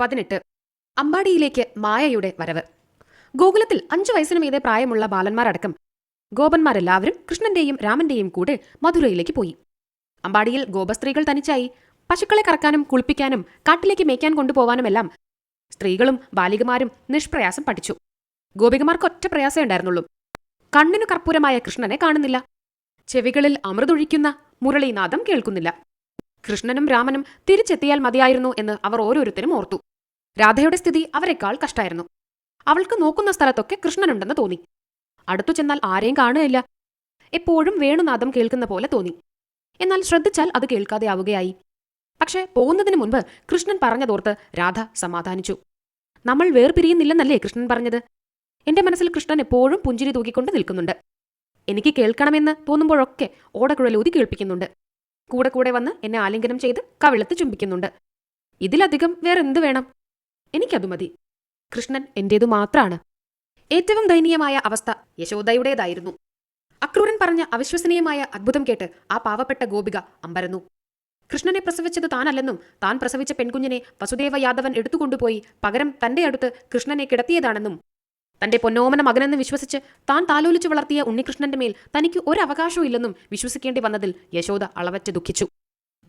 18. അമ്പാടിയിലേക്ക് മായയുടെ വരവ്. ഗോകുലത്തിൽ 5 വയസ്സിനു മീതെ പ്രായമുള്ള ബാലന്മാരടക്കം ഗോപന്മാരെല്ലാവരും കൃഷ്ണന്റെയും രാമന്റെയും കൂടെ മധുരയിലേക്ക് പോയി. അമ്പാടിയിൽ ഗോപസ്ത്രീകൾ തനിച്ചായി. പശുക്കളെ കറക്കാനും കുളിപ്പിക്കാനും കാട്ടിലേക്ക് മേയ്ക്കാൻ കൊണ്ടുപോവാനുമെല്ലാം സ്ത്രീകളും ബാലികമാരും നിഷ്പ്രയാസം പഠിച്ചു. ഗോപികമാർക്ക് ഒറ്റ പ്രയാസമേ ഉണ്ടായിരുന്നുള്ളൂ. കണ്ണിനു കർപ്പൂരമായ കൃഷ്ണനെ കാണുന്നില്ല. ചെവികളിൽ അമൃതൊഴിക്കുന്ന മുരളീനാദം കേൾക്കുന്നില്ല. കൃഷ്ണനും രാമനും തിരിച്ചെത്തിയാൽ മതിയായിരുന്നു എന്ന് അവർ ഓരോരുത്തരും ഓർത്തു. രാധയുടെ സ്ഥിതി അവരെക്കാൾ കഷ്ടായിരുന്നു. അവൾക്ക് നോക്കുന്ന സ്ഥലത്തൊക്കെ കൃഷ്ണനുണ്ടെന്ന് തോന്നി. അടുത്തു ചെന്നാൽ ആരെയും കാണുകയില്ല. എപ്പോഴും വേണുനാദം കേൾക്കുന്ന പോലെ തോന്നി. എന്നാൽ ശ്രദ്ധിച്ചാൽ അത് കേൾക്കാതെ ആവുകയായി. പക്ഷേ പോകുന്നതിന് മുൻപ് കൃഷ്ണൻ പറഞ്ഞതോർത്ത് രാധ സമാധാനിച്ചു. നമ്മൾ വേർപിരിയുന്നില്ലെന്നല്ലേ കൃഷ്ണൻ പറഞ്ഞത്? എന്റെ മനസ്സിൽ കൃഷ്ണൻ എപ്പോഴും പുഞ്ചിരി തൂക്കിക്കൊണ്ട് നിൽക്കുന്നുണ്ട്. എനിക്ക് കേൾക്കണമെന്ന് തോന്നുമ്പോഴൊക്കെ ഓടക്കുഴലൂതി കേൾപ്പിക്കുന്നുണ്ട്. കൂടെ കൂടെ വന്ന് എന്നെ ആലിംഗനം ചെയ്ത് കവിളത്ത് ചുംബിക്കുന്നുണ്ട്. ഇതിലധികം വേറെന്ത് വേണം? എനിക്കതു മതി. കൃഷ്ണൻ എന്റേതു മാത്രാണ്. ഏറ്റവും ദയനീയമായ അവസ്ഥ യശോദയുടേതായിരുന്നു. അക്രൂരൻ പറഞ്ഞ അവിശ്വസനീയമായ അത്ഭുതം കേട്ട് ആ പാവപ്പെട്ട ഗോപിക അമ്പരന്നു. കൃഷ്ണനെ പ്രസവിച്ചത് താനല്ലെന്നും താൻ പ്രസവിച്ച പെൺകുഞ്ഞിനെ വസുദേവ യാദവൻ എടുത്തുകൊണ്ടുപോയി പകരം തന്റെ അടുത്ത് കൃഷ്ണനെ കിടത്തിയതാണെന്നും തന്റെ പൊന്നോമന മകനെന്ന് വിശ്വസിച്ച് താൻ താലോലിച്ചു വളർത്തിയ ഉണ്ണികൃഷ്ണന്റെ മേൽ തനിക്ക് ഒരവകാശവും ഇല്ലെന്നും വിശ്വസിക്കേണ്ടി വന്നതിൽ യശോദ അളവറ്റ് ദുഃഖിച്ചു.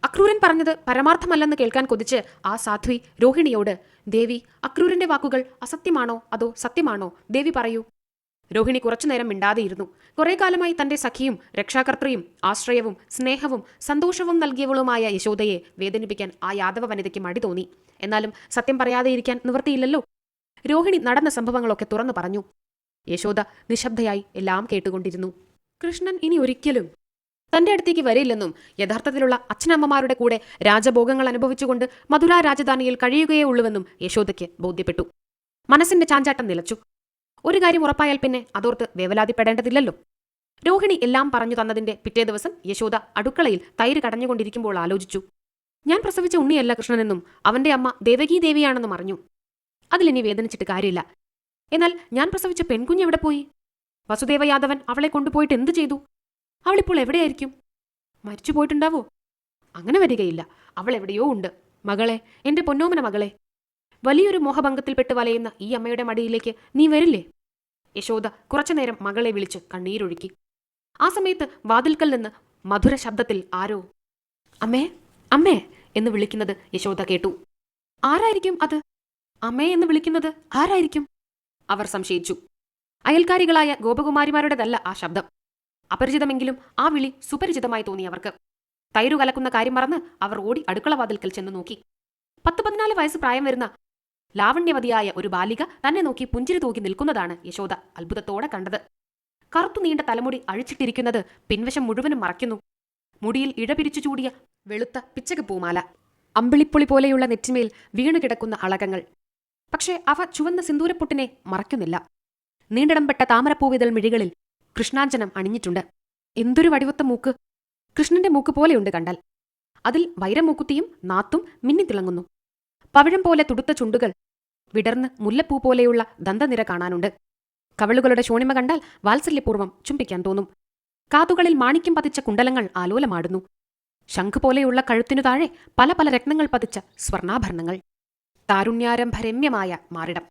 അക്രൂരൻ പറഞ്ഞത് പരമാർത്ഥമല്ലെന്ന് കേൾക്കാൻ കൊതിച്ച് ആ സാധ്വി രോഹിണിയോട്, ദേവി, അക്രൂരന്റെ വാക്കുകൾ അസത്യമാണോ അതോ സത്യമാണോ? ദേവി പറയൂ. രോഹിണി കുറച്ചുനേരം മിണ്ടാതെയിരുന്നു. കുറെ കാലമായി തന്റെ സഖിയും രക്ഷാകർത്തൃയും ആശ്രയവും സ്നേഹവും സന്തോഷവും നൽകിയവളുമായ യശോദയെ വേദനിപ്പിക്കാൻ ആ യാദവ വനിതയ്ക്ക് മടി തോന്നി. എന്നാലും സത്യം പറയാതെയിരിക്കാൻ നിവൃത്തിയില്ലല്ലോ. രോഹിണി നടന്ന സംഭവങ്ങളൊക്കെ തുറന്നു പറഞ്ഞു. യശോദ നിശബ്ദയായി എല്ലാം കേട്ടുകൊണ്ടിരുന്നു. കൃഷ്ണൻ ഇനി ഒരിക്കലും തന്റെ അടുത്തേക്ക് വരില്ലെന്നും യഥാർത്ഥത്തിലുള്ള അച്ഛനമ്മമാരുടെ കൂടെ രാജഭോഗങ്ങൾ അനുഭവിച്ചുകൊണ്ട് മധുര രാജധാനിയിൽ കഴിയുകയേ ഉള്ളുവെന്നും യശോദയ്ക്ക് ബോധ്യപ്പെട്ടു. മനസ്സിന്റെ ചാഞ്ചാട്ടം നിലച്ചു. ഒരു കാര്യം ഉറപ്പായാൽ പിന്നെ അതോർത്ത് വേവലാതിപ്പെടേണ്ടതില്ലല്ലോ. രോഹിണി എല്ലാം പറഞ്ഞു തന്നതിന്റെ പിറ്റേ ദിവസം യശോദ അടുക്കളയിൽ തൈര് കടഞ്ഞുകൊണ്ടിരിക്കുമ്പോൾ ആലോചിച്ചു. ഞാൻ പ്രസവിച്ച ഉണ്ണിയല്ല കൃഷ്ണനെന്നും അവന്റെ അമ്മ ദേവകീ ദേവിയാണെന്നും അറിഞ്ഞു. അതിലിനി വേദനിച്ചിട്ട് കാര്യമില്ല. എന്നാൽ ഞാൻ പ്രസവിച്ച പെൺകുഞ്ഞ് എവിടെ പോയി? വസുദേവ യാദവൻ അവളെ കൊണ്ടുപോയിട്ട് എന്തു ചെയ്തു? അവളിപ്പോൾ എവിടെയായിരിക്കും? മരിച്ചു പോയിട്ടുണ്ടാവോ? അങ്ങനെ വരികയില്ല. അവൾ എവിടെയോ ഉണ്ട്. മകളെ, എന്റെ പൊന്നോമന മകളെ, വലിയൊരു മോഹഭംഗത്തിൽപ്പെട്ട് വലയുന്ന ഈ അമ്മയുടെ മടിയിലേക്ക് നീ വരില്ലേ? യശോദ കുറച്ചുനേരം മകളെ വിളിച്ച് കണ്ണീരൊഴുക്കി. ആ സമയത്ത് വാതിൽക്കൽ നിന്ന് മധുര ശബ്ദത്തിൽ ആരോ അമ്മേ, അമ്മേ എന്ന് വിളിക്കുന്നത് യശോദ കേട്ടു. ആരായിരിക്കും അത്? അമ്മേ എന്ന് വിളിക്കുന്നത് ആരായിരിക്കും? അവർ സംശയിച്ചു. അയൽക്കാരികളായ ഗോപകുമാരിമാരുടേതല്ല ആ ശബ്ദം. അപരിചിതമെങ്കിലും ആ വിളി സുപരിചിതമായി തോന്നി അവർക്ക്. തൈരു കലക്കുന്ന കാര്യം മറന്ന് അവർ ഓടി അടുക്കള വാതിൽക്കൽ ചെന്ന് നോക്കി. 10-14 വയസ്സ് പ്രായം വരുന്ന ലാവണ്യവതിയായ ഒരു ബാലിക തന്നെ നോക്കി പുഞ്ചിരി തൂക്കി നിൽക്കുന്നതാണ് യശോദ അത്ഭുതത്തോടെ കണ്ടത്. കറുത്തു നീണ്ട തലമുടി അഴിച്ചിട്ടിരിക്കുന്നത് പിൻവശം മുഴുവനും മറയ്ക്കുന്നു. മുടിയിൽ ഇഴപിരിച്ചു ചൂടിയ വെളുത്ത പിച്ചക പൂമാല, അമ്പിളിപ്പൊളി പോലെയുള്ള നെറ്റിമേൽ വീണുകിടക്കുന്ന അളകങ്ങൾ. പക്ഷേ അവ ചുവന്ന സിന്ദൂരപ്പൊട്ടിനെ മറയ്ക്കുന്നില്ല. നീണ്ടിടംപെട്ട താമരപ്പൂവിതൾ മിഴികളിൽ കൃഷ്ണാഞ്ജനം അണിഞ്ഞിട്ടുണ്ട്. എന്തൊരു വടിവത്ത മൂക്ക്! കൃഷ്ണന്റെ മൂക്ക് പോലെയുണ്ട് കണ്ടാൽ. അതിൽ വൈരമൂക്കുത്തിയും നാത്തും മിന്നിത്തിളങ്ങുന്നു. പവിഴം പോലെ തുടുത്ത ചുണ്ടുകൾ, വിടർന്ന് മുല്ലപ്പൂ പോലെയുള്ള ദന്തനിര കാണാനുണ്ട്. കവളുകളുടെ ശോണിമ കണ്ടാൽ വാത്സല്യപൂർവ്വം ചുംബിക്കാൻ തോന്നും. കാതുകളിൽ മാണിക്യം പതിച്ച കുണ്ടലങ്ങൾ ആലോലമാടുന്നു. ശംഖ് പോലെയുള്ള കഴുത്തിനു താഴെ പല പല രത്നങ്ങൾ പതിച്ച സ്വർണാഭരണങ്ങൾ. താരുണ്യാരംഭരമ്യമായ മാറിടം.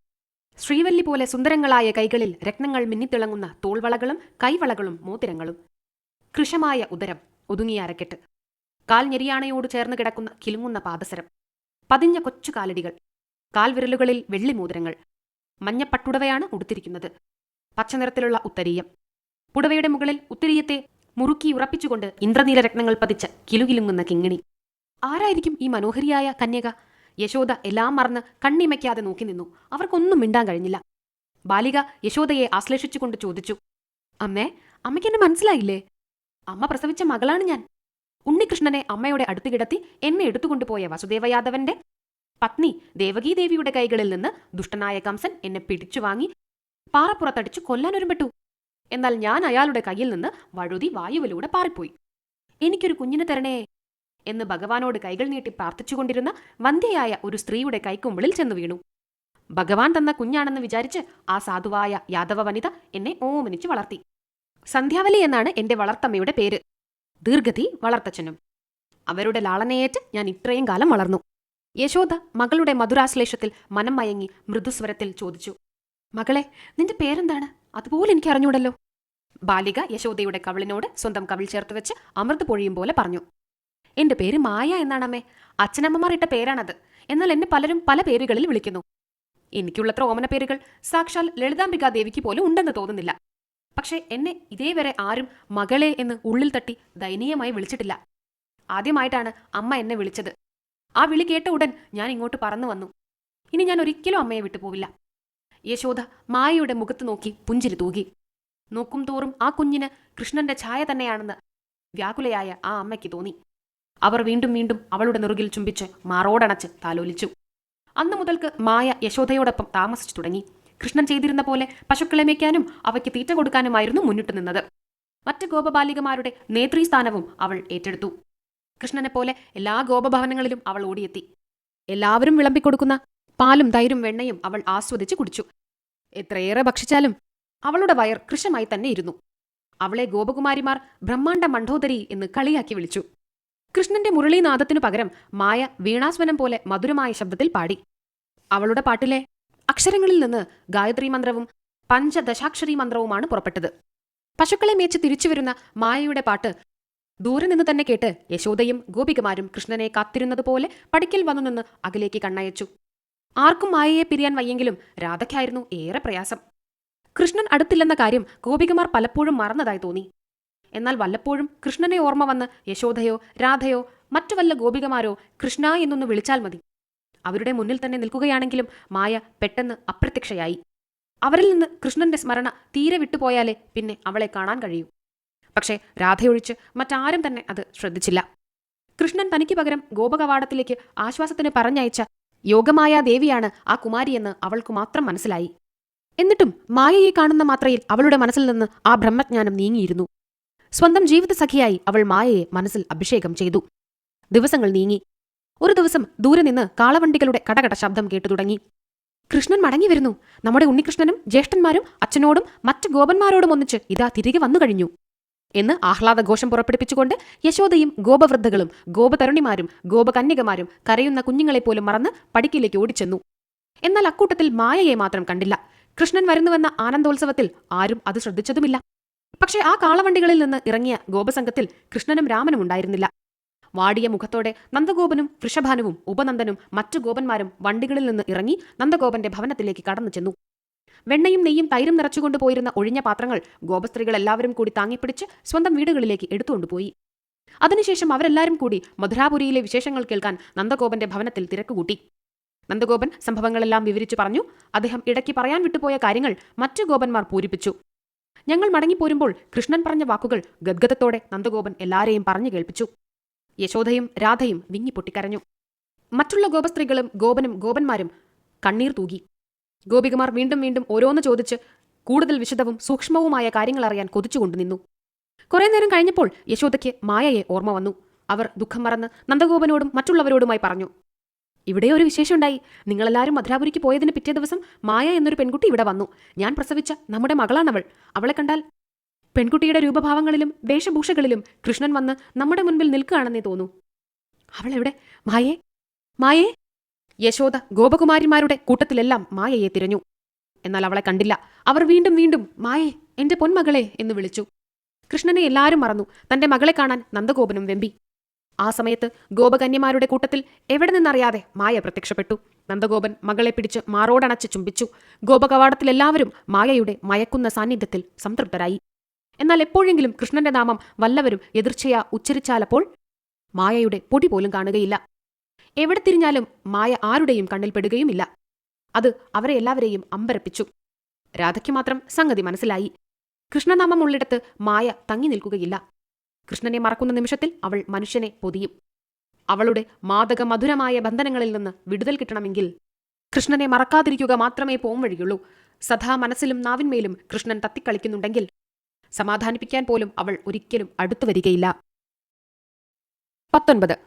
ശ്രീവല്ലി പോലെ സുന്ദരങ്ങളായ കൈകളിൽ രത്നങ്ങൾ മിന്നിത്തിളങ്ങുന്ന തോൾവളകളും കൈവളകളും മോതിരങ്ങളും. കൃശമായ ഉദരം, ഒതുങ്ങിയ അരക്കെട്ട്, കാൽ ഞെരിയാണയോട് ചേർന്ന് കിടക്കുന്ന കിലുങ്ങുന്ന പാദസരം, പതിഞ്ഞ കൊച്ചു കാലടികൾ, കാൽവിരലുകളിൽ വെള്ളിമോതിരങ്ങൾ. മഞ്ഞപ്പട്ടുടവയാണ് ഉടുത്തിരിക്കുന്നത്. പച്ചനിറത്തിലുള്ള ഉത്തരീയം. പുടവയുടെ മുകളിൽ ഉത്തരീയത്തെ മുറുക്കി ഉറപ്പിച്ചുകൊണ്ട് ഇന്ദ്രനീല രത്നങ്ങൾ പതിച്ച കിലുകിലുങ്ങുന്ന കിങ്ങിണി. ആരായിരിക്കും ഈ മനോഹരിയായ കന്യക? യശോദ എല്ലാം മറന്ന് കണ്ണിമയ്ക്കാതെ നോക്കി നിന്നു. അവർക്കൊന്നും മിണ്ടാൻ കഴിഞ്ഞില്ല. ബാലിക യശോദയെ ആശ്ലേഷിച്ചുകൊണ്ട് ചോദിച്ചു, അമ്മേ, അമ്മയ്ക്ക് എന്നെ മനസ്സിലായില്ലേ? അമ്മ പ്രസവിച്ച മകളാണ് ഞാൻ. ഉണ്ണികൃഷ്ണനെ അമ്മയുടെ അടുത്ത് കിടത്തി എന്നെ എടുത്തുകൊണ്ടുപോയ വസുദേവയാദവന്റെ പത്നി ദേവകീ ദേവിയുടെ കൈകളിൽ നിന്ന് ദുഷ്ടനായ കംസൻ എന്നെ പിടിച്ചു വാങ്ങി പാറപ്പുറത്തടിച്ചു കൊല്ലാനൊരുമ്പെട്ടു. എന്നാൽ ഞാൻ അയാളുടെ കയ്യിൽ നിന്ന് വഴുതി വായുവിലൂടെ പാറിപ്പോയി. എനിക്കൊരു കുഞ്ഞിനെ തരണേ എന്ന് ഭഗവാനോട് കൈകൾ നീട്ടി പ്രാർത്ഥിച്ചുകൊണ്ടിരുന്ന വന്ധ്യയായ ഒരു സ്ത്രീയുടെ കൈക്കുമ്പിളിൽ ചെന്നു വീണു. ഭഗവാൻ തന്ന കുഞ്ഞാണെന്ന് വിചാരിച്ച് ആ സാധുവായ യാദവ വനിത എന്നെ ഓമനിച്ച് വളർത്തി. സന്ധ്യാവലി എന്നാണ് എന്റെ വളർത്തമ്മയുടെ പേര്. ദീർഘതി വളർത്തച്ഛനും. അവരുടെ ലാളനയേറ്റ് ഞാൻ ഇത്രയും കാലം വളർന്നു. യശോദ മകളുടെ മധുരാശ്ലേഷത്തിൽ മനം മയങ്ങി മൃദുസ്വരത്തിൽ ചോദിച്ചു. മകളെ, നിന്റെ പേരെന്താണ്? അതുപോലെ എനിക്ക് അറിഞ്ഞൂടല്ലോ. ബാലിക യശോദയുടെ കവിളിനോട് സ്വന്തം കവിൾ ചേർത്ത് വെച്ച് അമൃത് പൊഴിയും പോലെ പറഞ്ഞു. എന്റെ പേര് മായ എന്നാണമ്മേ. അച്ഛനമ്മമാർ ഇട്ട പേരാണത്. എന്നാൽ എന്നെ പലരും പല പേരുകളിൽ വിളിക്കുന്നു. എനിക്കുള്ളത്ര ഓമന പേരുകൾ സാക്ഷാൽ ലളിതാംബികാദേവിക്ക് പോലും ഉണ്ടെന്ന് തോന്നുന്നില്ല. പക്ഷേ എന്നെ ഇതേവരെ ആരും മകളെ എന്ന് ഉള്ളിൽ തട്ടി ദയനീയമായി വിളിച്ചിട്ടില്ല. ആദ്യമായിട്ടാണ് അമ്മ എന്നെ വിളിച്ചത്. ആ വിളി കേട്ട ഉടൻ ഞാൻ ഇങ്ങോട്ട് പറന്നു വന്നു. ഇനി ഞാൻ ഒരിക്കലും അമ്മയെ വിട്ടുപോവില്ല. യശോദ മായയുടെ മുഖത്ത് നോക്കി പുഞ്ചിരി തൂകി. നോക്കും തോറും ആ കുഞ്ഞിന് കൃഷ്ണന്റെ ഛായ തന്നെയാണെന്ന് വ്യാകുലയായ ആ അമ്മയ്ക്ക് തോന്നി. അവർ വീണ്ടും വീണ്ടും അവളുടെ നെറുകിൽ ചുംബിച്ച് മാറോടണച്ച് താലോലിച്ചു. അന്നു മുതൽക്ക് മായ യശോദയോടൊപ്പം താമസിച്ചു തുടങ്ങി. കൃഷ്ണൻ ചെയ്തിരുന്ന പോലെ പശുക്കളെ മേയ്ക്കാനും അവയ്ക്ക് തീറ്റ കൊടുക്കാനുമായിരുന്നു മുന്നിട്ട് നിന്നത്. മറ്റ് ഗോപബാലികമാരുടെ നേതൃസ്ഥാനവും അവൾ ഏറ്റെടുത്തു. കൃഷ്ണനെപ്പോലെ എല്ലാ ഗോപഭവനങ്ങളിലും അവൾ ഓടിയെത്തി. എല്ലാവരും വിളമ്പിക്കൊടുക്കുന്ന പാലും തൈരും വെണ്ണയും അവൾ ആസ്വദിച്ച് കുടിച്ചു. എത്രയേറെ ഭക്ഷിച്ചാലും അവളുടെ വയർ കൃശമായി തന്നെ ഇരുന്നു. അവളെ ഗോപകുമാരിമാർ ബ്രഹ്മാണ്ഡ മണ്ഡോദരി എന്ന് കളിയാക്കി വിളിച്ചു. കൃഷ്ണന്റെ മുരളീനാദത്തിനു പകരം മായ വീണാസ്വനം പോലെ മധുരമായ ശബ്ദത്തിൽ പാടി. അവളുടെ പാട്ടിലെ അക്ഷരങ്ങളിൽ നിന്ന് ഗായത്രി മന്ത്രവും പഞ്ചദശാക്ഷരി മന്ത്രവുമാണ് പുറപ്പെട്ടത്. പശുക്കളെ മേച്ച് തിരിച്ചുവരുന്ന മായയുടെ പാട്ട് ദൂരെ നിന്ന് തന്നെ കേട്ട് യശോദയും ഗോപികമാരും കൃഷ്ണനെ കാത്തിരുന്നതുപോലെ പടിക്കൽ വന്നു നിന്ന് അകലേക്ക് കണ്ണയച്ചു. ആർക്കും മായയെ പിരിയാൻ വയ്യെങ്കിലും രാധയ്ക്കായിരുന്നു ഏറെ പ്രയാസം. കൃഷ്ണൻ അടുത്തില്ലെന്ന കാര്യം ഗോപികമാർ പലപ്പോഴും മറന്നതായി തോന്നി. എന്നാൽ വല്ലപ്പോഴും കൃഷ്ണനെ ഓർമ്മ വന്ന് യശോദയോ രാധയോ മറ്റു വല്ല ഗോപികമാരോ കൃഷ്ണ എന്നൊന്ന് വിളിച്ചാൽ മതി. അവരുടെ മുന്നിൽ തന്നെ നിൽക്കുകയാണെങ്കിലും മായ പെട്ടെന്ന് അപ്രത്യക്ഷയായി. അവരിൽ നിന്ന് കൃഷ്ണന്റെ സ്മരണ തീരെ വിട്ടുപോയാലേ പിന്നെ അവളെ കാണാൻ കഴിയൂ. പക്ഷേ രാധയൊഴിച്ച് മറ്റാരും തന്നെ അത് ശ്രദ്ധിച്ചില്ല. കൃഷ്ണൻ തനിക്ക് പകരം ഗോപകവാടത്തിലേക്ക് ആശ്വാസത്തിന് പറഞ്ഞയച്ച യോഗമായ ദേവിയാണ് ആ കുമാരിയെന്ന് അവൾക്കു മാത്രം മനസ്സിലായി. എന്നിട്ടും മായയെ കാണുന്ന മാത്രയിൽ അവളുടെ മനസ്സിൽ നിന്ന് ആ ബ്രഹ്മജ്ഞാനം നീങ്ങിയിരുന്നു. സ്വന്തം ജീവിതസഖിയായി അവൾ മായയെ മനസ്സിൽ അഭിഷേകം ചെയ്തു. ദിവസങ്ങൾ നീങ്ങി. ഒരു ദിവസം ദൂരെ നിന്ന് കാളവണ്ടികളുടെ കടകട ശബ്ദം കേട്ടു തുടങ്ങി. കൃഷ്ണൻ മടങ്ങി വരുന്നു. നമ്മുടെ ഉണ്ണികൃഷ്ണനും ജ്യേഷ്ഠന്മാരും അച്ഛനോടും മറ്റു ഗോപന്മാരോടും ഒന്നിച്ച് ഇതാ തിരികെ വന്നു കഴിഞ്ഞു എന്ന് ആഹ്ലാദഘോഷം പുറപ്പെടുപ്പിച്ചുകൊണ്ട് യശോദയും ഗോപവൃദ്ധകളും ഗോപതരുണിമാരും ഗോപകന്യകമാരും കരയുന്ന കുഞ്ഞുങ്ങളെപ്പോലും മറന്ന് പടിക്കിലേക്ക് ഓടിച്ചെന്നു. എന്നാൽ അക്കൂട്ടത്തിൽ മായയെ മാത്രം കണ്ടില്ല. കൃഷ്ണൻ വരുന്നുവെന്ന ആനന്ദോത്സവത്തിൽ ആരും അത് ശ്രദ്ധിച്ചതുമില്ല. പക്ഷേ ആ കാളവണ്ടികളിൽ നിന്ന് ഇറങ്ങിയ ഗോപസംഘത്തിൽ കൃഷ്ണനും രാമനും ഉണ്ടായിരുന്നില്ല. വാടിയ മുഖത്തോടെ നന്ദഗോപനും വൃഷഭാനുവും ഉപനന്ദനും മറ്റു ഗോപന്മാരും വണ്ടികളിൽ നിന്ന് ഇറങ്ങി നന്ദഗോപന്റെ ഭവനത്തിലേക്ക് കടന്നു ചെന്നു. വെണ്ണയും നെയ്യും തൈരും നിറച്ചുകൊണ്ടുപോയിരുന്ന ഒഴിഞ്ഞ പാത്രങ്ങൾ ഗോപസ്ത്രീകൾ എല്ലാവരും കൂടി താങ്ങിപ്പിടിച്ച് സ്വന്തം വീടുകളിലേക്ക് എടുത്തുകൊണ്ടുപോയി. അതിനുശേഷം അവരെല്ലാവരും കൂടി മധുരാപുരിയിലെ വിശേഷങ്ങൾ കേൾക്കാൻ നന്ദഗോപന്റെ ഭവനത്തിൽ തിരക്കുകൂട്ടി. നന്ദഗോപൻ സംഭവങ്ങളെല്ലാം വിവരിച്ചു പറഞ്ഞു. അദ്ദേഹം ഇടയ്ക്ക് പറയാൻ വിട്ടുപോയ കാര്യങ്ങൾ മറ്റു ഗോപന്മാർ പൂരിപ്പിച്ചു. ഞങ്ങൾ മടങ്ങിപ്പോരുമ്പോൾ കൃഷ്ണൻ പറഞ്ഞ വാക്കുകൾ ഗദ്ഗതത്തോടെ നന്ദഗോപൻ എല്ലാരെയും പറഞ്ഞു കേൾപ്പിച്ചു. യശോദയും രാധയും വിങ്ങിപ്പൊട്ടിക്കരഞ്ഞു. മറ്റുള്ള ഗോപസ്ത്രീകളും ഗോപനും ഗോപന്മാരും കണ്ണീർ തൂകി. ഗോപികമാർ വീണ്ടും വീണ്ടും ഓരോന്ന് ചോദിച്ച് കൂടുതൽ വിശദവും സൂക്ഷ്മവുമായ കാര്യങ്ങൾ അറിയാൻ കൊതിച്ചുകൊണ്ടു നിന്നു. കുറെ നേരം കഴിഞ്ഞപ്പോൾ യശോദയ്ക്ക് മായയെ ഓർമ്മ വന്നു. അവർ ദുഃഖം മറന്ന് നന്ദഗോപനോടും മറ്റുള്ളവരോടുമായി പറഞ്ഞു. ഇവിടെ ഒരു വിശേഷമുണ്ടായി. നിങ്ങളെല്ലാവരും മധുരാപുരിക്ക് പോയതിന് പിറ്റേ ദിവസം മായ എന്നൊരു പെൺകുട്ടി ഇവിടെ വന്നു. ഞാൻ പ്രസവിച്ച നമ്മുടെ മകളാണവൾ. അവളെ കണ്ടാൽ പെൺകുട്ടിയുടെ രൂപഭാവങ്ങളിലും വേഷഭൂഷകളിലും കൃഷ്ണൻ വന്ന് നമ്മുടെ മുൻപിൽ നിൽക്കുകയാണെന്നേ തോന്നൂ. അവളെവിടെ? മായേ, മായേ? യശോദ ഗോപകുമാരിമാരുടെ കൂട്ടത്തിലെല്ലാം മായയെ തിരഞ്ഞു. എന്നാൽ അവളെ കണ്ടില്ല. അവർ വീണ്ടും വീണ്ടും മായേ, എന്റെ പൊന്മകളെ എന്ന് വിളിച്ചു. കൃഷ്ണനെ എല്ലാവരും മറന്നു. തന്റെ മകളെ കാണാൻ നന്ദഗോപനും വെമ്പി. ആ സമയത്ത് ഗോപകന്യമാരുടെ കൂട്ടത്തിൽ എവിടെ നിന്നറിയാതെ മായ പ്രത്യക്ഷപ്പെട്ടു. നന്ദഗോപൻ മകളെ പിടിച്ച് മാറോടണച്ച് ചുംബിച്ചു. ഗോപകവാടത്തിലെല്ലാവരും മായയുടെ മയക്കുന്ന സാന്നിധ്യത്തിൽ സംതൃപ്തരായി. എന്നാൽ എപ്പോഴെങ്കിലും കൃഷ്ണന്റെ നാമം വല്ലവരും എതിർച്ചയാ ഉച്ചരിച്ചാലപ്പോൾ മായയുടെ പൊടി പോലും കാണുകയില്ല. എവിടെ തിരിഞ്ഞാലും മായ ആരുടെയും കണ്ണിൽപ്പെടുകയുമില്ല. അത് അവരെ എല്ലാവരെയും അമ്പരപ്പിച്ചു. രാധയ്ക്ക് മാത്രം സംഗതി മനസ്സിലായി. കൃഷ്ണനാമം ഉള്ളിടത്ത് മായ തങ്ങി നിൽക്കുകയില്ല. കൃഷ്ണനെ മറക്കുന്ന നിമിഷത്തിൽ അവൾ മനുഷ്യനെ പൊതിയും. അവളുടെ മാദക മധുരമായ ബന്ധനങ്ങളിൽ നിന്ന് വിടുതൽ കിട്ടണമെങ്കിൽ കൃഷ്ണനെ മറക്കാതിരിക്കുക മാത്രമേ പോംവഴിയുള്ളൂ. സദാ മനസ്സിലും നാവിന്മേലും കൃഷ്ണൻ തത്തിക്കളിക്കുന്നുണ്ടെങ്കിൽ സമാധാനിപ്പിക്കാൻ പോലും അവൾ ഒരിക്കലും അടുത്തു വരികയില്ല. 19.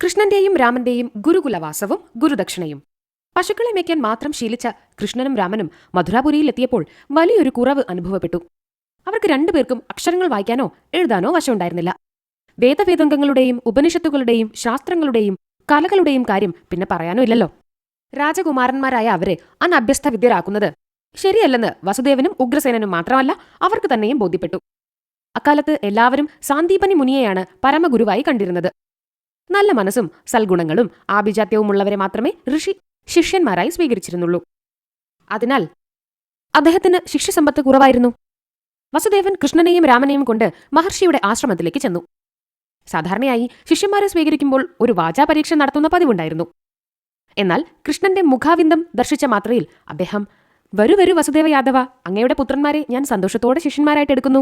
കൃഷ്ണന്റെയും രാമന്റെയും ഗുരുകുലവാസവും ഗുരുദക്ഷിണയും. പശുക്കളെ മേയ്ക്കാൻ മാത്രം ശീലിച്ച കൃഷ്ണനും രാമനും മധുരാപുരിയിലെത്തിയപ്പോൾ വലിയൊരു കുറവ് അനുഭവപ്പെട്ടു. അവർക്ക് രണ്ടുപേർക്കും അക്ഷരങ്ങൾ വായിക്കാനോ എഴുതാനോ വശമുണ്ടായിരുന്നില്ല. വേദവേദംഗങ്ങളുടെയും ഉപനിഷത്തുകളുടെയും ശാസ്ത്രങ്ങളുടെയും കലകളുടെയും കാര്യം പിന്നെ പറയാനോ ഇല്ലല്ലോ. രാജകുമാരന്മാരായ അവരെ അനഭ്യസ്ത വിദ്യരാക്കുന്നത് ശരിയല്ലെന്ന് വസുദേവനും ഉഗ്രസേനനും മാത്രമല്ല അവർക്ക് തന്നെയും ബോധ്യപ്പെട്ടു. അക്കാലത്ത് എല്ലാവരും സാന്ദീപനി മുനിയെയാണ് പരമഗുരുവായി കണ്ടിരുന്നത്. നല്ല മനസ്സും സൽഗുണങ്ങളും ആഭിജാത്യവുമുള്ളവരെ മാത്രമേ ഋഷി ശിഷ്യന്മാരായി സ്വീകരിച്ചിരുന്നുള്ളൂ. അതിനാൽ അദ്ദേഹത്തിന് ശിഷ്യസമ്പത്ത് കുറവായിരുന്നു. വസുദേവൻ കൃഷ്ണനെയും രാമനെയും കൊണ്ട് മഹർഷിയുടെ ആശ്രമത്തിലേക്ക് ചെന്നു. സാധാരണയായി ശിഷ്യന്മാരെ സ്വീകരിക്കുമ്പോൾ ഒരു വാചാപരീക്ഷ നടത്തുന്ന പതിവുണ്ടായിരുന്നു. എന്നാൽ കൃഷ്ണന്റെ മുഖാവിന്ദം ദർശിച്ച മാത്രയിൽ അദ്ദേഹം, വരൂ വരൂ വസുദേവ യാദവ, അങ്ങയുടെ പുത്രന്മാരെ ഞാൻ സന്തോഷത്തോടെ ശിഷ്യന്മാരായിട്ട് എടുക്കുന്നു.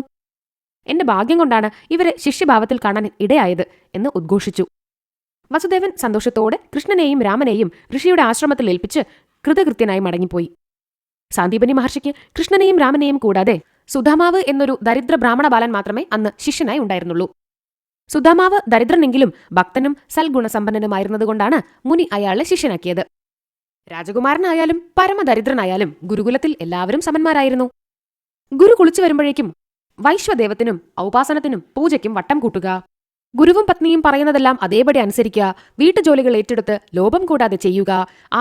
എന്റെ ഭാഗ്യം കൊണ്ടാണ് ഇവരെ ശിഷ്യഭാവത്തിൽ കാണാൻ ഇടയായത് എന്ന് ഉദ്ഘോഷിച്ചു. വസുദേവൻ സന്തോഷത്തോടെ കൃഷ്ണനെയും രാമനെയും ഋഷിയുടെ ആശ്രമത്തിൽ ഏൽപ്പിച്ച് കൃതകൃത്യനായി മടങ്ങിപ്പോയി. സാന്ദീപനി മഹർഷിക്ക് കൃഷ്ണനെയും രാമനെയും കൂടാതെ സുധാമാവ് എന്നൊരു ദരിദ്ര ബ്രാഹ്മണ ബാലൻ മാത്രമേ അന്ന് ശിഷ്യനായി ഉണ്ടായിരുന്നുള്ളൂ. സുധാമാവ് ദരിദ്രനെങ്കിലും ഭക്തനും സൽഗുണസമ്പന്നനുമായിരുന്നതുകൊണ്ടാണ് മുനി അയാളെ ശിഷ്യനാക്കിയത്. രാജകുമാരനായാലും പരമദരിദ്രനായാലും ഗുരുകുലത്തിൽ എല്ലാവരും സമന്മാരായിരുന്നു. ഗുരു കുളിച്ചു വരുമ്പോഴേക്കും വൈശ്വദേവത്തിനും ഔപാസനത്തിനും പൂജയ്ക്കും വട്ടം കൂട്ടുക, ഗുരുവും പത്നിയും പറയുന്നതെല്ലാം അതേപടി അനുസരിക്കുക, വീട്ടുജോലികൾ ഏറ്റെടുത്ത് ലോപം കൂടാതെ ചെയ്യുക,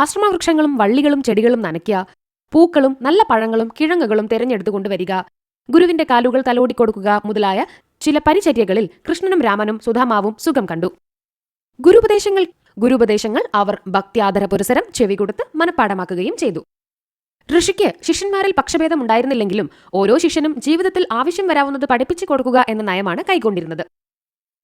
ആശ്രമവൃക്ഷങ്ങളും വള്ളികളും ചെടികളും നനയ്ക്കുക, പൂക്കളും നല്ല പഴങ്ങളും കിഴങ്ങുകളും തിരഞ്ഞെടുത്തു കൊണ്ടുവരിക, ഗുരുവിന്റെ കാലുകൾ തലോടിക്കൊടുക്കുക മുതലായ ചില പരിചര്യകളിൽ കൃഷ്ണനും രാമനും സുധാമാവും സുഖം കണ്ടു. ഗുരുപദേശങ്ങൾ അവർ ഭക്ത്യാദര പുരസരം ചെവികൊടുത്ത് മനഃപ്പാടമാക്കുകയും ചെയ്തു. ഋഷിക്ക് ശിഷ്യന്മാരിൽ പക്ഷഭേദമുണ്ടായിരുന്നില്ലെങ്കിലും ഓരോ ശിഷ്യനും ജീവിതത്തിൽ ആവശ്യം വരാവുന്നത് പഠിപ്പിച്ചു കൊടുക്കുക എന്ന നയമാണ് കൈക്കൊണ്ടിരുന്നത്.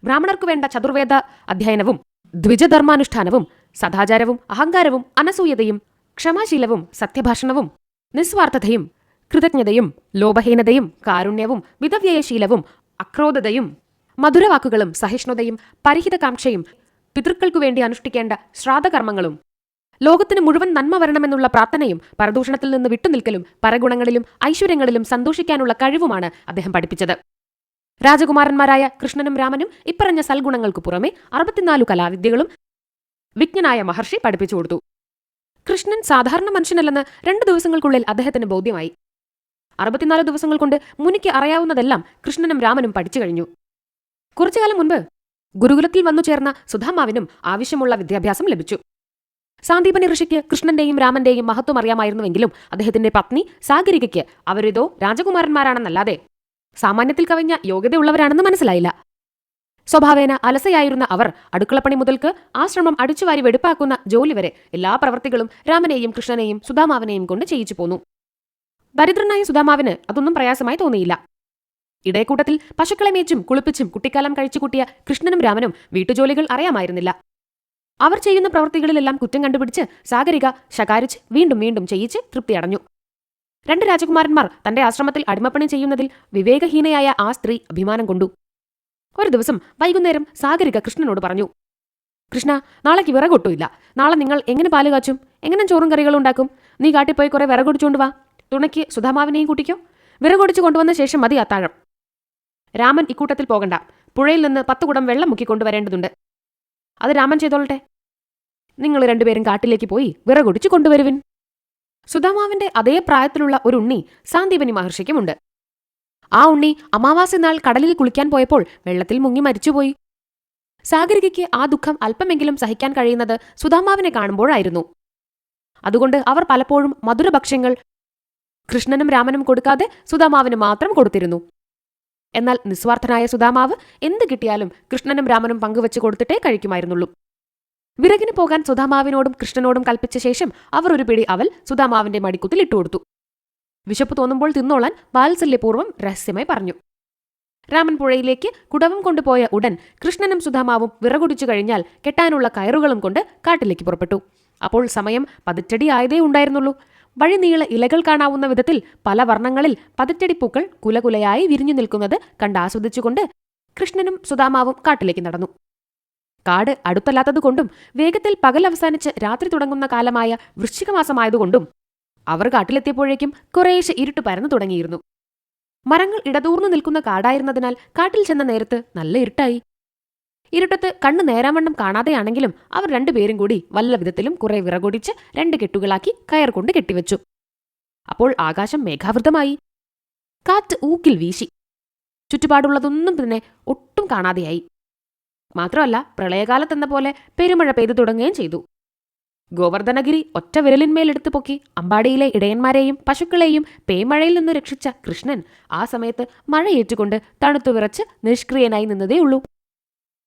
ബ്രാഹ്മണർക്കു വേണ്ട ചതുർവേദ അധ്യയനവും ദ്വിജധർമാനുഷ്ഠാനവും സദാചാരവും അഹങ്കാരവും അനസൂയതയും ക്ഷമാശീലവും സത്യഭാഷണവും നിസ്വാർത്ഥതയും കൃതജ്ഞതയും ലോഭഹീനതയും കാരുണ്യവും മിതവ്യയശീലവും അക്രോധതയും മധുരവാക്കുകളും സഹിഷ്ണുതയും പരിഹിതകാംക്ഷയും പിതൃക്കൾക്കു വേണ്ടി അനുഷ്ഠിക്കേണ്ട ശ്രാദ്ധകർമ്മങ്ങളും ലോകത്തിന് മുഴുവൻ നന്മ വരണമെന്നുള്ള പ്രാർത്ഥനയും പരദൂഷണത്തിൽ നിന്ന് വിട്ടുനിൽക്കലും പരഗുണങ്ങളിലും ഐശ്വര്യങ്ങളിലും സന്തോഷിക്കാനുള്ള കഴിവുമാണ് അദ്ദേഹം പഠിപ്പിച്ചത്. രാജകുമാരന്മാരായ കൃഷ്ണനും രാമനും ഇപ്പറഞ്ഞ സൽഗുണങ്ങൾക്കു പുറമെ 64 കലാവിദ്യകളും വിജ്ഞനായ മഹർഷി പഠിപ്പിച്ചു കൊടുത്തു. കൃഷ്ണൻ സാധാരണ മനുഷ്യനല്ലെന്ന് 2 ദിവസങ്ങൾക്കുള്ളിൽ അദ്ദേഹത്തിന് ബോധ്യമായി. 64 ദിവസങ്ങൾ കൊണ്ട് മുനിക്ക് അറിയാവുന്നതെല്ലാം കൃഷ്ണനും രാമനും പഠിച്ചു കഴിഞ്ഞു. കുറച്ചുകാലം മുൻപ് ഗുരുകുലത്തിൽ വന്നു ചേർന്ന സുധാമാവിനും ആവശ്യമുള്ള വിദ്യാഭ്യാസം ലഭിച്ചു. സാന്ദീപനി ഋഷിക്ക് കൃഷ്ണന്റെയും രാമന്റെയും മഹത്വം അറിയാമായിരുന്നുവെങ്കിലും അദ്ദേഹത്തിന്റെ പത്നി സാഗരികയ്ക്ക് അവരിതോ രാജകുമാരന്മാരാണെന്നല്ലാതെ സാമാന്യത്തിൽ കവിഞ്ഞ യോഗ്യതയുള്ളവരാണെന്ന് മനസ്സിലായില്ല. സ്വഭാവേന അലസയായിരുന്ന അവർ അടുക്കളപ്പണി മുതൽക്ക് ആശ്രമം അടിച്ചുവാരി വെടുപ്പാക്കുന്ന ജോലി വരെ എല്ലാ പ്രവൃത്തികളും രാമനെയും കൃഷ്ണനെയും സുധാമാവിനെയും കൊണ്ട് ചെയ്യിച്ചു പോന്നു. ദരിദ്രനായ സുധാമാവിന് അതൊന്നും പ്രയാസമായി തോന്നിയില്ല. ഇടയക്കൂട്ടത്തിൽ പശുക്കളെ മേച്ചും കുളിപ്പിച്ചും കുട്ടിക്കാലം കഴിച്ചു കൂട്ടിയ കൃഷ്ണനും രാമനും വീട്ടുജോലികൾ അറിയാമായിരുന്നില്ല. അവർ ചെയ്യുന്ന പ്രവൃത്തികളിലെല്ലാം കുറ്റം കണ്ടുപിടിച്ച് സാഗരിക ശകാരിച്ച് വീണ്ടും വീണ്ടും ചെയ്യിച്ച് തൃപ്തിയടഞ്ഞു. 2 രാജകുമാരന്മാർ തന്റെ ആശ്രമത്തിൽ അടിമപ്പണി ചെയ്യുന്നതിൽ വിവേകഹീനയായ ആ സ്ത്രീ അഭിമാനം കൊണ്ടു. ഒരു ദിവസം വൈകുന്നേരം സാഗരിക കൃഷ്ണനോട് പറഞ്ഞു, കൃഷ്ണ, നാളേക്ക് വിറകൊട്ടുമില്ല. നാളെ നിങ്ങൾ എങ്ങനെ പാല് കാച്ചും, എങ്ങനെ ചോറും കറികളും ഉണ്ടാക്കും? നീ കാട്ടിപ്പോയി കുറെ വിറകൊടിച്ചുകൊണ്ട് വാ. തുണയ്ക്ക് സുധാമാവിനെയും കൂട്ടിക്കോ. വിറകൊടിച്ചു കൊണ്ടുവന്ന ശേഷം മതി അത്താഴം. രാമൻ ഇക്കൂട്ടത്തിൽ പോകണ്ട. പുഴയിൽ നിന്ന് 10 കുടം വെള്ളം മുക്കിക്കൊണ്ടുവരേണ്ടതുണ്ട്. അത് രാമൻ ചെയ്തോളട്ടെ. നിങ്ങൾ 2 പേരും കാട്ടിലേക്ക് പോയി വിറകൊടിച്ചു കൊണ്ടുവരുവിൻ. സുധാമാവിന്റെ അതേ പ്രായത്തിലുള്ള ഒരു ഉണ്ണി സാന്ദീപനി മഹർഷിക്കുമുണ്ട്. ആ ഉണ്ണി അമാവാസി നാൾ കടലിൽ കുളിക്കാൻ പോയപ്പോൾ വെള്ളത്തിൽ മുങ്ങി മരിച്ചുപോയി. സാഗരികയ്ക്ക് ആ ദുഃഖം അല്പമെങ്കിലും സഹിക്കാൻ കഴിയുന്നത് സുധാമാവിനെ കാണുമ്പോഴായിരുന്നു. അതുകൊണ്ട് അവർ പലപ്പോഴും മധുരഭക്ഷ്യങ്ങൾ കൃഷ്ണനും രാമനും കൊടുക്കാതെ സുധാമാവിന് മാത്രം കൊടുത്തിരുന്നു. എന്നാൽ നിസ്വാർത്ഥനായ സുധാമാവ് എന്ത് കിട്ടിയാലും കൃഷ്ണനും രാമനും പങ്കുവെച്ച് കൊടുത്തിട്ടേ കഴിക്കുമായിരുന്നുള്ളൂ. വിറകിന് പോകാൻ സുധാമാവിനോടും കൃഷ്ണനോടും കൽപ്പിച്ച ശേഷം അവർ ഒരു പിടി അവൽ സുധാമാവിന്റെ മടിക്കുത്തിൽ ഇട്ടുകൊടുത്തു. വിശപ്പ് തോന്നുമ്പോൾ തിന്നോളാൻ വാത്സല്യപൂർവ്വം രഹസ്യമായി പറഞ്ഞു. രാമൻ പുഴയിലേക്ക് കുടവും കൊണ്ടുപോയ ഉടൻ കൃഷ്ണനും സുധാമാവും വിറകൊടിച്ചു കഴിഞ്ഞാൽ കെട്ടാനുള്ള കയറുകളും കൊണ്ട് കാട്ടിലേക്ക് പുറപ്പെട്ടു. അപ്പോൾ സമയം 10 ആയതേ ഉണ്ടായിരുന്നുള്ളൂ. വഴിനീള ഇലകൾ കാണാവുന്ന വിധത്തിൽ പല വർണ്ണങ്ങളിൽ 10 പൂക്കൾ കുലകുലയായി വിരിഞ്ഞു നിൽക്കുന്നത് കണ്ടാസ്വദിച്ചുകൊണ്ട് കൃഷ്ണനും സുധാമാവും കാട്ടിലേക്ക് നടന്നു. കാട് അടുത്തല്ലാത്തതുകൊണ്ടും വേഗത്തിൽ പകൽ അവസാനിച്ച് രാത്രി തുടങ്ങുന്ന കാലമായ വൃശ്ചികമാസമായതുകൊണ്ടും അവർ കാട്ടിലെത്തിയപ്പോഴേക്കും കുറേശ്ശെ ഇരുട്ട് പരന്നു തുടങ്ങിയിരുന്നു. മരങ്ങൾ ഇടതൂർന്നു നിൽക്കുന്ന കാടായിരുന്നതിനാൽ കാട്ടിൽ ചെന്ന നേരത്ത് നല്ല ഇരുട്ടായി. ഇരുട്ടത്ത് കണ്ണ് നേരാവണ്ണം കാണാതെയാണെങ്കിലും അവർ 2 പേരും കൂടി വല്ല വിധത്തിലും കുറെ വിറകൊടിച്ച് 2 കെട്ടുകളാക്കി കയർ കൊണ്ട് കെട്ടിവെച്ചു. അപ്പോൾ ആകാശം മേഘാവൃതമായി. കാറ്റ് ഊക്കിൽ വീശി. ചുറ്റുപാടുള്ളതൊന്നും തന്നെ ഒട്ടും കാണാതെയായി. മാത്രമല്ല പ്രളയകാലത്തെന്ന പോലെ പെരുമഴ പെയ്തു തുടങ്ങുകയും ചെയ്തു. ഗോവർദ്ധനഗിരി ഒറ്റ വിരലിന്മേലെടുത്തു പൊക്കി അമ്പാടിയിലെ ഇടയന്മാരെയും പശുക്കളെയും പേമഴയിൽ നിന്ന് രക്ഷിച്ച കൃഷ്ണൻ ആ സമയത്ത് മഴയേറ്റുകൊണ്ട് തണുത്തു വിറച്ച് നിഷ്ക്രിയനായി നിന്നതേയുള്ളൂ.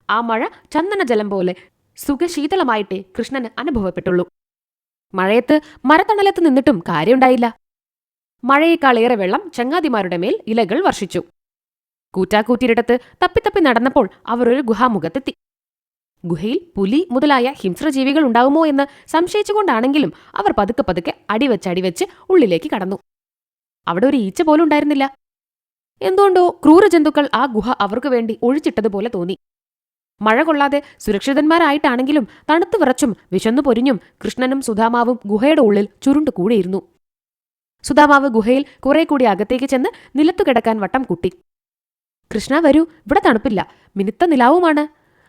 ആ മഴ ചന്ദനജലം പോലെ സുഖശീതളമായിട്ടേ കൃഷ്ണന് അനുഭവപ്പെട്ടുള്ളൂ. മഴയത്ത് മരത്തണലത്ത് നിന്നിട്ടും കാര്യമുണ്ടായില്ല. മഴയേക്കാളേറെ വെള്ളം ചങ്ങാതിമാരുടെ മേൽ ഇലകൾ വർഷിച്ചു. കൂറ്റാക്കൂറ്റിരിടത്ത് തപ്പിത്തപ്പി നടന്നപ്പോൾ അവർ ഒരു ഗുഹാമുഖത്തെത്തി. ഗുഹയിൽ പുലി മുതലായ ഹിംസ്രജീവികൾ ഉണ്ടാവുമോ എന്ന് സംശയിച്ചുകൊണ്ടാണെങ്കിലും അവർ പതുക്കെ പതുക്കെ അടിവെച്ച് ഉള്ളിലേക്ക് കടന്നു. അവിടെ ഒരു ഈച്ച പോലും ഉണ്ടായിരുന്നില്ല. എന്തുകൊണ്ടോ ക്രൂരജന്തുക്കൾ ആ ഗുഹ അവർക്ക് വേണ്ടി ഒഴിച്ചിട്ടതുപോലെ തോന്നി. മഴ കൊള്ളാതെ സുരക്ഷിതന്മാരായിട്ടാണെങ്കിലും തണുത്തു വിറച്ചും വിശന്നു പൊരിഞ്ഞും കൃഷ്ണനും സുധാമാവും ഗുഹയുടെ ഉള്ളിൽ ചുരുണ്ടു കൂടിയിരുന്നു. സുധാമാവ് ഗുഹയിൽ കുറെ കൂടി അകത്തേക്ക് ചെന്ന് നിലത്തു കിടക്കാൻ വട്ടം കൂട്ടി. കൃഷ്ണ വരൂ, ഇവിടെ തണുപ്പില്ല, മിനുത്ത നിലാവുമാണ്.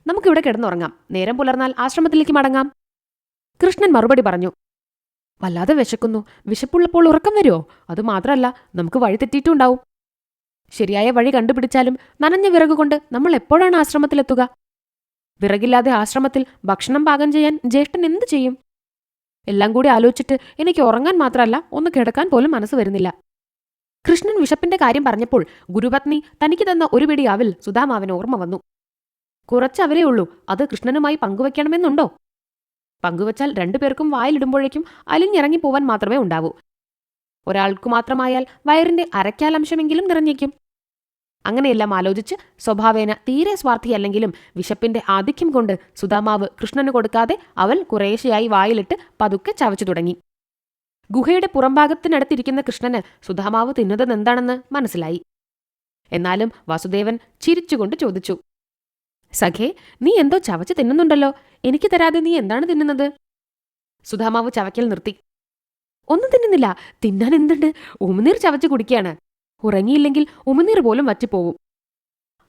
നമുക്കിവിടെ കിടന്നുറങ്ങാം. നേരം പുലർന്നാൽ ആശ്രമത്തിലേക്ക് മടങ്ങാം. കൃഷ്ണൻ മറുപടി പറഞ്ഞു. വല്ലാതെ വിശക്കുന്നു. വിശപ്പുള്ളപ്പോൾ ഉറക്കം വരുമോ? അതുമാത്രമല്ല, നമുക്ക് വഴി തെറ്റിയിട്ടുണ്ടാവും. ശരിയായ വഴി കണ്ടുപിടിച്ചാലും നനഞ്ഞ വിറകുകൊണ്ട് നമ്മൾ എപ്പോഴാണ് ആശ്രമത്തിലെത്തുക? വിറകില്ലാതെ ആശ്രമത്തിൽ ഭക്ഷണം പാകം ചെയ്യാൻ ജ്യേഷ്ഠൻ എന്തു ചെയ്യും? എല്ലാം കൂടി ആലോചിച്ചിട്ട് എനിക്ക് ഉറങ്ങാൻ മാത്രമല്ല ഒന്ന് കിടക്കാൻ പോലും മനസ്സ് വരുന്നില്ല. കൃഷ്ണൻ വിശപ്പിന്റെ കാര്യം പറഞ്ഞപ്പോൾ ഗുരുപത്നി തനിക്ക് തന്ന ഒരു പിടി അവിൽ സുധാമാവിന് ഓർമ്മ വന്നു. കുറച്ച് അവരേ ഉള്ളൂ, അത് കൃഷ്ണനുമായി പങ്കുവെക്കണമെന്നുണ്ടോ? പങ്കുവച്ചാൽ രണ്ടുപേർക്കും വായിലിടുമ്പോഴേക്കും അലിഞ്ഞിറങ്ങിപ്പോവാൻ മാത്രമേ ഉണ്ടാവൂ. ഒരാൾക്കു മാത്രമായാൽ വയറിന്റെ അരക്കാലംശമെങ്കിലും നിറഞ്ഞേക്കും. അങ്ങനെയെല്ലാം ആലോചിച്ച് സ്വഭാവേന തീരെ സ്വാർത്ഥിയല്ലെങ്കിലും വിശപ്പിന്റെ ആധിക്യം കൊണ്ട് സുധാമാവ് കൃഷ്ണന് കൊടുക്കാതെ അവൽ കുറേശ്ശെയായി വായിലിട്ട് പതുക്കെ ചവച്ചു തുടങ്ങി. ഗുഹയുടെ പുറംഭാഗത്തിനടുത്തിരിക്കുന്ന കൃഷ്ണന് സുധാമാവ് തിന്നതെന്താണെന്ന് മനസ്സിലായി. എന്നാലും വാസുദേവൻ ചിരിച്ചുകൊണ്ട് ചോദിച്ചു, സഖേ, നീ എന്തോ ചവച്ച് തിന്നുന്നുണ്ടല്ലോ. എനിക്ക് തരാതെ നീ എന്താണ് തിന്നുന്നത്? സുധാമാവ് ചവയ്ക്കൽ നിർത്തി. ഒന്നും തിന്നുന്നില്ല. തിന്നാൻ എന്തുണ്ട്? ഉമിനീർ ചവച്ച് കുടിക്കുകയാണ്. ഉറങ്ങിയില്ലെങ്കിൽ ഉമിനീർ പോലും വറ്റിപ്പോവും.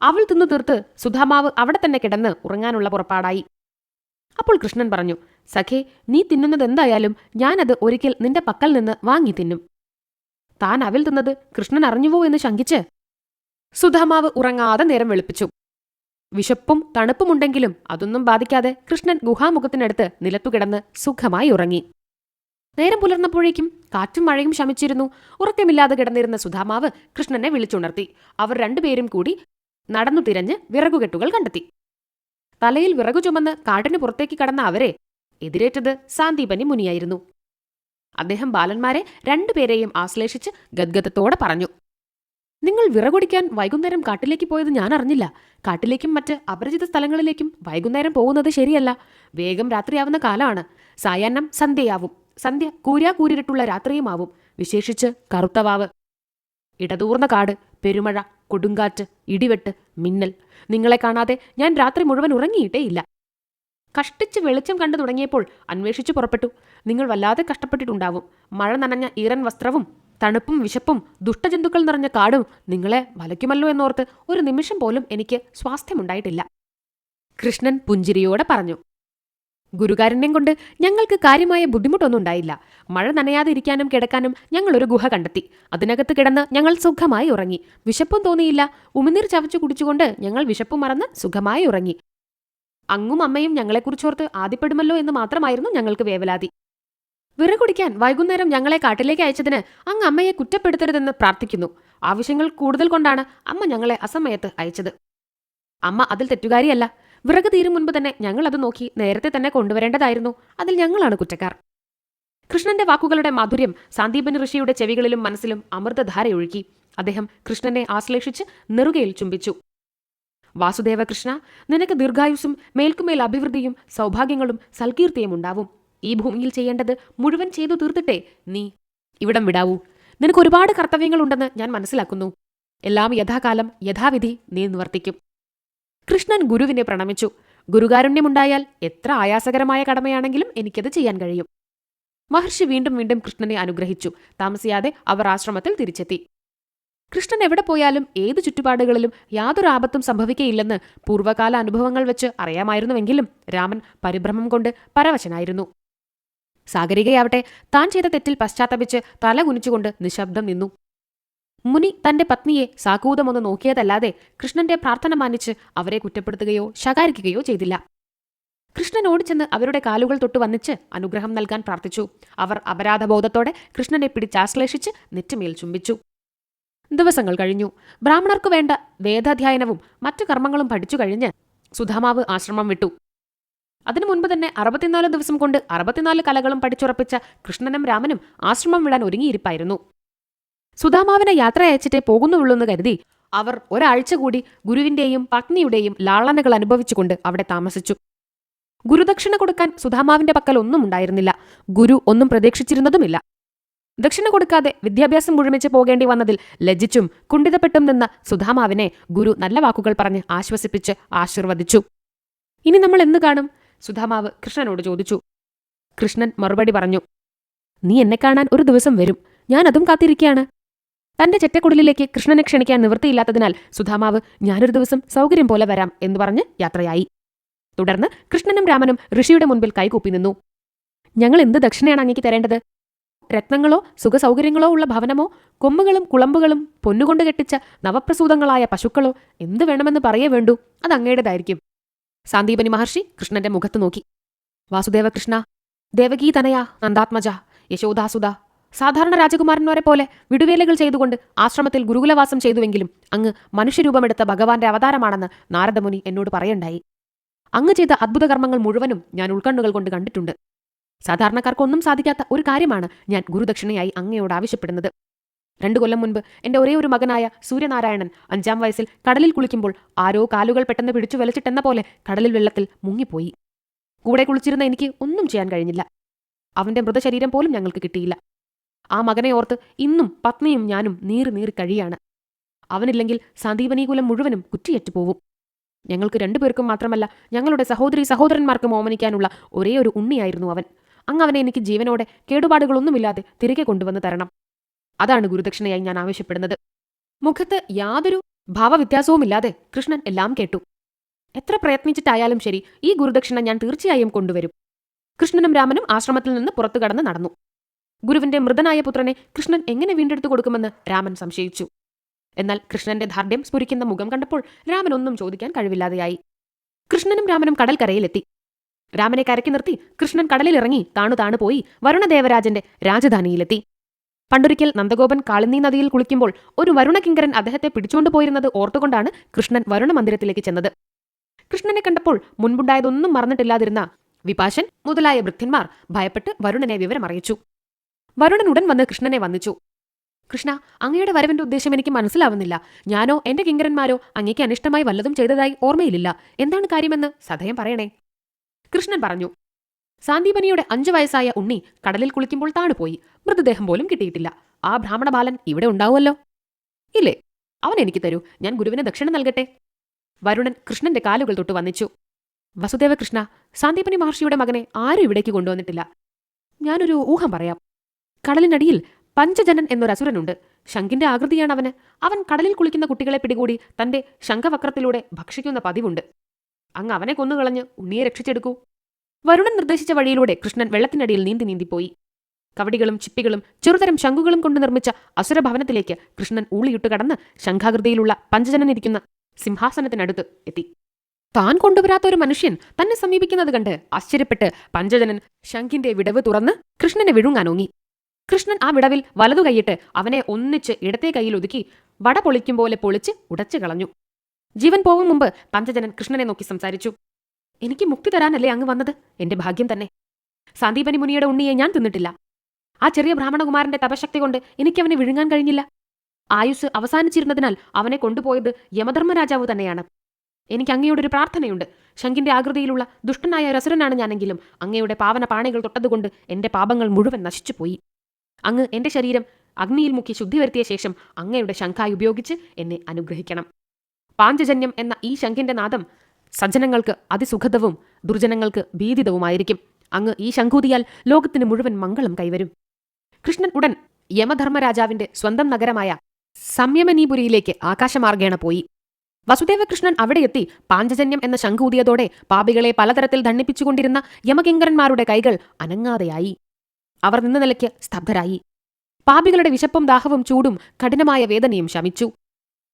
അവൾ തിന്നു തീർത്ത് സുധാമാവ് അവിടെ തന്നെ കിടന്ന് ഉറങ്ങാനുള്ള പുറപ്പാടായി. അപ്പോൾ കൃഷ്ണൻ പറഞ്ഞു, സഖേ, നീ തിന്നുന്നതെന്തായാലും ഞാനത് ഒരിക്കൽ നിന്റെ പക്കൽ നിന്ന് വാങ്ങി തിന്നും. താൻ അവൽ തിന്നത് കൃഷ്ണൻ അറിഞ്ഞുവോ എന്ന് ശങ്കിച്ച് സുധാമാവ് ഉറങ്ങാതെ നേരം വെളുപ്പിച്ചു. വിശപ്പും തണുപ്പുമുണ്ടെങ്കിലും അതൊന്നും ബാധിക്കാതെ കൃഷ്ണൻ ഗുഹാമുഖത്തിനടുത്ത് നിലത്തുകിടന്ന് സുഖമായി ഉറങ്ങി. നേരം പുലർന്നപ്പോഴേക്കും കാറ്റും മഴയും ശമിച്ചിരുന്നു. ഉറക്കമില്ലാതെ കിടന്നിരുന്ന സുധാമാവ് കൃഷ്ണനെ വിളിച്ചുണർത്തി. അവർ രണ്ടുപേരും കൂടി നടന്നു തിരഞ്ഞ് വിറകുകെട്ടുകൾ കണ്ടെത്തി. തലയിൽ വിറകു ചുമന്ന് കാട്ടിന് പുറത്തേക്ക് കടന്ന അവരെ എതിരേറ്റത് സാന്ദീപനി മുനിയായിരുന്നു. അദ്ദേഹം ബാലന്മാരെ രണ്ടുപേരെയും ആശ്ലേഷിച്ച് ഗദ്ഗതത്തോടെ പറഞ്ഞു, നിങ്ങൾ വിറകൊടിക്കാൻ വൈകുന്നേരം കാട്ടിലേക്ക് പോയത് ഞാൻ അറിഞ്ഞില്ല. കാട്ടിലേക്കും മറ്റ് അപരിചിത സ്ഥലങ്ങളിലേക്കും വൈകുന്നേരം പോകുന്നത് ശരിയല്ല. വേഗം രാത്രിയാവുന്ന കാലമാണ്. സായാഹ്നം സന്ധ്യയാവും. സന്ധ്യ കൂരിട്ടുള്ള രാത്രിയുമാവും. വിശേഷിച്ച് കറുത്തവാവ്. ഇടതൂർന്ന കാട്, പെരുമഴ, കൊടുങ്കാറ്റ്, ഇടിവെട്ട്, മിന്നൽ. നിങ്ങളെ കാണാതെ ഞാൻ രാത്രി മുഴുവൻ ഉറങ്ങിയിട്ടേയില്ല. കഷ്ടിച്ച് വെളിച്ചം കണ്ടു തുടങ്ങിയപ്പോൾ അന്വേഷിച്ചു പുറപ്പെട്ടു. നിങ്ങൾ വല്ലാതെ കഷ്ടപ്പെട്ടിട്ടുണ്ടാവും. മഴ നനഞ്ഞ ഈറൻ വസ്ത്രവും തണുപ്പും വിശപ്പും ദുഷ്ടജന്തുക്കൾ നിറഞ്ഞ കാടും നിങ്ങളെ വലയ്ക്കുമല്ലോ എന്നോർത്ത് ഒരു നിമിഷം പോലും എനിക്ക് സ്വാസ്ഥ്യമുണ്ടായിട്ടില്ല. കൃഷ്ണൻ പുഞ്ചിരിയോടെ പറഞ്ഞു. ഗുരുകാരുണ്യം കൊണ്ട് ഞങ്ങൾക്ക് കാര്യമായ ബുദ്ധിമുട്ടൊന്നും ഉണ്ടായില്ല. മഴ നനയാതെ ഇരിക്കാനും കിടക്കാനും ഞങ്ങൾ ഒരു ഗുഹ കണ്ടെത്തി. അതിനകത്ത് കിടന്ന് ഞങ്ങൾ സുഖമായി ഉറങ്ങി. വിശപ്പും തോന്നിയില്ല. ഉമിനീർ ചവച്ചു കുടിച്ചുകൊണ്ട് ഞങ്ങൾ വിശപ്പ് മറന്ന് സുഖമായി ഉറങ്ങി. അങ്ങും അമ്മയും ഞങ്ങളെക്കുറിച്ചോർത്ത് ആദ്യപ്പെടുമല്ലോ എന്ന് മാത്രമായിരുന്നു ഞങ്ങൾക്ക് വേവലാതി. വിറകുടിക്കാൻ വൈകുന്നേരം ഞങ്ങളെ കാട്ടിലേക്ക് അയച്ചതിന് അങ്ങ് അമ്മയെ കുറ്റപ്പെടുത്തരുതെന്ന് പ്രാർത്ഥിക്കുന്നു. ആവശ്യങ്ങൾ കൂടുതൽ കൊണ്ടാണ് അമ്മ ഞങ്ങളെ അസമയത്ത് അയച്ചത്. അമ്മ അതിൽ തെറ്റുകാരിയല്ല. വിറക് തീരും മുൻപ് തന്നെ ഞങ്ങൾ അത് നോക്കി നേരത്തെ തന്നെ കൊണ്ടുവരേണ്ടതായിരുന്നു. അതിൽ ഞങ്ങളാണ് കുറ്റക്കാർ. കൃഷ്ണന്റെ വാക്കുകളുടെ മാധുര്യം സാന്ദീപനി ഋഷിയുടെ ചെവികളിലും മനസ്സിലും അമൃതധാരയൊഴുക്കി. അദ്ദേഹം കൃഷ്ണനെ ആശ്ലേഷിച്ച് നെറുകയിൽ ചുംബിച്ചു. വാസുദേവ കൃഷ്ണ, നിനക്ക് ദീർഘായുസ്സും മേൽക്കുമേൽ അഭിവൃദ്ധിയും സൗഭാഗ്യങ്ങളും സൽകീർത്തിയും ഉണ്ടാവും. ഈ ഭൂമിയിൽ ചെയ്യേണ്ടത് മുഴുവൻ ചെയ്തു തീർത്തിട്ടേ നീ ഇവിടം വിടാവൂ. നിനക്ക് ഒരുപാട് കർത്തവ്യങ്ങളുണ്ടെന്ന് ഞാൻ മനസ്സിലാക്കുന്നു. എല്ലാം യഥാകാലം യഥാവിധി നീ നിവർത്തിക്കും. കൃഷ്ണൻ ഗുരുവിനെ പ്രണമിച്ചു. ഗുരുകാരുണ്യമുണ്ടായാൽ എത്ര ആയാസകരമായ കടമയാണെങ്കിലും എനിക്കത് ചെയ്യാൻ കഴിയും. മഹർഷി വീണ്ടും വീണ്ടും കൃഷ്ണനെ അനുഗ്രഹിച്ചു. താമസിയാതെ അവർ ആശ്രമത്തിൽ തിരിച്ചെത്തി. കൃഷ്ണൻ എവിടെ പോയാലും ഏത് ചുറ്റുപാടുകളിലും യാതൊരു ആപത്തും സംഭവിക്കയില്ലെന്ന് പൂർവ്വകാല അനുഭവങ്ങൾ വെച്ച് അറിയാമായിരുന്നുവെങ്കിലും രാമൻ പരിഭ്രമം കൊണ്ട് പരവശനായിരുന്നു. സാഗരികയാവട്ടെ താൻ ചെയ്ത തെറ്റിൽ പശ്ചാത്തപിച്ച് തല കുനിച്ചുകൊണ്ട് നിശബ്ദം നിന്നു. മുനി തന്റെ പത്നിയെ സാകൂതമൊന്ന് നോക്കിയതല്ലാതെ കൃഷ്ണന്റെ പ്രാർത്ഥന മാനിച്ച് അവരെ കുറ്റപ്പെടുത്തുകയോ ശകാരിക്കുകയോ ചെയ്തില്ല. കൃഷ്ണൻ ഓടിച്ചെന്ന് അവരുടെ കാലുകൾ തൊട്ട് വന്നിച്ച് അനുഗ്രഹം നൽകാൻ പ്രാർത്ഥിച്ചു. അവർ അപരാധബോധത്തോടെ കൃഷ്ണനെ പിടിച്ചാശ്ലേഷിച്ച് നെറ്റിമേൽ ചുംബിച്ചു. ദിവസങ്ങൾ കഴിഞ്ഞു. ബ്രാഹ്മണർക്കു വേണ്ട വേദാധ്യയനവും മറ്റു കർമ്മങ്ങളും പഠിച്ചു കഴിഞ്ഞ് സുധാമാവ് ആശ്രമം വിട്ടു. അതിനു മുൻപ് തന്നെ 64 ദിവസം കൊണ്ട് 64 കലകളും പഠിച്ചുറപ്പിച്ച കൃഷ്ണനും രാമനും ആശ്രമം വിടാൻ ഒരുങ്ങിയിരിപ്പായിരുന്നു. സുധാമാവിനെ യാത്ര അയച്ചിട്ടേ പോകുന്നുള്ളൂന്ന് കരുതി അവർ ഒരാഴ്ച കൂടി ഗുരുവിന്റെയും പത്നിയുടെയും ലാളനകൾ അനുഭവിച്ചുകൊണ്ട് അവിടെ താമസിച്ചു. ഗുരുദക്ഷിണ കൊടുക്കാൻ സുധാമാവിന്റെ പക്കൽ ഒന്നും ഉണ്ടായിരുന്നില്ല. ഗുരു ഒന്നും പ്രതീക്ഷിച്ചിരുന്നതുമില്ല. ദക്ഷിണ കൊടുക്കാതെ വിദ്യാഭ്യാസം മുഴുമിച്ച് പോകേണ്ടി വന്നതിൽ ലജ്ജിച്ചും കുണ്ഠിതപ്പെട്ടും നിന്ന സുധാമാവിനെ ഗുരു നല്ല വാക്കുകൾ പറഞ്ഞ് ആശ്വസിപ്പിച്ച് ആശീർവദിച്ചു. ഇനി നമ്മൾ എന്ന് കാണും? സുധാമാവ് കൃഷ്ണനോട് ചോദിച്ചു. കൃഷ്ണൻ മറുപടി പറഞ്ഞു, നീ എന്നെ കാണാൻ ഒരു ദിവസം വരും, ഞാൻ അതും കാത്തിരിക്കുകയാണ്. തന്റെ ചെറ്റക്കുടലിലേക്ക് കൃഷ്ണനെ ക്ഷണിക്കാൻ നിവൃത്തിയില്ലാത്തതിനാൽ സുധാമാവ് ഞാനൊരു ദിവസം സൗകര്യം പോലെ വരാം എന്ന് പറഞ്ഞ് യാത്രയായി. തുടർന്ന് കൃഷ്ണനും രാമനും ഋഷിയുടെ മുൻപിൽ കൈകൂപ്പി നിന്നു. ഞങ്ങൾ എന്ത് ദക്ഷിണയാണ് അങ്ങേക്ക് തരേണ്ടത്? രത്നങ്ങളോ സുഖസൗകര്യങ്ങളോ ഉള്ള ഭവനമോ കൊമ്പുകളും കുളമ്പുകളും പൊന്നുകൊണ്ട് കെട്ടിച്ച നവപ്രസൂതങ്ങളായ പശുക്കളോ എന്ത് വേണമെന്ന് പറയേ വേണ്ടൂ, അത് അങ്ങയുടേതായിരിക്കും. സാന്ദീപനി മഹർഷി കൃഷ്ണന്റെ മുഖത്ത് നോക്കി. വാസുദേവ കൃഷ്ണ, ദേവകീ തനയ, നന്ദാത്മജ, യശോദാസുത, സാധാരണ രാജകുമാരന്മാരെ പോലെ വിടുവേലകൾ ചെയ്തുകൊണ്ട് ആശ്രമത്തിൽ ഗുരുകുലവാസം ചെയ്തുവെങ്കിലും അങ്ങ് മനുഷ്യരൂപമെടുത്ത ഭഗവാന്റെ അവതാരമാണെന്ന് നാരദമുനി എന്നോട് പറയണ്ടായി. അങ്ങ് ചെയ്ത അദ്ഭുത കർമ്മങ്ങൾ മുഴുവനും ഞാൻ ഉൾക്കണ്ണുകൾ കൊണ്ട് കണ്ടിട്ടുണ്ട്. സാധാരണക്കാർക്കൊന്നും സാധിക്കാത്ത ഒരു കാര്യമാണ് ഞാൻ ഗുരുദക്ഷിണയായി അങ്ങയോട് ആവശ്യപ്പെടുന്നത്. 2 കൊല്ലം മുൻപ് എന്റെ ഒരേ ഒരു മകനായ സൂര്യനാരായണൻ 5-ാം വയസ്സിൽ കടലിൽ കുളിക്കുമ്പോൾ ആരോ കാലുകൾ പെട്ടെന്ന് പിടിച്ചു വലിച്ചിട്ടെന്ന പോലെ കടലിൽ വെള്ളത്തിൽ മുങ്ങിപ്പോയി. കൂടെ കുളിച്ചിരുന്ന എനിക്ക് ഒന്നും ചെയ്യാൻ കഴിഞ്ഞില്ല. അവന്റെ മൃതശരീരം പോലും ഞങ്ങൾക്ക് കിട്ടിയില്ല. ആ മകനെ ഓർത്ത് ഇന്നും പത്നിയും ഞാനും നീറി കഴിയാണ്. അവനില്ലെങ്കിൽ സാന്ദീപനീകുലം മുഴുവനും കുറ്റിയേറ്റു പോവും. ഞങ്ങൾക്ക് 2 പേർക്കും മാത്രമല്ല, ഞങ്ങളുടെ സഹോദരി സഹോദരന്മാർക്കും ഓമനിക്കാനുള്ള ഒരേ ഒരു ഉണ്ണിയായിരുന്നു അവൻ. അങ്ങ് അവനെ എനിക്ക് ജീവനോടെ കേടുപാടുകളൊന്നുമില്ലാതെ തിരികെ കൊണ്ടുവന്ന് തരണം. അതാണ് ഗുരുദക്ഷിണയായി ഞാൻ ആവശ്യപ്പെടുന്നത്. മുഖത്ത് യാതൊരു ഭാവവ്യത്യാസവുമില്ലാതെ കൃഷ്ണൻ എല്ലാം കേട്ടു. എത്ര പ്രയത്നിച്ചിട്ടായാലും ശരി, ഈ ഗുരുദക്ഷിണ ഞാൻ തീർച്ചയായും കൊണ്ടുവരും. കൃഷ്ണനും രാമനും ആശ്രമത്തിൽ നിന്ന് പുറത്തു കടന്ന് നടന്നു. ഗുരുവിന്റെ മൃതനായ പുത്രനെ കൃഷ്ണൻ എങ്ങനെ വീണ്ടെടുത്തു കൊടുക്കുമെന്ന് രാമൻ സംശയിച്ചു. എന്നാൽ കൃഷ്ണന്റെ ദാർഢ്യം സ്ഫുരിക്കുന്ന മുഖം കണ്ടപ്പോൾ രാമൻ ഒന്നും ചോദിക്കാൻ കഴിവില്ലാതെയായി. കൃഷ്ണനും രാമനും കടൽക്കരയിലെത്തി. രാമനെ കരയ്ക്ക് നിർത്തി കൃഷ്ണൻ കടലിലിറങ്ങി താണു പോയി വരുണദേവരാജന്റെ രാജധാനിയിലെത്തി. പണ്ടൊരിക്കൽ നന്ദഗോപൻ കാളിന്ദി നദിയിൽ കുളിക്കുമ്പോൾ ഒരു വരുണകിങ്കരൻ അദ്ദേഹത്തെ പിടിച്ചുകൊണ്ടുപോയിരുന്നത് ഓർത്തുകൊണ്ടാണ് കൃഷ്ണൻ വരുണ മന്ദിരത്തിലേക്ക് ചെന്നത്. കൃഷ്ണനെ കണ്ടപ്പോൾ മുൻപുണ്ടായതൊന്നും മറന്നിട്ടില്ലാതിരുന്ന വിപാശൻ മുതലായ ഭൃത്യന്മാർ ഭയപ്പെട്ട് വരുണനെ വിവരമറിയിച്ചു. വരുണൻ ഉടൻ വന്ന് കൃഷ്ണനെ വന്ദിച്ചു. കൃഷ്ണ, അങ്ങയുടെ വരവിന്റെ ഉദ്ദേശം എനിക്ക് മനസ്സിലാവുന്നില്ല. ഞാനോ എന്റെ കിങ്കരന്മാരോ അങ്ങേക്ക് അനിഷ്ടമായി വല്ലതും ചെയ്തതായി ഓർമ്മയിലില്ല. എന്താണ് കാര്യമെന്ന് സദയം പറയണേ. കൃഷ്ണൻ പറഞ്ഞു. സാന്ദീപനിയുടെ 5 വയസ്സായ ഉണ്ണി കടലിൽ കുളിക്കുമ്പോൾ താണുപോയി. മൃതദേഹം പോലും കിട്ടിയിട്ടില്ല. ആ ബ്രാഹ്മണ ബാലൻ ഇവിടെ ഉണ്ടാവുമല്ലോ. ഇല്ലേ? അവൻ എനിക്ക് തരൂ, ഞാൻ ഗുരുവിന് ദക്ഷിണ നൽകട്ടെ. വരുണൻ കൃഷ്ണന്റെ കാലുകൾ തൊട്ട് വന്നിച്ചു. വസുദേവ കൃഷ്ണ, സാന്ദീപനി മഹർഷിയുടെ മകനെ ആരും ഇവിടേക്ക് കൊണ്ടുവന്നിട്ടില്ല. ഞാനൊരു ഊഹം പറയാം. കടലിനടിയിൽ പഞ്ചജനൻ എന്നൊരസുരനുണ്ട്. ശംഖിന്റെ ആകൃതിയാണ് അവന്. അവൻ കടലിൽ കുളിക്കുന്ന കുട്ടികളെ പിടികൂടി തന്റെ ശംഖവക്രത്തിലൂടെ ഭക്ഷിക്കുന്ന പതിവുണ്ട്. അങ്ങ് അവനെ കൊന്നുകളഞ്ഞ് ഉണ്ണിയെ രക്ഷിച്ചെടുക്കൂ. വരുണൻ നിർദ്ദേശിച്ച വഴിയിലൂടെ കൃഷ്ണൻ വെള്ളത്തിനടിയിൽ നീന്തിപ്പോയി. കവടികളും ചിപ്പികളും ചെറുതരം ശംഖുകളും കൊണ്ട് നിർമ്മിച്ച അസുരഭവനത്തിലേക്ക് കൃഷ്ണൻ ഊളിയിട്ടു കടന്ന് ശംഖാകൃതിയിലുള്ള പഞ്ചജനനിരിക്കുന്ന സിംഹാസനത്തിനടുത്ത് എത്തി. താൻ കൊണ്ടുവരാത്ത ഒരു മനുഷ്യൻ തന്നെ സമീപിക്കുന്നത് കണ്ട് ആശ്ചര്യപ്പെട്ട് പഞ്ചജനൻ ശംഖിന്റെ വിടവ് തുറന്ന് കൃഷ്ണനെ വിഴുങ്ങാനോങ്ങി. കൃഷ്ണൻ ആ വിടവിൽ വലതു കൈയിട്ട് അവനെ ഒന്നിച്ച് ഇടത്തെ കൈയിൽ ഒതുക്കി വട പൊളിക്കും പോലെ പൊളിച്ച് ഉടച്ചു കളഞ്ഞു. ജീവൻ പോകും മുമ്പ് പഞ്ചജനൻ കൃഷ്ണനെ നോക്കി സംസാരിച്ചു. എനിക്ക് മുക്തി തരാനല്ലേ അങ്ങ് വന്നത്? എന്റെ ഭാഗ്യം തന്നെ. സാന്ദീപനി മുനിയുടെ ഉണ്ണിയെ ഞാൻ തിന്നിട്ടില്ല. ആ ചെറിയ ബ്രാഹ്മണകുമാരന്റെ തപശക്തി കൊണ്ട് എനിക്കവനെ വിഴുങ്ങാൻ കഴിഞ്ഞില്ല. ആയുസ് അവസാനിച്ചിരുന്നതിനാൽ അവനെ കൊണ്ടുപോയത് യമധർമ്മരാജാവ് തന്നെയാണ്. എനിക്ക് അങ്ങയുടെ ഒരു പ്രാർത്ഥനയുണ്ട്. ശംഖിന്റെ ആകൃതിയിലുള്ള ദുഷ്ടനായ രസുരനാണ് ഞാനെങ്കിലും അങ്ങയുടെ പാവന പാണികൾ തൊട്ടതുകൊണ്ട് എന്റെ പാപങ്ങൾ മുഴുവൻ നശിച്ചുപോയി. അങ്ങ് എന്റെ ശരീരം അഗ്നിയിൽ മുക്കി ശുദ്ധി വരുത്തിയ ശേഷം അങ്ങയുടെ ശംഖായി ഉപയോഗിച്ച് എന്നെ അനുഗ്രഹിക്കണം. പാഞ്ചജന്യം എന്ന ഈ ശംഖിന്റെ നാദം സജ്ജനങ്ങൾക്ക് അതിസുഖദവും ദുർജനങ്ങൾക്ക് ഭീതിതവുമായിരിക്കും. അങ്ങ് ഈ ശംഖൂതിയാൽ ലോകത്തിന് മുഴുവൻ മംഗളം കൈവരും. കൃഷ്ണൻ ഉടൻ യമധർമ്മരാജാവിന്റെ സ്വന്തം നഗരമായ സംയമനീപുരിയിലേക്ക് ആകാശമാർഗേണ പോയി. വസുദേവകൃഷ്ണൻ അവിടെയെത്തി പാഞ്ചജന്യം എന്ന ശംഖൂതിയതോടെ പാപികളെ പലതരത്തിൽ ദണ്ഡിപ്പിച്ചുകൊണ്ടിരുന്ന യമകിങ്കരന്മാരുടെ കൈകൾ അനങ്ങാതെയായി. അവർ നിന്ന നിലയ്ക്ക് സ്തബ്ധരായി. പാപികളുടെ വിശപ്പും ദാഹവും ചൂടും കഠിനമായ വേദനയും ശമിച്ചു.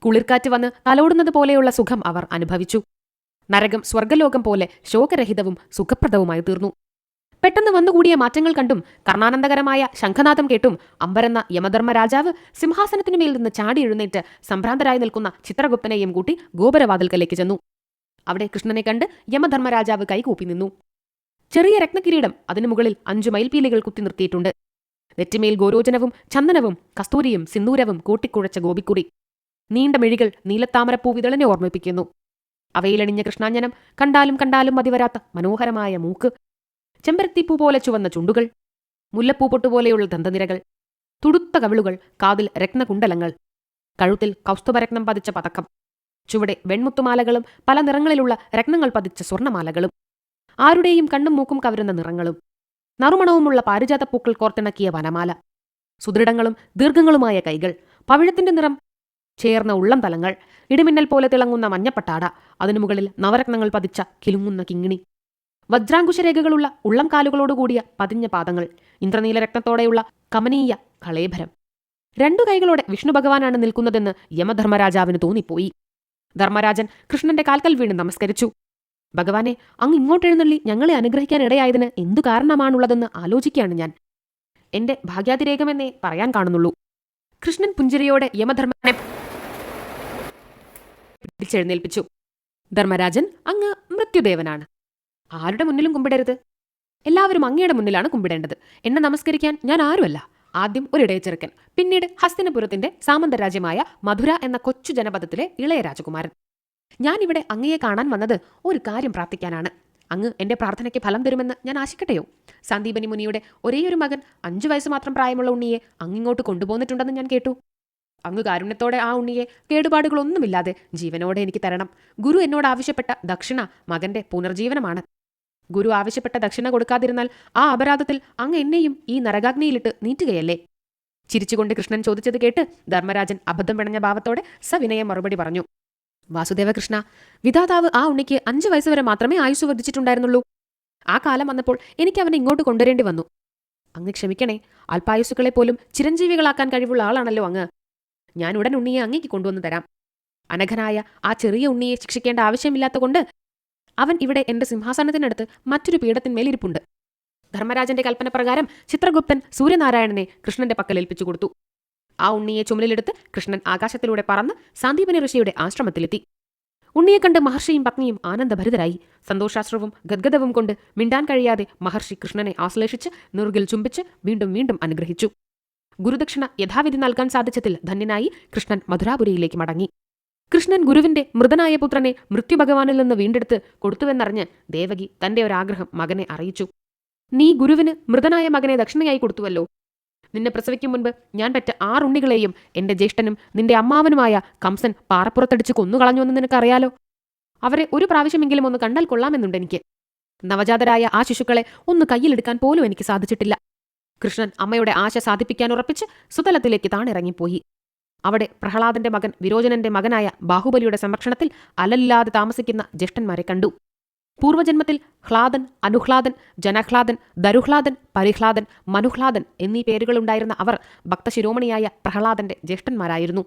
കുളിർക്കാറ്റ് വന്ന് തലോടുന്നത് പോലെയുള്ള സുഖം അവർ അനുഭവിച്ചു. നരകം സ്വർഗലോകം പോലെ ശോകരഹിതവും സുഖപ്രദവുമായി തീർന്നു. പെട്ടെന്ന് വന്നുകൂടിയ മാറ്റങ്ങൾ കണ്ടും കർണാനന്ദകരമായ ശംഖനാദം കേട്ടും അമ്പരന്ന യമധർമ്മ രാജാവ് സിംഹാസനത്തിനുമേൽ നിന്ന് ചാടി എഴുന്നേറ്റ് സംഭ്രാന്തരായി നിൽക്കുന്ന ചിത്രഗുപ്തനെയും കൂട്ടി ഗോപുരവാതിൽക്കലേക്ക് ചെന്നു. അവിടെ കൃഷ്ണനെ കണ്ട് യമധർമ്മ രാജാവ് കൈകൂപ്പി നിന്നു. ചെറിയ രത്നകിരീടം അതിനു മുകളിൽ 5 മയിൽപീലികൾ കുത്തി നിർത്തിയിട്ടുണ്ട്. നെറ്റിമേൽ ഗോരോചനവും ചന്ദനവും കസ്തൂരിയും സിന്ദൂരവും കൂട്ടിക്കുഴച്ച ഗോപിക്കുറി. നീണ്ട മിഴികൾ നീലത്താമരപ്പൂ വിതളിനെ ഓർമ്മിപ്പിക്കുന്നു. അവയിലണിഞ്ഞ കൃഷ്ണാഞ്ജനം കണ്ടാലും കണ്ടാലും മതിവരാത്ത മനോഹരമായ മൂക്ക്, ചെമ്പരത്തിപ്പൂ പോലെ ചുവന്ന ചുണ്ടുകൾ, മുല്ലപ്പൂ പൊട്ടുപോലെയുള്ള ദന്തനിരകൾ, തുടുത്ത കവിളുകൾ, കാതിൽ രത്നകുണ്ടലങ്ങൾ, കഴുത്തിൽ കൗസ്തുഭരത്നം പതിച്ച പതക്കം, ചുവടെ വെൺമുത്തുമാലകളും പല നിറങ്ങളിലുള്ള രത്നങ്ങൾ പതിച്ച സ്വർണ്ണമാലകളും, ആരുടെയും കണ്ണും മൂക്കും കവരുന്ന നിറങ്ങളും, നറുമണവുമുള്ള പാരിജാതപ്പൂക്കൾ കോർത്തിണക്കിയ വനമാല, സുദൃഢങ്ങളും ദീർഘങ്ങളുമായ കൈകൾ, പവിഴത്തിന്റെ നിറം ചേർന്ന ഉള്ളം തലങ്ങൾ, ഇടിമിന്നൽ പോലെ തിളങ്ങുന്ന മഞ്ഞപ്പട്ടാട, അതിനു മുകളിൽ നവരത്നങ്ങൾ പതിച്ച കിലുങ്ങുന്ന കിങ്ങിണി, വജ്രാങ്കുശരേഖകളുള്ള ഉള്ളം കാലുകളോടുകൂടിയ പതിഞ്ഞ പാദങ്ങൾ, ഇന്ദ്രനീല രത്നത്തോടെയുള്ള കമനീയ കളേഭരം. 2 കൈകളോടെ വിഷ്ണു ഭഗവാനാണ് നിൽക്കുന്നതെന്ന് യമധർമ്മരാജാവിന് തോന്നിപ്പോയി. ധർമ്മരാജൻ കൃഷ്ണന്റെ കാൽക്കൽ വീണ് നമസ്കരിച്ചു. ഭഗവാനെ, അങ്ങ് ഇങ്ങോട്ടെഴുന്നള്ളി ഞങ്ങളെ അനുഗ്രഹിക്കാൻ ഇടയായതിന് എന്തു കാരണമാണുള്ളതെന്ന് ആലോചിക്കുകയാണ് ഞാൻ. എന്റെ ഭാഗ്യാതിരേകമെന്നേ പറയാൻ കാണുന്നുള്ളൂ. കൃഷ്ണൻ പുഞ്ചിരിയോടെ യമധർമ്മനെ പിടിച്ചെഴുന്നേൽപ്പിച്ചു. ധർമ്മരാജൻ, അങ്ങ് മൃത്യുദേവനാണ്. ആരുടെ മുന്നിലും കുമ്പിടരുത്. എല്ലാവരും അങ്ങയുടെ മുന്നിലാണ് കുമ്പിടേണ്ടത്. എന്നെ നമസ്കരിക്കാൻ ഞാൻ ആരുമല്ല. ആദ്യം ഒരിടയച്ചെറുക്കൻ, പിന്നീട് ഹസ്തിനപുരത്തിന്റെ സാമന്തരാജ്യമായ മധുര എന്ന കൊച്ചു ജനപദത്തിലെ ഇളയ രാജകുമാരൻ. ഞാനിവിടെ അങ്ങയെ കാണാൻ വന്നത് ഒരു കാര്യം പ്രാർത്ഥിക്കാനാണ്. അങ്ങ് എന്റെ പ്രാർത്ഥനയ്ക്ക് ഫലം തരുമെന്ന് ഞാൻ ആശിക്കട്ടെയോ? സന്ദീപനി മുനിയുടെ ഒരേയൊരു മകൻ 5 വയസ്സ് മാത്രം പ്രായമുള്ള ഉണ്ണിയെ അങ്ങിങ്ങോട്ട് കൊണ്ടുപോന്നിട്ടുണ്ടെന്ന് ഞാൻ കേട്ടു. അങ്ങ് കാരുണ്യത്തോടെ ആ ഉണ്ണിയെ കേടുപാടുകളൊന്നുമില്ലാതെ ജീവനോടെ എനിക്ക് തരണം. ഗുരു എന്നോട് ആവശ്യപ്പെട്ട ദക്ഷിണ മകന്റെ പുനർജീവനമാണ്. ഗുരു ആവശ്യപ്പെട്ട ദക്ഷിണ കൊടുക്കാതിരുന്നാൽ ആ അപരാധത്തിൽ അങ്ങ് എന്നെയും ഈ നരകാഗ്നിയിലിട്ട് നീറ്റുകയല്ലേ? ചിരിച്ചുകൊണ്ട് കൃഷ്ണൻ ചോദിച്ചത് കേട്ട് ധർമ്മരാജൻ അബദ്ധം പിണഞ്ഞ ഭാവത്തോടെ സവിനയം മറുപടി പറഞ്ഞു. വാസുദേവകൃഷ്ണ, വിധാതാവ് ആ ഉണ്ണിക്ക് 5 വയസ്സുവരെ മാത്രമേ ആയുസ് വർദ്ധിച്ചിട്ടുണ്ടായിരുന്നുള്ളൂ. ആ കാലം വന്നപ്പോൾ എനിക്ക് അവനെ ഇങ്ങോട്ട് കൊണ്ടുവരേണ്ടി വന്നു. അങ്ങ് ക്ഷമിക്കണേ. അല്പായുസുക്കളെ പോലും ചിരഞ്ജീവികളാക്കാൻ കഴിവുള്ള ആളാണല്ലോ അങ്ങ്. ഞാൻ ഉടൻ ഉണ്ണിയെ അങ്ങേക്ക് കൊണ്ടുവന്നു തരാം. അനഘനായ ആ ചെറിയ ഉണ്ണിയെ ശിക്ഷിക്കേണ്ട ആവശ്യമില്ലാത്തതുകൊണ്ട് അവൻ ഇവിടെ എന്റെ സിംഹാസനത്തിനടുത്ത് മറ്റൊരു പീഠത്തിന്മേലിരിപ്പുണ്ട്. ധർമ്മരാജന്റെ കൽപ്പന പ്രകാരം ചിത്രഗുപ്തൻ സൂര്യനാരായണനെ കൃഷ്ണന്റെ പക്കൽ ഏൽപ്പിച്ചു കൊടുത്തു. ആ ഉണ്ണിയെ ചുമലിലെടുത്ത് കൃഷ്ണൻ ആകാശത്തിലൂടെ പറന്ന് സാന്ദീപനി ഋഷിയുടെ ആശ്രമത്തിലെത്തി. ഉണ്ണിയെ കണ്ട് മഹർഷിയും പത്നിയും ആനന്ദഭരിതരായി. സന്തോഷാശ്രവും ഗദ്ഗദവും കൊണ്ട് മിണ്ടാൻ കഴിയാതെ മഹർഷി കൃഷ്ണനെ ആശ്ലേഷിച്ച് നെറുകിൽ ചുംബിച്ച് വീണ്ടും വീണ്ടും അനുഗ്രഹിച്ചു. ഗുരുദക്ഷിണ യഥാവിധി നൽകാൻ സാധിച്ചതിൽ ധന്യനായി കൃഷ്ണൻ മധുരാപുരിയിലേക്ക് മടങ്ങി. കൃഷ്ണൻ ഗുരുവിന്റെ മൃതനായ പുത്രനെ മൃത്യുഭഗവാനിൽ നിന്ന് വീണ്ടെടുത്ത് കൊടുത്തുവെന്നറിഞ്ഞ് ദേവകി തന്റെ ഒരാഗ്രഹം മകനെ അറിയിച്ചു. നീ ഗുരുവിന് മൃതനായ മകനെ ദക്ഷിണയായി കൊടുത്തുവല്ലോ. നിന്നെ പ്രസവിക്കും മുൻപ് ഞാൻ പെറ്റ 6 ഉണ്ണികളെയും എന്റെ ജ്യേഷ്ഠനും നിന്റെ അമ്മാവനുമായ കംസൻ പാറപ്പുറത്തടിച്ച് കൊന്നുകളഞ്ഞുവെന്ന് നിനക്കറിയാലോ. അവരെ ഒരു പ്രാവശ്യമെങ്കിലും ഒന്ന് കണ്ടാൽ കൊള്ളാമെന്നുണ്ടെനിക്ക്. നവജാതരായ ആ ശിശുക്കളെ ഒന്ന് കയ്യിലെടുക്കാൻ പോലും എനിക്ക് സാധിച്ചിട്ടില്ല. കൃഷ്ണൻ അമ്മയുടെ ആശ സാധിപ്പിക്കാൻ ഉറപ്പിച്ച് സുതലത്തിലേക്ക് താണിറങ്ങിപ്പോയി. അവിടെ പ്രഹ്ലാദന്റെ മകൻ വിരോചനന്റെ മകനായ ബാഹുബലിയുടെ സംരക്ഷണത്തിൽ അലല്ലാതെ താമസിക്കുന്ന ജ്യേഷ്ഠന്മാരെ കണ്ടു. പൂർവ്വജന്മത്തിൽ ഹ്ലാദൻ, അനുഹ്ലാദൻ, ജനഹ്ലാദൻ, ദരുഹ്ലാദൻ, പരിഹ്ലാദൻ, മനുഹ്ലാദൻ എന്നീ പേരുകളുണ്ടായിരുന്ന അവർ ഭക്തശിരോമണിയായ പ്രഹ്ലാദന്റെ ജ്യേഷ്ഠന്മാരായിരുന്നു.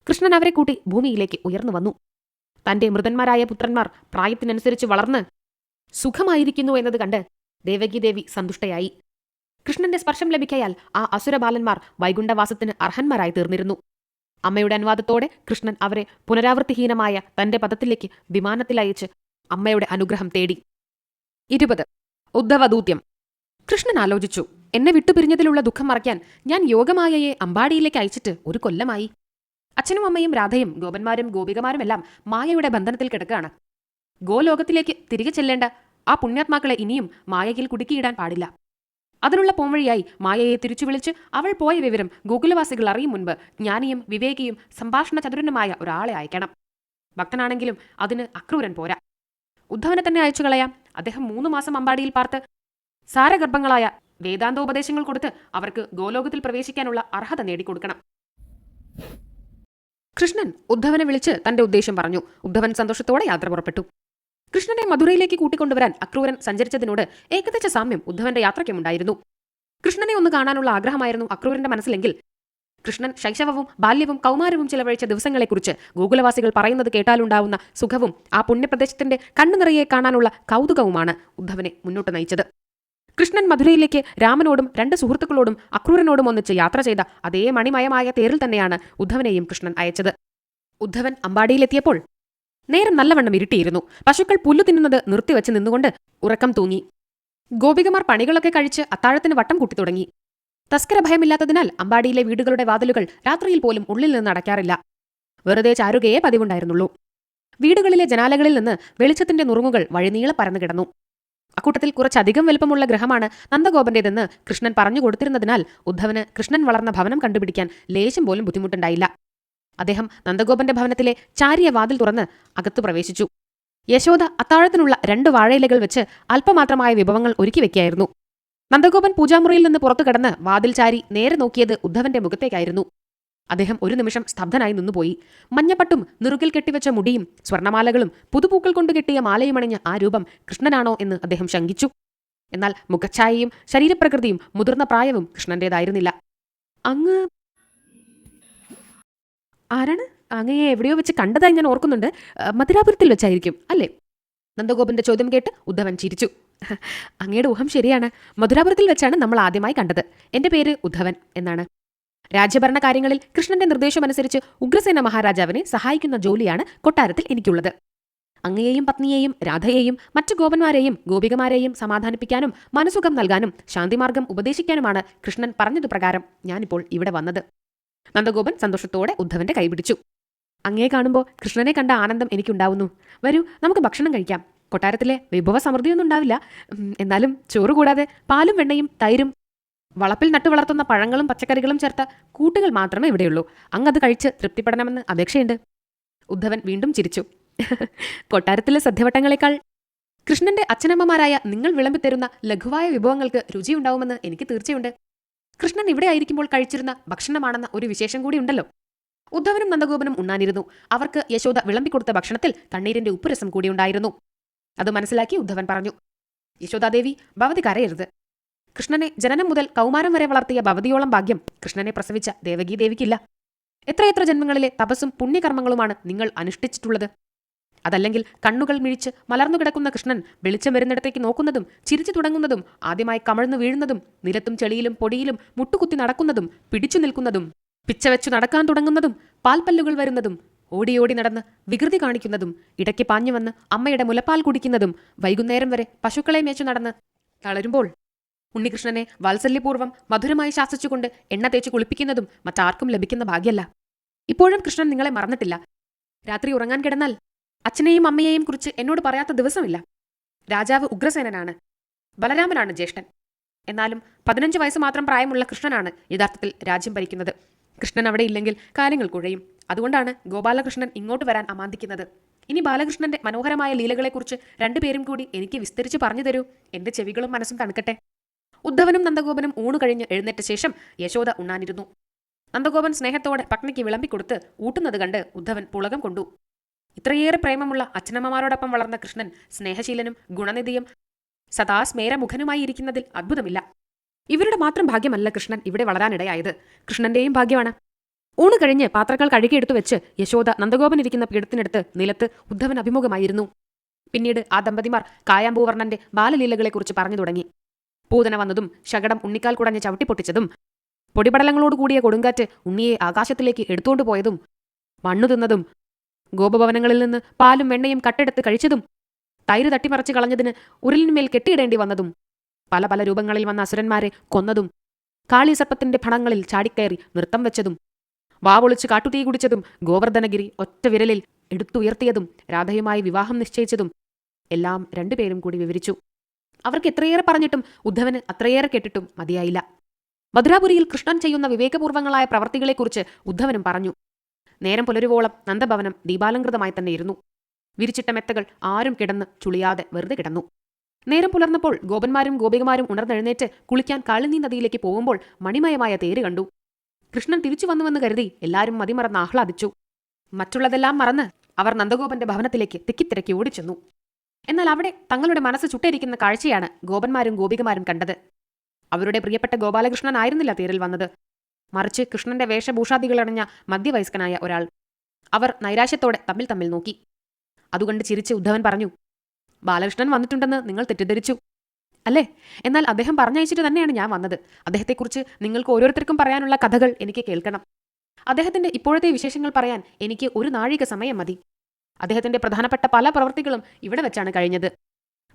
കൃഷ്ണൻ അവരെ കൂട്ടി ഭൂമിയിലേക്ക് ഉയർന്നു വന്നു. തന്റെ മൃതന്മാരായ പുത്രന്മാർ പ്രായത്തിനനുസരിച്ച് വളർന്ന് സുഖമായിരിക്കുന്നു എന്നത് കണ്ട് ദേവകീദേവി സന്തുഷ്ടയായി. കൃഷ്ണന്റെ സ്പർശം ലഭിക്കയാൽ ആ അസുരബാലന്മാർ വൈകുണ്ഠവാസത്തിന് അർഹന്മാരായി തീർന്നിരുന്നു. അമ്മയുടെ അനുവാദത്തോടെ കൃഷ്ണൻ അവരെ പുനരാവൃത്തിഹീനമായ തന്റെ പദത്തിലേക്ക് വിമാനത്തിലയച്ച് അമ്മയുടെ അനുഗ്രഹം തേടി. 20. ഉദ്ധവദൂത്യം. കൃഷ്ണൻ ആലോചിച്ചു. എന്നെ വിട്ടുപിരിഞ്ഞതിലുള്ള ദുഃഖം മറയ്ക്കാൻ ഞാൻ യോഗമായയെ അമ്പാടിയിലേക്ക് അയച്ചിട്ട് 1 കൊല്ലമായി. അച്ഛനും അമ്മയും രാധയും ഗോപന്മാരും ഗോപികമാരുമെല്ലാം മായയുടെ ബന്ധനത്തിൽ കിടക്കുകയാണ്. ഗോലോകത്തിലേക്ക് തിരികെ ചെല്ലേണ്ട ആ പുണ്യാത്മാക്കളെ ഇനിയും മായയിൽ കുടുക്കിയിടാൻ പാടില്ല. അതിനുള്ള പോംവഴിയായി മായയെ തിരിച്ചു വിളിച്ച് അവൾ പോയ വിവരം ഗോകുലവാസികൾ അറിയും മുൻപ് ജ്ഞാനിയും വിവേകിയും സംഭാഷണ ചതുരനുമായ ഒരാളെ അയക്കണം. ഭക്തനാണെങ്കിലും അതിന് അക്രൂരൻ പോരാ. ഉദ്ധവനെ തന്നെ അയച്ചു കളയാം. അദ്ദേഹം 3 മാസം അമ്പാടിയിൽ പാർത്ത് സാരഗർഭങ്ങളായ വേദാന്തോപദേശങ്ങൾ കൊടുത്ത് അവർക്ക് ഗോലോകത്തിൽ പ്രവേശിക്കാനുള്ള അർഹത നേടിക്കൊടുക്കണം. കൃഷ്ണൻ ഉദ്ധവനെ വിളിച്ച് തന്റെ ഉദ്ദേശം പറഞ്ഞു. ഉദ്ധവൻ സന്തോഷത്തോടെ യാത്ര പുറപ്പെട്ടു. കൃഷ്ണനെ മധുരയിലേക്ക് കൂട്ടിക്കൊണ്ടുവരാൻ അക്രൂരൻ സഞ്ചരിച്ചതിനോട് ഏകദേശ സാമ്യം ഉദ്ധവന്റെ യാത്രയ്ക്കുമുണ്ടായിരുന്നു. കൃഷ്ണനെ ഒന്ന് കാണാനുള്ള ആഗ്രഹമായിരുന്നു അക്രൂരന്റെ മനസ്സിലെങ്കിൽ കൃഷ്ണൻ ശൈശവവും ബാല്യവും കൗമാരവും ചിലവഴിച്ച ദിവസങ്ങളെക്കുറിച്ച് ഗോകുലവാസികൾ പറയുന്നത് കേട്ടാലുണ്ടാവുന്ന സുഖവും ആ പുണ്യപ്രദേശത്തിന്റെ കണ്ണു നിറയെ കാണാനുള്ള കൗതുകവുമാണ് ഉദ്ധവനെ മുന്നോട്ട് നയിച്ചത്. കൃഷ്ണൻ മധുരയിലേക്ക് രാമനോടും 2 സുഹൃത്തുക്കളോടും അക്രൂരനോടും ഒന്നിച്ച് യാത്ര ചെയ്ത അതേ മണിമയമായ തേരിൽ തന്നെയാണ് ഉദ്ധവനെയും കൃഷ്ണൻ അയച്ചത്. ഉദ്ധവൻ അമ്പാടിയിലെത്തിയപ്പോൾ നേരം നല്ലവണ്ണം ഇരുട്ടിയിരുന്നു. പശുക്കൾ പുല്ലു തിന്നുന്നത് നിർത്തിവെച്ച് നിന്നുകൊണ്ട് ഉറക്കം തൂങ്ങി. ഗോപികമാർ പണികളൊക്കെ കഴിച്ച് അത്താഴത്തിന് വട്ടം കൂട്ടി തുടങ്ങി. തസ്കര ഭയമില്ലാത്തതിനാൽ അമ്പാടിയിലെ വീടുകളുടെ വാതിലുകൾ രാത്രിയിൽ പോലും ഉള്ളിൽ നിന്ന് അടയ്ക്കാറില്ല. വെറുതെ ചാരുകയെ പതിവുണ്ടായിരുന്നുള്ളൂ. വീടുകളിലെ ജനാലകളിൽ നിന്ന് വെളിച്ചത്തിന്റെ നുറുങ്ങുകൾ വഴിനീളെ പരന്നു കിടന്നു. അക്കൂട്ടത്തിൽ കുറച്ചധികം വലുപ്പമുള്ള ഗൃഹമാണ് നന്ദഗോപന്റേതെന്ന് കൃഷ്ണൻ പറഞ്ഞു കൊടുത്തിരുന്നതിനാൽ ഉദ്ധവന് കൃഷ്ണൻ വളർന്ന ഭവനം കണ്ടുപിടിക്കാൻ ലേശം പോലും ബുദ്ധിമുട്ടുണ്ടായില്ല. അദ്ദേഹം നന്ദഗോപന്റെ ഭവനത്തിലെ ചാരിയ വാതിൽ തുറന്ന് അകത്തു പ്രവേശിച്ചു. യശോദ അത്താഴത്തിനുള്ള 2 വാഴയിലകൾ വെച്ച് അല്പമാത്രമായ വിഭവങ്ങൾ ഒരുക്കി വെക്കുകയായിരുന്നു. നന്ദഗോപൻ പൂജാമുറിയിൽ നിന്ന് പുറത്തു കടന്ന് വാതിൽ ചാരി നേരെ നോക്കിയത് ഉദ്ധവന്റെ മുഖത്തേക്കായിരുന്നു. അദ്ദേഹം ഒരു നിമിഷം സ്തബ്ധനായി നിന്നുപോയി. മഞ്ഞപ്പട്ടും നിറുകിൽ കെട്ടിവെച്ച മുടിയും സ്വർണമാലകളും പുതുപൂക്കൾ കൊണ്ട് കെട്ടിയ മാലയും അണിഞ്ഞ ആ രൂപം കൃഷ്ണനാണോ എന്ന് അദ്ദേഹം ശങ്കിച്ചു. എന്നാൽ മുഖഛായയും ശരീരപ്രകൃതിയും മുതിർന്ന പ്രായവും കൃഷ്ണന്റേതായിരുന്നില്ല. അങ്ങ് ആരാണ്? അങ്ങയെ എവിടെയോ വെച്ച് കണ്ടതായി ഞാൻ ഓർക്കുന്നുണ്ട്. മധുരാപുരത്തിൽ വെച്ചായിരിക്കും അല്ലേ? നന്ദഗോപന്റെ ചോദ്യം കേട്ട് ഉദ്ധവൻ ചിരിച്ചു. അങ്ങയുടെ ഊഹം ശരിയാണ്. മധുരാപുരത്തിൽ വെച്ചാണ് നമ്മൾ ആദ്യമായി കണ്ടത്. എന്റെ പേര് ഉദ്ധവൻ എന്നാണ്. രാജ്യഭരണ കാര്യങ്ങളിൽ കൃഷ്ണന്റെ നിർദ്ദേശമനുസരിച്ച് ഉഗ്രസേന മഹാരാജാവിനെ സഹായിക്കുന്ന ജോലിയാണ് കൊട്ടാരത്തിൽ എനിക്കുള്ളത്. അങ്ങയെയും പത്നിയെയും രാധയെയും മറ്റു ഗോപന്മാരെയും ഗോപികമാരെയും സമാധാനിപ്പിക്കാനും മനസുഖം നൽകാനും ശാന്തിമാർഗം ഉപദേശിക്കാനുമാണ് കൃഷ്ണൻ പറഞ്ഞതുപ്രകാരം ഞാനിപ്പോൾ ഇവിടെ വന്നത്. നന്ദഗോപൻ സന്തോഷത്തോടെ ഉദ്ധവന്റെ കൈപിടിച്ചു. അങ്ങയെ കാണുമ്പോൾ കൃഷ്ണനെ കണ്ട ആനന്ദം എനിക്കുണ്ടാവുന്നു. വരൂ, നമുക്ക് ഭക്ഷണം കഴിക്കാം. കൊട്ടാരത്തിലെ വിഭവ സമൃദ്ധിയൊന്നും ഉണ്ടാവില്ല. എന്നാലും ചോറ് കൂടാതെ പാലും വെണ്ണയും തൈരും വളപ്പിൽ നട്ടു വളർത്തുന്ന പഴങ്ങളും പച്ചക്കറികളും ചേർത്ത കൂട്ടുകൾ മാത്രമേ ഇവിടെയുള്ളൂ. അങ്ങത് കഴിച്ച് തൃപ്തിപ്പെടണമെന്ന് അപേക്ഷയുണ്ട്. ഉദ്ധവൻ വീണ്ടും ചിരിച്ചു. കൊട്ടാരത്തിലെ സദ്യവട്ടങ്ങളെക്കാൾ കൃഷ്ണന്റെ അച്ഛനമ്മമാരായ നിങ്ങൾ വിളമ്പിത്തരുന്ന ലഘുവായ വിഭവങ്ങൾക്ക് രുചിയുണ്ടാവുമെന്ന് എനിക്ക് തീർച്ചയുണ്ട്. കൃഷ്ണൻ ഇവിടെ ആയിരിക്കുമ്പോൾ കഴിച്ചിരുന്ന ഭക്ഷണമാണെന്ന ഒരു വിശേഷം കൂടി ഉണ്ടല്ലോ. ഉദ്ധവനും നന്ദഗോപനും ഉണ്ണാനിരുന്നു. അവർക്ക് യശോദ വിളമ്പിക്കൊടുത്ത ഭക്ഷണത്തിൽ കണ്ണീരിന്റെ ഉപ്പുരസം കൂടിയുണ്ടായിരുന്നു. അത് മനസ്സിലാക്കി ഉദ്ധവൻ പറഞ്ഞു, യശോദാദേവി, ഭവതി കരയരുത്. കൃഷ്ണനെ ജനനം മുതൽ കൗമാരം വരെ വളർത്തിയ ഭവതിയോളം ഭാഗ്യം കൃഷ്ണനെ പ്രസവിച്ച ദേവകീദേവിക്കില്ല. എത്രയെത്ര ജന്മങ്ങളിലെ തപസ്സും പുണ്യകർമ്മങ്ങളുമാണ് നിങ്ങൾ അനുഷ്ഠിച്ചിട്ടുള്ളത്. അതല്ലെങ്കിൽ കണ്ണുകൾ മിഴിച്ച് മലർന്നു കിടക്കുന്ന കൃഷ്ണൻ വെളിച്ചം വരുന്നിടത്തേക്ക് നോക്കുന്നതും ചിരിച്ചു തുടങ്ങുന്നതും ആദ്യമായി കമഴ്ന്നു വീഴുന്നതും നിലത്തും ചെളിയിലും പൊടിയിലും മുട്ടുകുത്തി നടക്കുന്നതും പിടിച്ചു നിൽക്കുന്നതും പിച്ചവെച്ചു നടക്കാൻ തുടങ്ങുന്നതും പാൽപ്പല്ലുകൾ വരുന്നതും ഓടിയോടി നടന്ന് വികൃതി കാണിക്കുന്നതും ഇടയ്ക്ക് പാഞ്ഞു വന്ന് അമ്മയുടെ മുലപ്പാൽ കുടിക്കുന്നതും വൈകുന്നേരം വരെ പശുക്കളെ മേച്ചു നടന്ന് തളരുമ്പോൾ ഉണ്ണികൃഷ്ണനെ വാത്സല്യപൂർവ്വം മധുരമായി ശാസിച്ചുകൊണ്ട് എണ്ണ തേച്ച് കുളിപ്പിക്കുന്നതും മറ്റാർക്കും ലഭിക്കുന്ന ഭാഗ്യല്ല. ഇപ്പോഴും കൃഷ്ണൻ നിങ്ങളെ മറന്നിട്ടില്ല. രാത്രി ഉറങ്ങാൻ കിടന്നാൽ അച്ഛനെയും അമ്മയെയും കുറിച്ച് എന്നോട് പറയാത്ത ദിവസമില്ല. രാജാവ് ഉഗ്രസേനനാണ്. ബലരാമനാണ് ജ്യേഷ്ഠൻ. എന്നാലും 15 വയസ്സ് മാത്രം പ്രായമുള്ള കൃഷ്ണനാണ് യഥാർത്ഥത്തിൽ രാജ്യം ഭരിക്കുന്നത്. കൃഷ്ണൻ അവിടെ ഇല്ലെങ്കിൽ കാര്യങ്ങൾ കുഴയും. അതുകൊണ്ടാണ് ഗോപാലകൃഷ്ണൻ ഇങ്ങോട്ട് വരാൻ അമാന്തിക്കുന്നത്. ഇനി ബാലകൃഷ്ണന്റെ മനോഹരമായ ലീലകളെക്കുറിച്ച് 2 പേരും കൂടി എനിക്ക് വിസ്തരിച്ച് പറഞ്ഞു തരൂ. എന്റെ ചെവികളും മനസ്സും തണുക്കട്ടെ. ഉദ്ധവനും നന്ദഗോപനും ഊണു കഴിഞ്ഞ് എഴുന്നേറ്റ ശേഷം യശോദ ഉണ്ണാനിരുന്നു. നന്ദഗോപൻ സ്നേഹത്തോടെ പത്നിക്ക് വിളമ്പിക്കൊടുത്ത് ഊട്ടുന്നത് കണ്ട് ഉദ്ധവൻ പുളകം കൊണ്ടു. ഇത്രയേറെ പ്രേമമുള്ള അച്ഛനമ്മമാരോടൊപ്പം വളർന്ന കൃഷ്ണൻ സ്നേഹശീലനും ഗുണനിധിയും സദാ സ്മേരമുഖനുമായി ഇരിക്കുന്നതിൽ അത്ഭുതമില്ല. ഇവരുടെ മാത്രം ഭാഗ്യമല്ല കൃഷ്ണൻ ഇവിടെ വളരാനിടയായത്, കൃഷ്ണന്റെയും ഭാഗ്യമാണ്. ഊണ് കഴിഞ്ഞ് പാത്രങ്ങൾ കഴുകിയെടുത്തു വെച്ച് യശോദ നന്ദഗോപൻ ഇരിക്കുന്ന പീഠത്തിനടുത്ത് നിലത്ത് ഉദ്ധവൻ അഭിമുഖമായിരുന്നു. പിന്നീട് ആ ദമ്പതിമാർ കായാമ്പൂവർണ്ണന്റെ ബാലലീലകളെക്കുറിച്ച് പറഞ്ഞു തുടങ്ങി. പൂതന വന്നതും ശകടം ഉണ്ണിക്കാൽ കുടഞ്ഞ് ചവിട്ടിപ്പൊട്ടിച്ചതും പൊടിപടലങ്ങളോടുകൂടിയ കൊടുങ്കാറ്റ് ഉണ്ണിയെ ആകാശത്തിലേക്ക് എടുത്തുകൊണ്ടു പോയതും മണ്ണു തിന്നതും ഗോപഭവനങ്ങളിൽ നിന്ന് പാലും വെണ്ണയും കട്ടെടുത്ത് കഴിച്ചതും തൈര് തട്ടിമറിച്ച് കളഞ്ഞതിന് ഉരുളിന്മേൽ കെട്ടിയിടേണ്ടി വന്നതും പല പല രൂപങ്ങളിൽ വന്ന അസുരന്മാരെ കൊന്നതും കാളിസർപ്പത്തിന്റെ ഫണങ്ങളിൽ ചാടിക്കയറി നൃത്തം വെച്ചതും വാവൊളിച്ച് കാട്ടുതീ കുടിച്ചതും ഗോവർദ്ധനഗിരി ഒറ്റ വിരലിൽ എടുത്തുയർത്തിയതും രാധയുമായി വിവാഹം നിശ്ചയിച്ചതും എല്ലാം 2 പേരും കൂടി വിവരിച്ചു. അവർക്ക് എത്രയേറെ പറഞ്ഞിട്ടും ഉദ്ധവന് അത്രയേറെ കേട്ടിട്ടും മതിയായില്ല. മധുരാപുരിയിൽ കൃഷ്ണൻ ചെയ്യുന്ന വിവേകപൂർവ്വങ്ങളായ പ്രവർത്തികളെക്കുറിച്ച് ഉദ്ധവനും പറഞ്ഞു. നേരം പുലരുവോളം നന്ദഭവനം ദീപാലങ്കൃതമായി തന്നെ ഇരുന്നു. വിരിച്ചിട്ട മെത്തകൾ ആരും കിടന്ന് ചുളിയാതെ വെറുതെ കിടന്നു. നേരം പുലർന്നപ്പോൾ ഗോപന്മാരും ഗോപികമാരും ഉണർന്നെഴുന്നേറ്റ് കുളിക്കാൻ കാളിനീ നദിയിലേക്ക് പോകുമ്പോൾ മണിമയമായ തേര് കണ്ടു. കൃഷ്ണൻ തിരിച്ചു വന്നുവെന്ന് കരുതി എല്ലാവരും മതിമറന്ന് ആഹ്ലാദിച്ചു. മറ്റുള്ളതെല്ലാം മറന്ന് അവർ നന്ദഗോപന്റെ ഭവനത്തിലേക്ക് തിക്കിത്തിരക്കി ഓടിച്ചെന്നു. എന്നാൽ അവിടെ തങ്ങളുടെ മനസ്സ് ചുട്ടരിക്കുന്ന കാഴ്ചയാണ് ഗോപന്മാരും ഗോപികമാരും കണ്ടത്. അവരുടെ പ്രിയപ്പെട്ട ഗോപാലകൃഷ്ണൻ ആയിരുന്നില്ല തേരിൽ വന്നത്, മറിച്ച് കൃഷ്ണന്റെ വേഷഭൂഷാദികളണിഞ്ഞ മധ്യവയസ്കനായ ഒരാൾ. അവർ നൈരാശ്യത്തോടെ തമ്മിൽ നോക്കി. അതുകൊണ്ട് ചിരിച്ച് ഉദ്ധവൻ പറഞ്ഞു, ബാലകൃഷ്ണൻ വന്നിട്ടുണ്ടെന്ന് നിങ്ങൾ തെറ്റിദ്ധരിച്ചു അല്ലേ? എന്നാൽ അദ്ദേഹം പറഞ്ഞയച്ചിട്ട് തന്നെയാണ് ഞാൻ വന്നത്. അദ്ദേഹത്തെക്കുറിച്ച് നിങ്ങൾക്ക് ഓരോരുത്തർക്കും പറയാനുള്ള കഥകൾ എനിക്ക് കേൾക്കണം. അദ്ദേഹത്തിന്റെ ഇപ്പോഴത്തെ വിശേഷങ്ങൾ പറയാൻ എനിക്ക് ഒരു നാഴിക സമയം മതി. അദ്ദേഹത്തിന്റെ പ്രധാനപ്പെട്ട പല പ്രവൃത്തികളും ഇവിടെ വെച്ചാണ് കഴിഞ്ഞത്.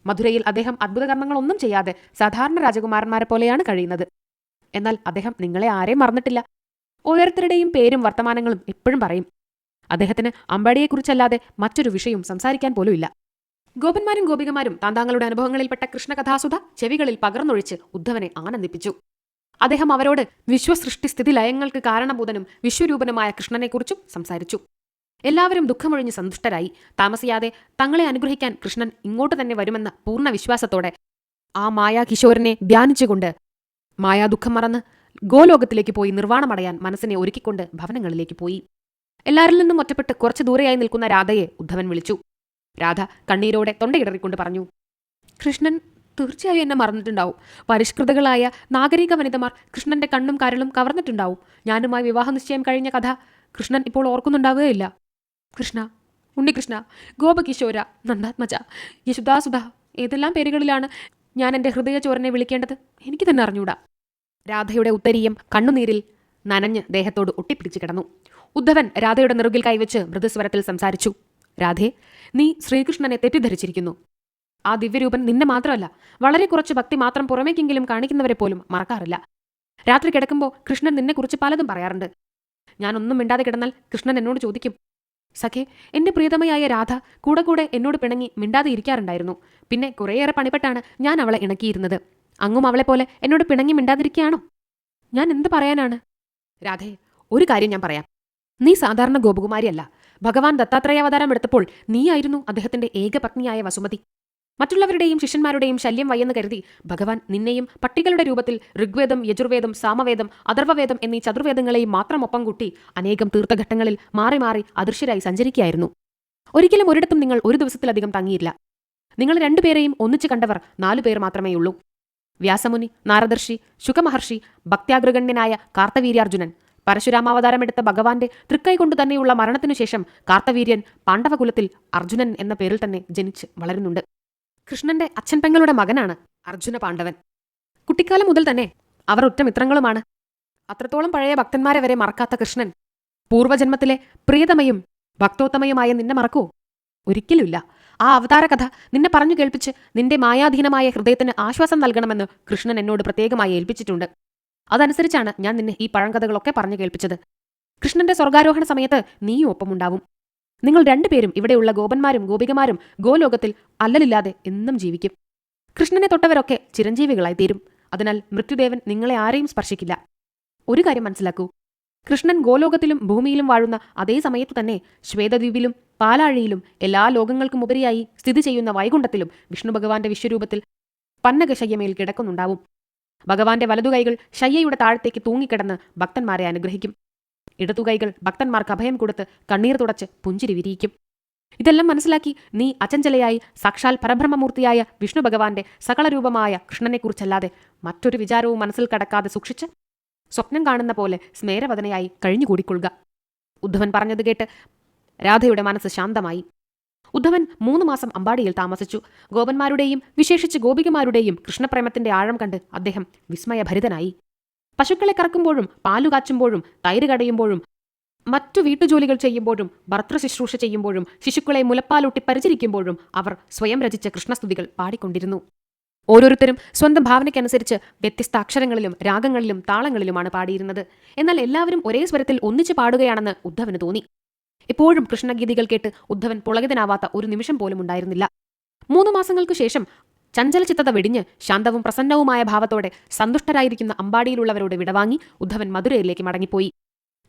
മധുരയിൽ അദ്ദേഹം അത്ഭുതകർമ്മങ്ങളൊന്നും ചെയ്യാതെ സാധാരണ രാജകുമാരന്മാരെ പോലെയാണ് കഴിയുന്നത്. എന്നാൽ അദ്ദേഹം നിങ്ങളെ ആരെയും മറന്നിട്ടില്ല. ഓരോരുത്തരുടെയും പേരും വർത്തമാനങ്ങളും എപ്പോഴും പറയും. അദ്ദേഹത്തിന് അമ്പാടിയെക്കുറിച്ചല്ലാതെ മറ്റൊരു വിഷയവും സംസാരിക്കാൻ പോലുമില്ല. ഗോപന്മാരും ഗോപികമാരും താന്താങ്ങളുടെ അനുഭവങ്ങളിൽപ്പെട്ട കൃഷ്ണകഥാസുധ ചെവികളിൽ പകർന്നൊഴിച്ച് ഉദ്ധവനെ ആനന്ദിപ്പിച്ചു. അദ്ദേഹം അവരോട് വിശ്വസൃഷ്ടി സ്ഥിതി ലയങ്ങൾക്ക് കാരണഭൂതനും വിശ്വരൂപനുമായ കൃഷ്ണനെക്കുറിച്ചും സംസാരിച്ചു. എല്ലാവരും ദുഃഖമൊഴിഞ്ഞ് സന്തുഷ്ടരായി. താമസിയാതെ തങ്ങളെ അനുഗ്രഹിക്കാൻ കൃഷ്ണൻ ഇങ്ങോട്ട് തന്നെ വരുമെന്ന പൂർണ്ണ വിശ്വാസത്തോടെ ആ മായാകിശോരനെ ധ്യാനിച്ചുകൊണ്ട് മായാദുഃഖം മറന്ന് ഗോലോകത്തിലേക്ക് പോയി നിർവ്വാണമടയാൻ മനസ്സിനെ ഒരുക്കിക്കൊണ്ട് ഭവനങ്ങളിലേക്ക് പോയി. എല്ലാരിൽ നിന്നും ഒറ്റപ്പെട്ട് കുറച്ചു ദൂരെയായി നിൽക്കുന്ന രാധയെ ഉദ്ധവൻ വിളിച്ചു. രാധ കണ്ണീരോടെ തൊണ്ടയിടറിക്കൊണ്ട് പറഞ്ഞു, കൃഷ്ണൻ തീർച്ചയായും എന്നെ മറന്നിട്ടുണ്ടാവും. പരിഷ്കൃതകളായ നാഗരിക വനിതമാർ കൃഷ്ണന്റെ കണ്ണും കരളും കവർന്നിട്ടുണ്ടാവും. ഞാനുമായി വിവാഹ നിശ്ചയം കഴിഞ്ഞ കഥ കൃഷ്ണൻ ഇപ്പോൾ ഓർക്കുന്നുണ്ടാവുകയില്ല. കൃഷ്ണ, ഉണ്ണികൃഷ്ണ, ഗോപകിശോര, നന്ദാത്മജ, യശുദാസുധ, ഏതെല്ലാം പേരുകളിലാണ് ഞാൻ എൻ്റെ ഹൃദയചോരനെ വിളിക്കേണ്ടത് എനിക്ക് തന്നെ അറിഞ്ഞൂടാ. രാധയുടെ ഉത്തരീയം കണ്ണുനീരിൽ നനഞ്ഞ് ദേഹത്തോട് ഒട്ടിപ്പിടിച്ചു കിടന്നു. ഉദ്ധവൻ രാധയുടെ നെറുകിൽ കൈവച്ച് മൃദുസ്വരത്തിൽ സംസാരിച്ചു. രാധേ, നീ ശ്രീകൃഷ്ണനെ തെറ്റിദ്ധരിച്ചിരിക്കുന്നു. ആ ദിവ്യരൂപൻ നിന്നെ മാത്രമല്ല, വളരെ കുറച്ച് ഭക്തി മാത്രം പുറമേക്കെങ്കിലും കാണിക്കുന്നവരെ പോലും മറക്കാറില്ല. രാത്രി കിടക്കുമ്പോൾ കൃഷ്ണൻ നിന്നെക്കുറിച്ച് പലതും പറയാറുണ്ട്. ഞാനൊന്നും മിണ്ടാതെ കിടന്നാൽ കൃഷ്ണൻ എന്നോട് ചോദിക്കും, സഖേ, എന്റെ പ്രിയതമയായ രാധ കൂടെ എന്നോട് പിണങ്ങി മിണ്ടാതെ ഇരിക്കാറുണ്ടായിരുന്നു. പിന്നെ കുറേയേറെ പണിപ്പെട്ടാണ് ഞാൻ അവളെ ഇണക്കിയിരുന്നത്. അങ്ങും അവളെപ്പോലെ എന്നോട് പിണങ്ങി മിണ്ടാതിരിക്കുകയാണോ? ഞാൻ എന്ത് പറയാനാണ്? രാധേ, ഒരു കാര്യം ഞാൻ പറയാം. നീ സാധാരണ ഗോപകുമാരിയല്ല. ഭഗവാൻ ദത്താത്രേയ അവതാരം എടുത്തപ്പോൾ നീയായിരുന്നു അദ്ദേഹത്തിന്റെ ഏകപത്നിയായ വസുമതി. മറ്റുള്ളവരുടെയും ശിഷ്യന്മാരുടെയും ശല്യം വയ്യെന്ന് കരുതി ഭഗവാൻ നിന്നെയും പട്ടികളുടെ രൂപത്തിൽ ഋഗ്വേദം, യജുർവേദം, സാമവേദം, അഥർവവേദം എന്നീ ചതുർവേദങ്ങളെയും മാത്രം ഒപ്പം കൂട്ടി അനേകം തീർത്ഥഘട്ടങ്ങളിൽ മാറി മാറി അദൃശ്യരായി സഞ്ചരിക്കുകയായിരുന്നു. ഒരിക്കലും ഒരിടത്തും നിങ്ങൾ ഒരു ദിവസത്തിലധികം തങ്ങിയില്ല. നിങ്ങൾ രണ്ടുപേരെയും ഒന്നിച്ചു കണ്ടവർ 4 പേർ മാത്രമേയുള്ളൂ. വ്യാസമുനി, നാരദർഷി, ശുകമഹർഷി, ഭക്ത്യാഗ്രഗണ്യനായ കാർത്തവീര്യാർജുനൻ. പരശുരാമാവതാരമെടുത്ത ഭഗവാന്റെ തൃക്കൈ കൊണ്ടു തന്നെയുള്ള മരണത്തിനു ശേഷം കാർത്തവീര്യൻ പാണ്ഡവകുലത്തിൽ അർജുനൻ എന്ന പേരിൽ തന്നെ ജനിച്ച് വളരുന്നുണ്ട്. കൃഷ്ണന്റെ അച്ഛൻ പെങ്ങളുടെ മകനാണ് അർജുന പാണ്ഡവൻ. കുട്ടിക്കാലം മുതൽ തന്നെ അവർ ഉറ്റ മിത്രങ്ങളുമാണ്. അത്രത്തോളം പഴയ ഭക്തന്മാരെ വരെ മറക്കാത്ത കൃഷ്ണൻ പൂർവ്വജന്മത്തിലെ പ്രിയതമയും ഭക്തോത്തമയുമായ നിന്നെ മറക്കുവോ? ഒരിക്കലുമില്ല. ആ അവതാര കഥ നിന്നെ പറഞ്ഞു കേൾപ്പിച്ച് നിന്റെ മായാധീനമായ ഹൃദയത്തിന് ആശ്വാസം നൽകണമെന്ന് കൃഷ്ണൻ എന്നോട് പ്രത്യേകമായി ഏൽപ്പിച്ചിട്ടുണ്ട്. അതനുസരിച്ചാണ് ഞാൻ നിന്നെ ഈ പഴങ്കഥകളൊക്കെ പറഞ്ഞു കേൾപ്പിച്ചത്. കൃഷ്ണന്റെ സ്വർഗാരോഹണ സമയത്ത് നീയും ഒപ്പമുണ്ടാവും. നിങ്ങൾ രണ്ടുപേരും ഇവിടെയുള്ള ഗോപന്മാരും ഗോപികമാരും ഗോലോകത്തിൽ അല്ലലില്ലാതെ എന്നും ജീവിക്കും. കൃഷ്ണനെ തൊട്ടവരൊക്കെ ചിരഞ്ജീവികളായി തീരും. അതിനാൽ മൃത്യുദേവൻ നിങ്ങളെ ആരെയും സ്പർശിക്കില്ല. ഒരു കാര്യം മനസ്സിലാക്കൂ, കൃഷ്ണൻ ഗോലോകത്തിലും ഭൂമിയിലും വാഴുന്ന അതേ സമയത്ത് തന്നെ ശ്വേതദ്വീപിലും പാലാഴിയിലും എല്ലാ ലോകങ്ങൾക്കും ഉപരിയായി സ്ഥിതി ചെയ്യുന്ന വൈകുണ്ഠത്തിലും വിഷ്ണു ഭഗവാന്റെ വിശ്വരൂപത്തിൽ പന്നകശയ്യമേൽ കിടക്കുന്നുണ്ടാവും. ഭഗവാന്റെ വലതുകൈകൾ ശയ്യയുടെ താഴത്തേക്ക് തൂങ്ങിക്കിടന്ന് ഭക്തന്മാരെ അനുഗ്രഹിക്കും. ഇടതുകൈകൾ ഭക്തന്മാർക്ക് അഭയം കൊടുത്ത് കണ്ണീർ തുടച്ച് പുഞ്ചിരി വിരിയിക്കും. ഇതെല്ലാം മനസ്സിലാക്കി നീ അചഞ്ചലയായി സാക്ഷാൽ പരബ്രഹ്മമൂർത്തിയായ വിഷ്ണു ഭഗവാന്റെ സകളരൂപമായ കൃഷ്ണനെക്കുറിച്ചല്ലാതെ മറ്റൊരു വിചാരവും മനസ്സിൽ കടക്കാതെ സൂക്ഷിച്ച് സ്വപ്നം കാണുന്ന പോലെ സ്മേരവദനയായി കഴിഞ്ഞുകൂടിക്കൊള്ളുക. ഉദ്ധവൻ പറഞ്ഞത് കേട്ട് രാധയുടെ മനസ്സ് ശാന്തമായി. ഉദ്ധവൻ 3 മാസം അമ്പാടിയിൽ താമസിച്ചു. ഗോപന്മാരുടെയും വിശേഷിച്ച് ഗോപികമാരുടെയും കൃഷ്ണപ്രേമത്തിന്റെ ആഴം കണ്ട് അദ്ദേഹം വിസ്മയഭരിതനായി. പശുക്കളെ കറക്കുമ്പോഴും പാലു കാച്ചുമ്പോഴും തൈര് കടയുമ്പോഴും മറ്റു വീട്ടുജോലികൾ ചെയ്യുമ്പോഴും ഭർത്തൃശുശ്രൂഷ ചെയ്യുമ്പോഴും ശിശുക്കളെ മുലപ്പാലൂട്ടി പരിചരിക്കുമ്പോഴും അവർ സ്വയം രചിച്ച കൃഷ്ണസ്തുതികൾ പാടിക്കൊണ്ടിരുന്നു. ഓരോരുത്തരും സ്വന്തം ഭാവനയ്ക്കനുസരിച്ച് വ്യത്യസ്ത അക്ഷരങ്ങളിലും രാഗങ്ങളിലും താളങ്ങളിലുമാണ് പാടിയിരുന്നത്. എന്നാൽ എല്ലാവരും ഒരേ സ്വരത്തിൽ ഒന്നിച്ചു പാടുകയാണെന്ന് ഉദ്ധവന് തോന്നി. എപ്പോഴും കൃഷ്ണഗീതികൾ കേട്ട് ഉദ്ധവൻ പുളകിതനാവാത്ത ഒരു നിമിഷം പോലും ഉണ്ടായിരുന്നില്ല. 3 മാസങ്ങൾക്കു ശേഷം ചഞ്ചലചിത്തത വെടിഞ്ഞ് ശാന്തവും പ്രസന്നവുമായ ഭാവത്തോടെ സന്തുഷ്ടരായിരിക്കുന്ന അമ്പാടിയിലുള്ളവരോട് വിടവാങ്ങി ഉദ്ധവൻ മധുരയിലേക്ക് മടങ്ങിപ്പോയി.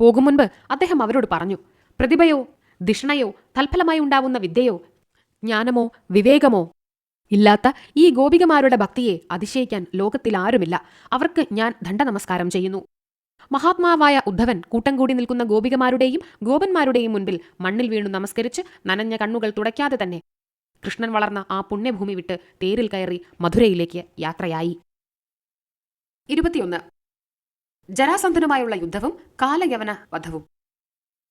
പോകും മുൻപ് അദ്ദേഹം അവരോട് പറഞ്ഞു, പ്രതിഭയോ ധിഷണയോ തൽഫലമായി ഉണ്ടാവുന്ന വിദ്യയോ ജ്ഞാനമോ വിവേകമോ ഇല്ലാത്ത ഈ ഗോപികമാരുടെ ഭക്തിയെ അതിശയിക്കാൻ ലോകത്തിൽ ആരുമില്ല. അവർക്ക് ഞാൻ ദണ്ഡനമസ്കാരം ചെയ്യുന്നു. മഹാത്മാവായ ഉദ്ധവൻ കൂട്ടം കൂടി നിൽക്കുന്ന ഗോപികമാരുടെയും ഗോപന്മാരുടെയും മുൻപിൽ മണ്ണിൽ വീണു നമസ്കരിച്ച് നനഞ്ഞ കണ്ണുകൾ തുടയ്ക്കാതെ തന്നെ കൃഷ്ണൻ വളർന്ന ആ പുണ്യഭൂമി വിട്ട് തേരിൽ കയറി മധുരയിലേക്ക് യാത്രയായി. 21. ജരാസന്ധനുമായുള്ള യുദ്ധവും കാലയവന വധവും.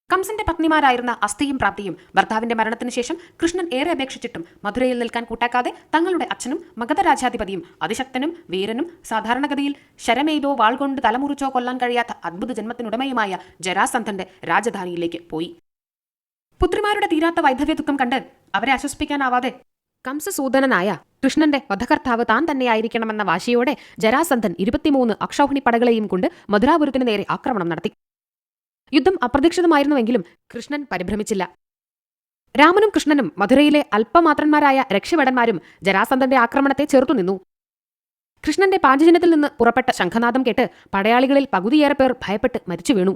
കംസന്റെ പത്നിമാരായിരുന്ന അസ്ഥിയും പ്രാപ്തിയും ഭർത്താവിന്റെ മരണത്തിനു ശേഷം കൃഷ്ണൻ ഏറെ അപേക്ഷിച്ചിട്ടും മധുരയിൽ നിൽക്കാൻ കൂട്ടാക്കാതെ തങ്ങളുടെ അച്ഛനും മഗധരാജാധിപതിയും അതിശക്തനും വീരനും സാധാരണഗതിയിൽ ശരമെയ്തോ വാൾ കൊണ്ട് തലമുറിച്ചോ കൊല്ലാൻ കഴിയാത്ത അദ്ഭുത ജന്മത്തിനുടമയുമായ ജരാസന്ധന്റെ രാജധാനിയിലേക്ക് പോയി. പുത്രിമാരുടെ തീരാത്ത വൈധവ്യ ദുഃഖം കണ്ട് അവരെ ആശ്വസിപ്പിക്കാനാവാതെ കംസസൂദനനായ കൃഷ്ണന്റെ വധകർത്താവ് താൻ തന്നെയായിരിക്കണമെന്ന വാശിയോടെ ജരാസന്ധൻ 23 അക്ഷൗഹിണി പടകളെയും കൊണ്ട് മധുരാപുരത്തിന് നേരെ ആക്രമണം നടത്തി. യുദ്ധം അപ്രതീക്ഷിതമായിരുന്നുവെങ്കിലും കൃഷ്ണൻ പരിഭ്രമിച്ചില്ല. രാമനും കൃഷ്ണനും മധുരയിലെ അല്പമാത്രന്മാരായ രക്ഷഭടന്മാരും ജരാസന്ധന്റെ ആക്രമണത്തെ ചെറുത്തുനിന്നു. കൃഷ്ണന്റെ പാഞ്ചജന്യത്തിൽ നിന്ന് പുറപ്പെട്ട ശംഖനാദം കേട്ട് പടയാളികളിൽ പകുതിയേറെ പേർ ഭയപ്പെട്ട് മരിച്ചു വീണു.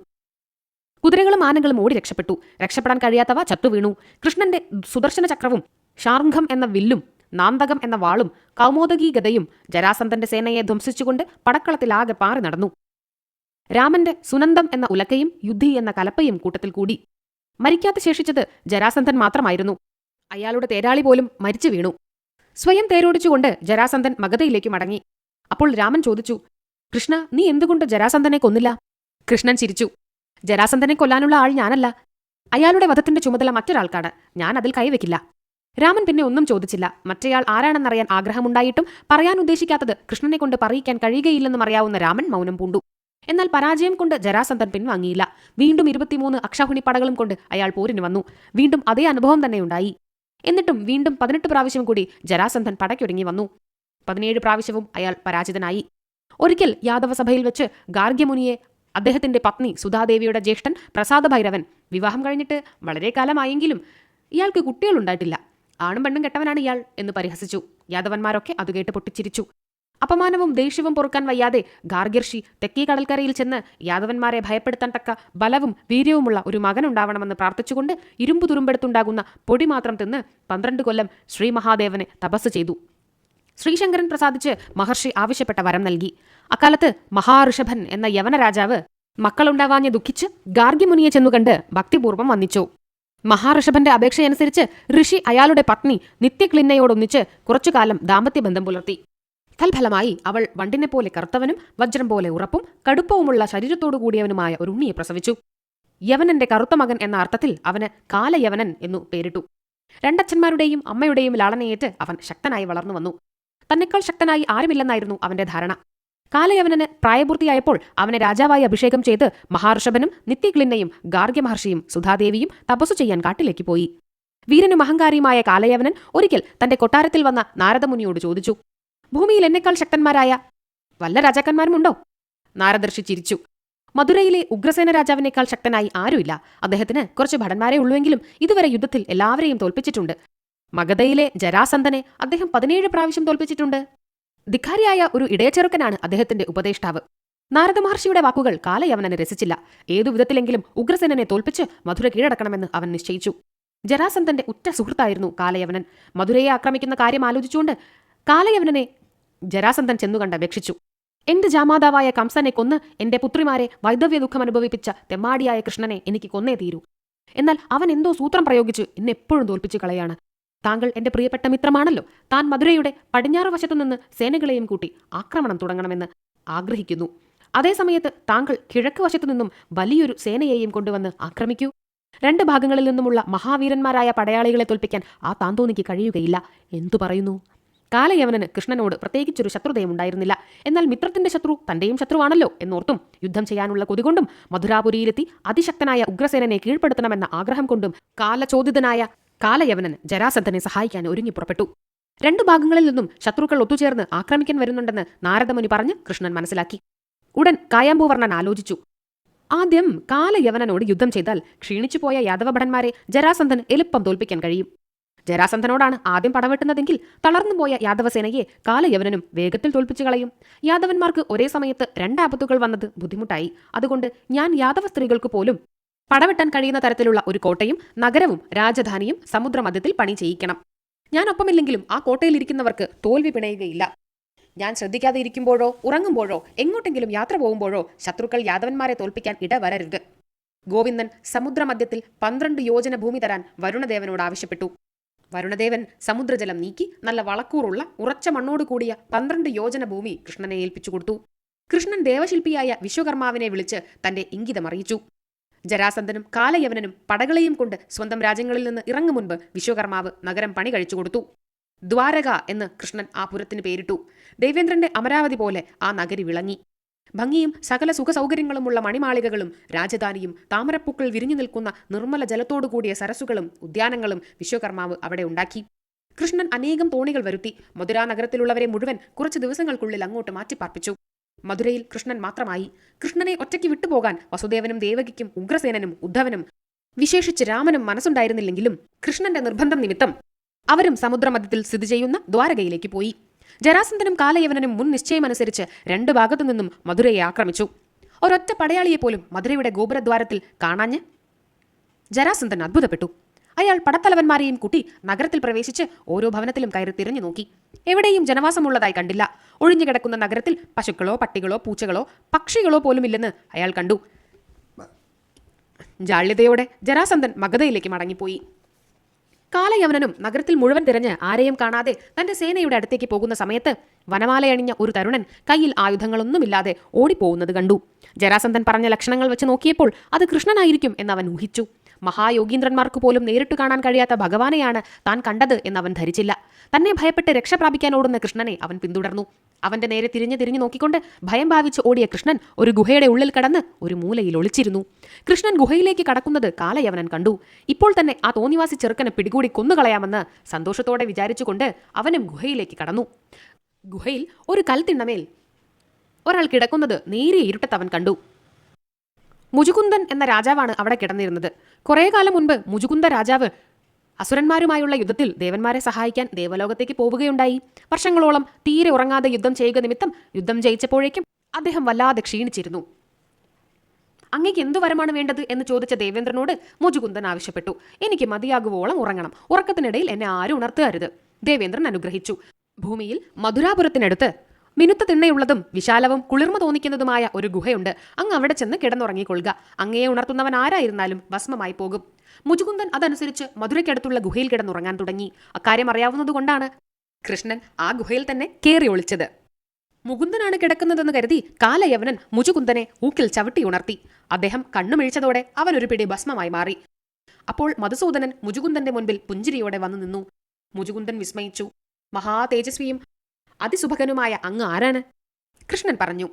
കുതിരകളും ആനകളും ഓടി രക്ഷപ്പെട്ടു. രക്ഷപ്പെടാൻ കഴിയാത്തവ ചത്തുവീണു. കൃഷ്ണന്റെ സുദർശന ചക്രവും ശാർംഘം എന്ന വില്ലും നാന്തകം എന്ന വാളും കൗമോദകീ ഗദയും ജരാസന്ധന്റെ സേനയെ ധ്വംസിച്ചുകൊണ്ട് പടക്കളത്തിലാകെ പാറി നടന്നു. രാമന്റെ സുനന്ദം എന്ന ഉലക്കയും യുദ്ധി എന്ന കലപ്പയും കൂട്ടത്തിൽ കൂടി. മരിക്കാതെ ശേഷിച്ചത് ജരാസന്ധൻ മാത്രമായിരുന്നു. അയാളുടെ തേരാളി പോലും മരിച്ചു വീണു. സ്വയം തേരോടിച്ചുകൊണ്ട് ജരാസന്ധൻ മഗധയിലേക്ക് മടങ്ങി. അപ്പോൾ രാമൻ ചോദിച്ചു, കൃഷ്ണ, നീ എന്തുകൊണ്ട് ജരാസന്ധനെ കൊന്നില്ല? കൃഷ്ണൻ ചിരിച്ചു. ജരാസന്ധനെ കൊല്ലാനുള്ള ആൾ ഞാനല്ല. അയാളുടെ വധത്തിന്റെ ചുമതല മറ്റൊരാൾക്കാണ്. ഞാൻ അതിൽ കൈവയ്ക്കില്ല. രാമൻ പിന്നെ ഒന്നും ചോദിച്ചില്ല. മറ്റേയാൾ ആരാണെന്നറിയാൻ ആഗ്രഹമുണ്ടായിട്ടും പറയാൻ ഉദ്ദേശിക്കാത്തത് കൃഷ്ണനെ കൊണ്ട് പറയിക്കാൻ കഴിയുകയില്ലെന്നും അറിയാവുന്ന രാമൻ മൗനം പൂണ്ടു. എന്നാൽ പരാജയം കൊണ്ട് ജരാസന്ധൻ പിൻവാങ്ങിയില്ല. വീണ്ടും 23 അക്ഷൗഹിണി പടകളും കൊണ്ട് അയാൾ പോരിന് വന്നു. വീണ്ടും അതേ അനുഭവം തന്നെയുണ്ടായി. എന്നിട്ടും വീണ്ടും 18 പ്രാവശ്യം കൂടി ജരാസന്ധൻ പടയ്ക്കൊരുങ്ങി വന്നു. 17 പ്രാവശ്യവും അയാൾ പരാജിതനായി. ഒരിക്കൽ യാദവസഭയിൽ വെച്ച് ഗാർഗ്യമുനിയെ അദ്ദേഹത്തിന്റെ പത്നി സുധാദേവിയുടെ ജ്യേഷ്ഠൻ പ്രസാദഭൈരവൻ വിവാഹം കഴിഞ്ഞിട്ട് വളരെ കാലമായെങ്കിലും ഇയാൾക്ക് കുട്ടികളുണ്ടായിട്ടില്ല. ആണും പെണ്ണും കെട്ടവനാണ് ഇയാൾ എന്ന് പരിഹസിച്ചു. യാദവന്മാരൊക്കെ അത് കേട്ട് പൊട്ടിച്ചിരിച്ചു. അപമാനവും ദേഷ്യവും പൊറുക്കാൻ വയ്യാതെ ഗാർഗ്യർഷി തെക്കേ കടൽക്കരയിൽ ചെന്ന് യാദവന്മാരെ ഭയപ്പെടുത്താൻ തക്ക ബലവും വീര്യവുമുള്ള ഒരു മകനുണ്ടാവണമെന്ന് പ്രാർത്ഥിച്ചുകൊണ്ട് ഇരുമ്പു തുരുമ്പെടുത്തുണ്ടാകുന്ന പൊടി മാത്രം തിന്ന് 12 കൊല്ലം ശ്രീ മഹാദേവനെ തപസ് ചെയ്തു. ശ്രീശങ്കരൻ പ്രസാദിച്ച് മഹർഷി ആവശ്യപ്പെട്ട വരം നൽകി. അക്കാലത്ത് മഹാഋഷഭൻ എന്ന യവന രാജാവ് മക്കളുണ്ടാവാഞ്ഞ് ദുഃഖിച്ച് ഗാർഗ്യമുനിയെ ചെന്നുകണ്ട് ഭക്തിപൂർവ്വം വന്ദിച്ചു. മഹാഋഷഭന്റെ അപേക്ഷയനുസരിച്ച് ഋഷി അയാളുടെ പത്നി നിത്യക്ലിന്നയോടൊന്നിച്ച് കുറച്ചുകാലം ദാമ്പത്യബന്ധം പുലർത്തി. തൽഫലമായി അവൾ വണ്ടിനെപ്പോലെ കറുത്തവനും വജ്രം പോലെ ഉറപ്പും കടുപ്പവുമുള്ള ശരീരത്തോടു കൂടിയവനുമായ ഒരു ഉണ്ണിയെ പ്രസവിച്ചു. യവനന്റെ കറുത്ത മകൻ എന്ന അർത്ഥത്തിൽ അവന് കാലയവനൻ എന്നു പേരിട്ടു. രണ്ടച്ഛന്മാരുടെയും അമ്മയുടെയും ലാളനയേറ്റ് അവൻ ശക്തനായി വളർന്നു വന്നു. തന്നെക്കാൾ ശക്തനായി ആരുമില്ലെന്നായിരുന്നു അവന്റെ ധാരണ. കാലയവനന് പ്രായപൂർത്തിയായപ്പോൾ അവനെ രാജാവായി അഭിഷേകം ചെയ്ത് മഹാഋഷഭനും നിത്യക്ലിന്നയും ഗാർഗ്യ മഹർഷിയും സുധാദേവിയും തപസ്സു ചെയ്യാൻ കാട്ടിലേക്ക് പോയി. വീരനും അഹങ്കാരിയുമായ കാലയവനൻ ഒരിക്കൽ തന്റെ കൊട്ടാരത്തിൽ വന്ന നാരദമുനിയോട് ചോദിച്ചു, ഭൂമിയിൽ എന്നെക്കാൾ ശക്തന്മാരായ വല്ല രാജാക്കന്മാരുമുണ്ടോ? നാരദർഷി ചിരിച്ചു. മധുരയിലെ ഉഗ്രസേന രാജാവിനേക്കാൾ ശക്തനായി ആരുമില്ല. അദ്ദേഹത്തിന് കുറച്ച് ഭടന്മാരെ ഉള്ളുവെങ്കിലും ഇതുവരെ യുദ്ധത്തിൽ എല്ലാവരെയും തോൽപ്പിച്ചിട്ടുണ്ട്. മഗധയിലെ ജരാസന്ധനെ അദ്ദേഹം 17 പ്രാവശ്യം തോൽപ്പിച്ചിട്ടുണ്ട്. ധിക്കാരിയായ ഒരു ഇടയച്ചെറുക്കനാണ് അദ്ദേഹത്തിന്റെ ഉപദേഷ്ടാവ്. നാരദ മഹർഷിയുടെ വാക്കുകൾ കാലയവനന് രസിച്ചില്ല. ഏതു വിധത്തിലെങ്കിലും ഉഗ്രസേനനെ തോൽപ്പിച്ച് മധുര കീഴടക്കണമെന്ന് അവൻ നിശ്ചയിച്ചു. ജരാസന്ധന്റെ ഉറ്റ സുഹൃത്തായിരുന്നു കാലയവനൻ. മധുരയെ ആക്രമിക്കുന്ന കാര്യം ആലോചിച്ചുകൊണ്ട് കാലയവനനെ ജരാസന്ധൻ ചെന്നുകണ്ട് അപേക്ഷിച്ചു. എന്റെ ജാമാതാവായ കംസനെ കൊന്ന് എന്റെ പുത്രിമാരെ വൈധവ്യ ദുഃഖം അനുഭവിപ്പിച്ച തെമ്മാടിയായ കൃഷ്ണനെ എനിക്ക് കൊന്നേ തീരൂ. എന്നാൽ അവൻ എന്തോ സൂത്രം പ്രയോഗിച്ച് എന്നെ എപ്പോഴും തോൽപ്പിച്ചു കളയാണ്. താങ്കൾ എന്റെ പ്രിയപ്പെട്ട മിത്രമാണല്ലോ. താൻ മധുരയുടെ പടിഞ്ഞാറ് വശത്തുനിന്ന് സേനകളെയും കൂട്ടി ആക്രമണം തുടങ്ങണമെന്ന് ആഗ്രഹിക്കുന്നു. അതേസമയത്ത് താങ്കൾ കിഴക്ക് വശത്തുനിന്നും വലിയൊരു സേനയെയും കൊണ്ടുവന്ന് ആക്രമിക്കൂ. 2 ഭാഗങ്ങളിൽ നിന്നുമുള്ള മഹാവീരന്മാരായ പടയാളികളെ തോൽപ്പിക്കാൻ ആ താന്തോന്നിക്ക് കഴിയുകയില്ല. എന്തു പറയുന്നു? കാലയവനന് കൃഷ്ണനോട് പ്രത്യേകിച്ചൊരു ശത്രുതയും ഉണ്ടായിരുന്നില്ല. എന്നാൽ മിത്രത്തിന്റെ ശത്രു തന്റെയും ശത്രുവാണല്ലോ എന്നോർത്തും യുദ്ധം ചെയ്യാനുള്ള കൊതികൊണ്ടും മധുരാപുരിയിലെത്തി അതിശക്തനായ ഉഗ്രസേനനെ കീഴ്പ്പെടുത്തണമെന്ന ആഗ്രഹം കൊണ്ടും കാലചോദിതനായ കാലയവനൻ ജരാസന്ധനെ സഹായിക്കാൻ ഒരുങ്ങി പുറപ്പെട്ടു. 2 ഭാഗങ്ങളിൽ നിന്നും ശത്രുക്കൾ ഒത്തുചേർന്ന് ആക്രമിക്കാൻ വരുന്നുണ്ടെന്ന് നാരദമുനി പറഞ്ഞ് കൃഷ്ണൻ മനസ്സിലാക്കി. ഉടൻ കായാമ്പൂവർണ്ണൻ ആലോചിച്ചു. ആദ്യം കാലയവനനോട് യുദ്ധം ചെയ്താൽ ക്ഷീണിച്ചുപോയ യാദവഭടന്മാരെ ജരാസന്ധന് എളുപ്പം തോൽപ്പിക്കാൻ കഴിയും. ജരാസന്ധനോടാണ് ആദ്യം പടവെട്ടുന്നതെങ്കിൽ തളർന്നുപോയ യാദവസേനയെ കാലയവനനും വേഗത്തിൽ തോൽപ്പിച്ചു കളയും. യാദവന്മാർക്ക് ഒരേ സമയത്ത് 2 ആപത്തുകൾ വന്നത് ബുദ്ധിമുട്ടായി. അതുകൊണ്ട് ഞാൻ യാദവ സ്ത്രീകൾക്ക് പോലും പടവെട്ടാൻ കഴിയുന്ന തരത്തിലുള്ള ഒരു കോട്ടയും നഗരവും രാജധാനിയും സമുദ്രമധ്യത്തിൽ പണി ചെയ്യിക്കണം. ഞാൻ ഒപ്പമില്ലെങ്കിലും ആ കോട്ടയിലിരിക്കുന്നവർക്ക് തോൽവി പിണയുകയില്ല. ഞാൻ ശ്രദ്ധിക്കാതെ ഇരിക്കുമ്പോഴോ ഉറങ്ങുമ്പോഴോ എങ്ങോട്ടെങ്കിലും യാത്ര പോകുമ്പോഴോ ശത്രുക്കൾ യാദവന്മാരെ തോൽപ്പിക്കാൻ ഇടവരരുത്. ഗോവിന്ദൻ സമുദ്രമധ്യത്തിൽ 12 യോജന ഭൂമി തരാൻ വരുണദേവനോട് ആവശ്യപ്പെട്ടു. വരുണദേവൻ സമുദ്രജലം നീക്കി നല്ല വളക്കൂറുള്ള ഉറച്ച മണ്ണോട് കൂടിയ 12 യോജന ഭൂമി കൃഷ്ണനെ ഏൽപ്പിച്ചു കൊടുത്തു. കൃഷ്ണൻ ദേവശില്പിയായ വിശ്വകർമാവിനെ വിളിച്ച് തന്റെ ഇംഗിതം അറിയിച്ചു. ജരാസന്ധനും കാലയവനനും പടകളെയും കൊണ്ട് സ്വന്തം രാജ്യങ്ങളിൽ നിന്ന് ഇറങ്ങും മുൻപ് വിശ്വകർമാവ് നഗരം പണി കഴിച്ചു കൊടുത്തു. ദ്വാരക എന്ന് കൃഷ്ണൻ ആ പുരത്തിന് പേരിട്ടു. ദേവേന്ദ്രന്റെ അമരാവതി പോലെ ആ നഗരി വിളങ്ങി. ഭംഗിയും സകല സുഖസൗകര്യങ്ങളുമുള്ള മണിമാളികകളും രാജധാനിയും താമരപ്പൂക്കൾ വിരിഞ്ഞു നിൽക്കുന്ന നിർമ്മല ജലത്തോടുകൂടിയ സരസ്സുകളും ഉദ്യാനങ്ങളും വിശ്വകർമാവ് അവിടെ ഉണ്ടാക്കി. കൃഷ്ണൻ അനേകം തോണികൾ വരുത്തി മധുരാ നഗരത്തിലുള്ളവരെ മുഴുവൻ കുറച്ചു ദിവസങ്ങൾക്കുള്ളിൽ അങ്ങോട്ട് മാറ്റിപ്പാർപ്പിച്ചു. മധുരയിൽ കൃഷ്ണൻ മാത്രമായി. കൃഷ്ണനെ ഒറ്റയ്ക്ക് വിട്ടുപോകാൻ വസുദേവനും ദേവകിക്കും ഉഗ്രസേനനും ഉദ്ധവനും വിശേഷിച്ച് രാമനും മനസ്സുണ്ടായിരുന്നില്ലെങ്കിലും കൃഷ്ണന്റെ നിർബന്ധം നിമിത്തം അവരും സമുദ്രമധ്യത്തിൽ സ്ഥിതി ചെയ്യുന്ന ദ്വാരകയിലേക്ക് പോയി. ജരാസന്ധനും കാലയവനനും മുൻ നിശ്ചയമനുസരിച്ച് രണ്ടു ഭാഗത്തു നിന്നും മധുരയെ ആക്രമിച്ചു. ഒരൊറ്റ പടയാളിയെപ്പോലും മധുരയുടെ ഗോപുരദ്വാരത്തിൽ കാണാഞ്ഞ് ജരാസന്ധൻ അത്ഭുതപ്പെട്ടു. അയാൾ പടത്തലവന്മാരെയും കൂട്ടി നഗരത്തിൽ പ്രവേശിച്ച് ഓരോ ഭവനത്തിലും കയറി തിരിഞ്ഞു നോക്കി. എവിടെയും ജനവാസമുള്ളതായി കണ്ടില്ല. ഒഴിഞ്ഞുകിടക്കുന്ന നഗരത്തിൽ പശുക്കളോ പട്ടികളോ പൂച്ചകളോ പക്ഷികളോ പോലുമില്ലെന്ന് അയാൾ കണ്ടു. ജാള്യതയോടെ ജരാസന്ധൻ മഗധയിലേക്ക് മടങ്ങിപ്പോയി. കാലയവനനും നഗരത്തിൽ മുഴുവൻ തിരഞ്ഞ് ആരെയും കാണാതെ തന്റെ സേനയുടെ അടുത്തേക്ക് പോകുന്ന സമയത്ത് വനമാലയണിഞ്ഞ ഒരു തരുണൻ കയ്യിൽ ആയുധങ്ങളൊന്നുമില്ലാതെ ഓടിപ്പോകുന്നത് കണ്ടു. ജരാസന്ധൻ പറഞ്ഞ ലക്ഷണങ്ങൾ വെച്ച് നോക്കിയപ്പോൾ അത് കൃഷ്ണനായിരിക്കും എന്നവൻ ഊഹിച്ചു. മഹായോഗീന്ദ്രന്മാർക്ക് പോലും നേരിട്ട് കാണാൻ കഴിയാത്ത ഭഗവാനെയാണ് താൻ കണ്ടത് എന്നവൻ ധരിച്ചില്ല. തന്നെ ഭയപ്പെട്ട് രക്ഷ പ്രാപിക്കാൻ ഓടുന്ന കൃഷ്ണനെ അവൻ പിന്തുടർന്നു. അവന്റെ നേരെ തിരിഞ്ഞു നോക്കിക്കൊണ്ട് ഭയം ഭാവിച്ച് ഓടിയ കൃഷ്ണൻ ഒരു ഗുഹയുടെ ഉള്ളിൽ കടന്ന് ഒരു മൂലയിൽ ഒളിച്ചിരുന്നു. കൃഷ്ണൻ ഗുഹയിലേക്ക് കടക്കുന്നത് കാലയവനൻ കണ്ടു. ഇപ്പോൾ തന്നെ ആ തോന്നിവാസി ചെറുക്കനെ പിടികൂടി കൊന്നുകളയാമെന്ന് സന്തോഷത്തോടെ വിചാരിച്ചുകൊണ്ട് അവനും ഗുഹയിലേക്ക് കടന്നു. ഗുഹയിൽ ഒരു കൽത്തിണ്ണമേൽ ഒരാൾ കിടക്കുന്നത് നേരിയ ഇരുട്ടത്ത് അവൻ കണ്ടു. മുചുകുന്ദൻ എന്ന രാജാവാണ് അവിടെ കിടന്നിരുന്നത്. കുറേ കാലം മുൻപ് മുചുകുന്ദ രാജാവ് അസുരന്മാരുമായുള്ള യുദ്ധത്തിൽ ദേവന്മാരെ സഹായിക്കാൻ ദേവലോകത്തേക്ക് പോവുകയുണ്ടായി. വർഷങ്ങളോളം തീരെ ഉറങ്ങാതെ യുദ്ധം ചെയ്യുക നിമിത്തം യുദ്ധം ജയിച്ചപ്പോഴേക്കും അദ്ദേഹം വല്ലാതെ ക്ഷീണിച്ചിരുന്നു. അങ്ങേക്ക് എന്തു വരമാണ് വേണ്ടത് എന്ന് ചോദിച്ച ദേവേന്ദ്രനോട് മുചുകുന്ദൻ ആവശ്യപ്പെട്ടു. എനിക്ക് മതിയാകുവോളം ഉറങ്ങണം. ഉറക്കത്തിനിടയിൽ എന്നെ ആരും ഉണർത്തരുത്. ദേവേന്ദ്രൻ അനുഗ്രഹിച്ചു. ഭൂമിയിൽ മധുരാപുരത്തിനടുത്ത് മിനുത്ത തിണ്ണയുള്ളതും വിശാലവും കുളിർമ തോന്നിക്കുന്നതുമായ ഒരു ഗുഹയുണ്ട്. അങ്ങ് അവിടെ ചെന്ന് കിടന്നുറങ്ങിക്കൊള്ളുക. അങ്ങയെ ഉണർത്തുന്നവൻ ആരായിരുന്നാലും ഭസ്മമായി പോകും. മുചുകുന്ദൻ അതനുസരിച്ച് മധുരയ്ക്കടുത്തുള്ള ഗുഹയിൽ കിടന്നുറങ്ങാൻ തുടങ്ങി. അക്കാര്യം അറിയാവുന്നതുകൊണ്ടാണ് കൃഷ്ണൻ ആ ഗുഹയിൽ തന്നെ കേറി ഒളിച്ചത്. മുകുന്ദനാണ് കിടക്കുന്നതെന്ന് കരുതി കാലയവനൻ മുചുകുന്ദനെ ഊക്കിൽ ചവിട്ടി ഉണർത്തി. അദ്ദേഹം കണ്ണുമിഴിച്ചതോടെ അവൻ ഒരു പിടി ഭസ്മമായി മാറി. അപ്പോൾ മധുസൂദനൻ മുചുകുന്ദന്റെ മുൻപിൽ പുഞ്ചിരിയോടെ വന്നു നിന്നു. മുചുകുന്ദൻ വിസ്മയിച്ചു. മഹാതേജസ്വിയും അതിസുഭകനുമായ അങ്ങ് ആരാണ്? കൃഷ്ണൻ പറഞ്ഞു.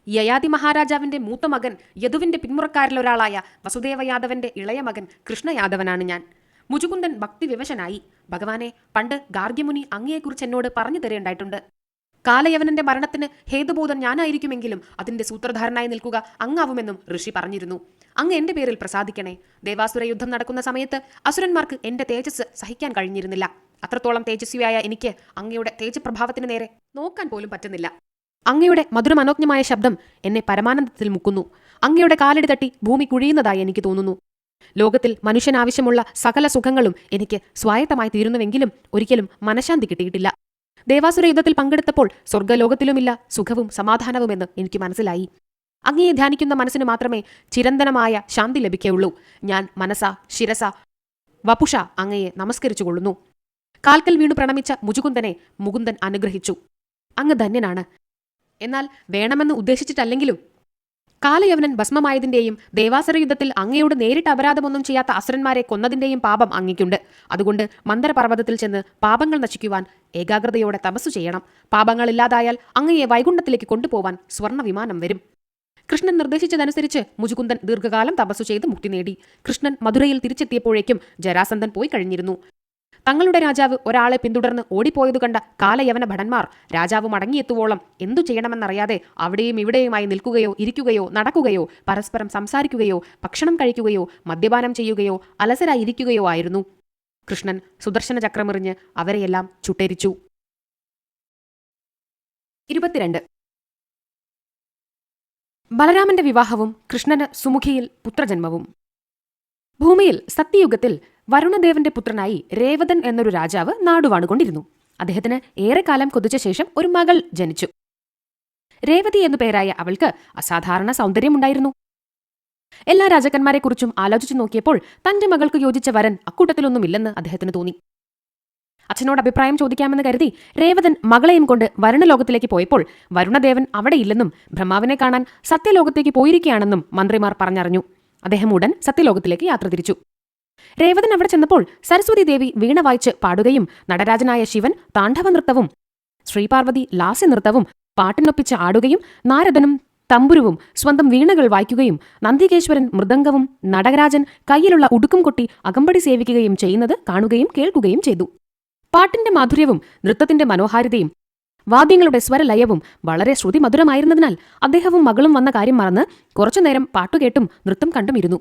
യയാതി മഹാരാജാവിന്റെ മൂത്ത മകൻ യദുവിന്റെ പിന്മുറക്കാരിലൊരാളായ വസുദേവ യാദവന്റെ ഇളയ മകൻ കൃഷ്ണയാദവനാണ് ഞാൻ. മുചുകുന്ദൻ ഭക്തിവിവശനായി. ഭഗവാനെ, പണ്ട് ഗാർഗ്യമുനി അങ്ങയെക്കുറിച്ച് എന്നോട് പറഞ്ഞു തരേണ്ടായിട്ടുണ്ട്. കാലയവനന്റെ മരണത്തിന് ഹേതുബോധൻ ഞാനായിരിക്കുമെങ്കിലും അതിന്റെ സൂത്രധാരനായി നിൽക്കുക അങ്ങാവുമെന്നും ഋഷി പറഞ്ഞിരുന്നു. അങ്ങ് എന്റെ പേരിൽ പ്രസാദിക്കണേ. ദേവാസുര യുദ്ധം നടക്കുന്ന സമയത്ത് അസുരന്മാർക്ക് എന്റെ തേജസ് സഹിക്കാൻ കഴിഞ്ഞിരുന്നില്ല. അത്രത്തോളം തേജസ്വിയായ എനിക്ക് അങ്ങയുടെ തേജപ്രഭാവത്തിന് നേരെ നോക്കാൻ പോലും പറ്റുന്നില്ല. അങ്ങയുടെ മധുരമനോജ്ഞമായ ശബ്ദം എന്നെ പരമാനന്ദത്തിൽ മുക്കുന്നു. അങ്ങയുടെ കാലടി തട്ടി ഭൂമി കുഴിയുന്നതായി എനിക്ക് തോന്നുന്നു. ലോകത്തിൽ മനുഷ്യനാവശ്യമുള്ള സകല സുഖങ്ങളും എനിക്ക് സ്വായത്തമായി തീരുന്നുവെങ്കിലും ഒരിക്കലും മനഃശാന്തി കിട്ടിയിട്ടില്ല. ദേവാസുര യുദ്ധത്തിൽ പങ്കെടുത്തപ്പോൾ സ്വർഗ്ഗലോകത്തിലുമില്ല സുഖവും സമാധാനവുമെന്ന് എനിക്ക് മനസ്സിലായി. അങ്ങയെ ധ്യാനിക്കുന്ന മനസ്സിന് മാത്രമേ ചിരന്തനമായ ശാന്തി ലഭിക്കുകയുള്ളൂ. ഞാൻ മനസ ശിരസ വപുഷ അങ്ങയെ നമസ്കരിച്ചുകൊള്ളുന്നു. കാൽക്കൽ വീണു പ്രണമിച്ച മുചുകുന്ദനെ മുകുന്ദൻ അനുഗ്രഹിച്ചു. അങ്ങ് ധന്യനാണ്. എന്നാൽ വേണമെന്ന് ഉദ്ദേശിച്ചിട്ടല്ലെങ്കിലും കാലയവനൻ ഭസ്മമായതിന്റെയും ദേവാസുര യുദ്ധത്തിൽ അങ്ങയോട് നേരിട്ട് അപരാധമൊന്നും ചെയ്യാത്ത അസുരന്മാരെ കൊന്നതിന്റെയും പാപം അങ്ങയ്ക്കുണ്ട്. അതുകൊണ്ട് മന്ദരപർവ്വതത്തിൽ ചെന്ന് പാപങ്ങൾ നശിക്കുവാൻ ഏകാഗ്രതയോടെ തപസ്സു ചെയ്യണം. പാപങ്ങളില്ലാതായാൽ അങ്ങയെ വൈകുണ്ഠത്തിലേക്ക് കൊണ്ടുപോവാൻ സ്വർണ്ണ വിമാനം വരും. കൃഷ്ണൻ നിർദ്ദേശിച്ചതനുസരിച്ച് മുചുകുന്ദൻ ദീർഘകാലം തപസ്സു ചെയ്ത് മുക്തി നേടി. കൃഷ്ണൻ മധുരയിൽ തിരിച്ചെത്തിയപ്പോഴേക്കും ജരാസന്ധൻ പോയി കഴിഞ്ഞിരുന്നു. തങ്ങളുടെ രാജാവ് ഒരാളെ പിന്തുടർന്ന് ഓടിപ്പോയതു കണ്ട കാലയവന ഭടന്മാർ രാജാവ് മടങ്ങിയെത്തുവോളം എന്തു ചെയ്യണമെന്നറിയാതെ അവിടെയും ഇവിടെയുമായി നിൽക്കുകയോ ഇരിക്കുകയോ നടക്കുകയോ പരസ്പരം സംസാരിക്കുകയോ ഭക്ഷണം കഴിക്കുകയോ മദ്യപാനം ചെയ്യുകയോ അലസരായിരിക്കുകയോ ആയിരുന്നു. കൃഷ്ണൻ സുദർശന ചക്രമെറിഞ്ഞ് അവരെയെല്ലാം ചുട്ടരിച്ചു. 22. ബലരാമന്റെ വിവാഹവും കൃഷ്ണന് സുമുഖിയിൽ പുത്രജന്മവും. ഭൂമിയിൽ സത്യയുഗത്തിൽ വരുണദേവന്റെ പുത്രനായി രേവതൻ എന്നൊരു രാജാവ് നാടുവാണുകൊണ്ടിരുന്നു. അദ്ദേഹത്തിന് ഏറെക്കാലം കൊതിച്ച ശേഷം ഒരു മകൾ ജനിച്ചു. രേവതി എന്നു പേരായ അവൾക്ക് അസാധാരണ സൗന്ദര്യമുണ്ടായിരുന്നു. എല്ലാ രാജാക്കന്മാരെക്കുറിച്ചും ആലോചിച്ചു നോക്കിയപ്പോൾ തന്റെ മകൾക്ക് യോജിച്ച വരൻ അക്കൂട്ടത്തിലൊന്നുമില്ലെന്ന് അദ്ദേഹത്തിന് തോന്നി. അച്ഛനോട് അഭിപ്രായം ചോദിക്കാമെന്ന് കരുതി രേവതൻ മകളെയും കൊണ്ട് വരുണലോകത്തിലേക്ക് പോയപ്പോൾ വരുണദേവൻ അവിടെയില്ലെന്നും ബ്രഹ്മാവിനെ കാണാൻ സത്യലോകത്തേക്ക് പോയിരിക്കുകയാണെന്നും മന്ത്രിമാർ പറഞ്ഞറിഞ്ഞു. അദ്ദേഹം ഉടൻ സത്യലോകത്തിലേക്ക് യാത്ര തിരിച്ചു. രേവതൻ അവിടെ ചെന്നപ്പോൾ സരസ്വതി ദേവി വീണ വായിച്ച് പാടുകയും നടരാജനായ ശിവൻ താണ്ഡവ നൃത്തവും ശ്രീപാർവതി ലാസ്യ നൃത്തവും പാട്ടിനൊപ്പിച്ച് ആടുകയും നാരദനും തമ്പുരുവും സ്വന്തം വീണകൾ വായിക്കുകയും നന്ദികേശ്വരൻ മൃദംഗവും നടരാജൻ കയ്യിലുള്ള ഉടുക്കും കൊട്ടി അകമ്പടി സേവിക്കുകയും ചെയ്യുന്നത് കാണുകയും കേൾക്കുകയും ചെയ്തു. പാട്ടിന്റെ മാധുര്യവും നൃത്തത്തിന്റെ മനോഹാരിതയും വാദ്യങ്ങളുടെ സ്വരലയവും വളരെ ശ്രുതിമധുരമായിരുന്നതിനാൽ അദ്ദേഹവും മകളും വന്ന കാര്യം മറന്ന് കുറച്ചുനേരം പാട്ടുകേട്ടും നൃത്തം കണ്ടും ഇരുന്നു.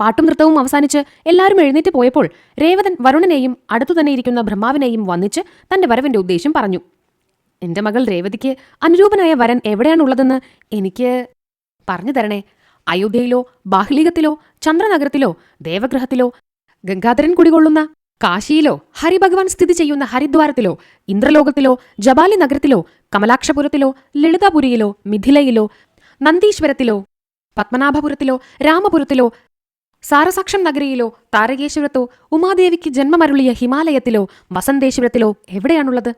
പാട്ടും നൃത്തവും അവസാനിച്ച് എല്ലാവരും എഴുന്നേറ്റ് പോയപ്പോൾ രേവതൻ വരുണനെയും അടുത്തുതന്നെ ഇരിക്കുന്ന ബ്രഹ്മാവിനെയും വന്നിച്ച് തന്റെ വരവിന്റെ ഉദ്ദേശ്യം പറഞ്ഞു. എന്റെ മകൾ രേവതിക്ക് അനുരൂപനായ വരൻ എവിടെയാണുള്ളതെന്ന് എനിക്ക് പറഞ്ഞു തരണേ. അയോധ്യയിലോ ബാഹ്ലീകത്തിലോ ചന്ദ്രനഗരത്തിലോ ദേവഗൃഹത്തിലോ ഗംഗാധരൻ കുടികൊള്ളുന്ന കാശിയിലോ ഹരിഭഗവാൻ സ്ഥിതി ചെയ്യുന്ന ഹരിദ്വാരത്തിലോ ഇന്ദ്രലോകത്തിലോ ജബാലി നഗരത്തിലോ കമലാക്ഷപുരത്തിലോ ലളിതാപുരിയിലോ മിഥിലയിലോ നന്ദീശ്വരത്തിലോ പത്മനാഭപുരത്തിലോ രാമപുരത്തിലോ സാരസാക്ഷം നഗരിയിലോ താരകേശ്വരത്തോ ഉമാദേവിക്ക് ജന്മമരുളിയ ഹിമാലയത്തിലോ വസന്തേശ്വരത്തിലോ എവിടെയാണുള്ളത്?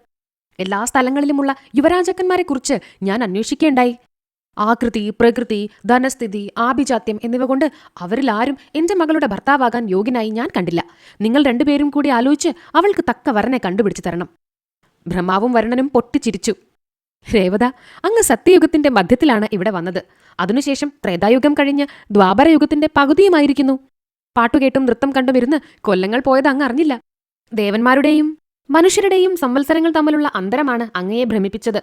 എല്ലാ സ്ഥലങ്ങളിലുമുള്ള യുവരാജാക്കന്മാരെക്കുറിച്ച് ഞാൻ അന്വേഷിക്കേണ്ടായി. ആകൃതി, പ്രകൃതി, ധനസ്ഥിതി, ആഭിജാത്യം എന്നിവ കൊണ്ട് അവരിൽ ആരും എന്റെ മകളുടെ ഭർത്താവാകാൻ യോഗ്യനായി ഞാൻ കണ്ടില്ല. നിങ്ങൾ രണ്ടുപേരും കൂടി ആലോചിച്ച് അവൾക്ക് തക്ക വരനെ കണ്ടുപിടിച്ചു തരണം. ബ്രഹ്മാവും വരുണനും പൊട്ടിച്ചിരിച്ചു. രേവത, അങ്ങ് സത്യയുഗത്തിന്റെ മധ്യത്തിലാണ് ഇവിടെ വന്നത്. അതിനുശേഷം ത്രേതായുഗം കഴിഞ്ഞ് ദ്വാപരയുഗത്തിന്റെ പകുതിയുമായിരിക്കുന്നു. പാട്ടുകേട്ടും നൃത്തം കണ്ടുമിരുന്ന് കൊല്ലങ്ങൾ പോയത് അങ്ങ് അറിഞ്ഞില്ല. ദേവന്മാരുടെയും മനുഷ്യരുടെയും സംവത്സരങ്ങൾ തമ്മിലുള്ള അന്തരമാണ് അങ്ങയെ ഭ്രമിപ്പിച്ചത്.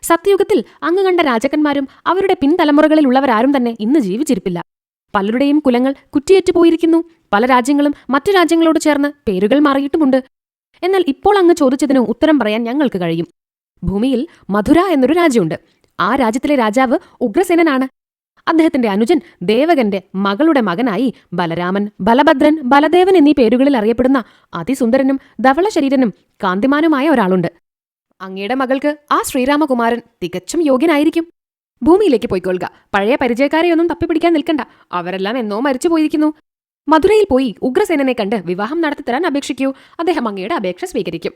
സത്യയുഗത്തിൽ അങ്ങ് കണ്ട രാജാക്കന്മാരും അവരുടെ പിൻതലമുറകളിലുള്ളവരാരും തന്നെ ഇന്ന് ജീവിച്ചിരിപ്പില്ല. പലരുടെയും കുലങ്ങൾ കുറ്റിയേറ്റു പോയിരിക്കുന്നു. പല രാജ്യങ്ങളും മറ്റു രാജ്യങ്ങളോട് ചേർന്ന് പേരുകൾ മാറിയിട്ടുമുണ്ട്. എന്നാൽ ഇപ്പോൾ അങ്ങ് ചോദിച്ചതിന് ഉത്തരം പറയാൻ ഞങ്ങൾക്ക് കഴിയും. ഭൂമിയിൽ മധുര എന്നൊരു രാജ്യമുണ്ട്. ആ രാജ്യത്തിലെ രാജാവ് ഉഗ്രസേനനാണ്. അദ്ദേഹത്തിന്റെ അനുജൻ ദേവകന്റെ മകളുടെ മകനായി ബലരാമൻ, ബലഭദ്രൻ, ബലദേവൻ എന്നീ പേരുകളിൽ അറിയപ്പെടുന്ന അതിസുന്ദരനും ധവളശരീരനും കാന്തിമാനുമായ ഒരാളുണ്ട്. അങ്ങയുടെ മകൾക്ക് ആ ശ്രീരാമകുമാരൻ തികച്ചും യോഗ്യനായിരിക്കും. ഭൂമിയിലേക്ക് പോയിക്കൊള്ളുക. പഴയ പരിചയക്കാരെയൊന്നും തപ്പിപ്പിടിക്കാൻ നിൽക്കണ്ട. അവരെല്ലാം എന്നോ മരിച്ചു പോയിരിക്കുന്നു. മധുരയിൽ പോയി ഉഗ്രസേനനെ കണ്ട് വിവാഹം നടത്തിത്തരാൻ അപേക്ഷിക്കൂ. അദ്ദേഹം അങ്ങയുടെ അപേക്ഷ സ്വീകരിക്കും.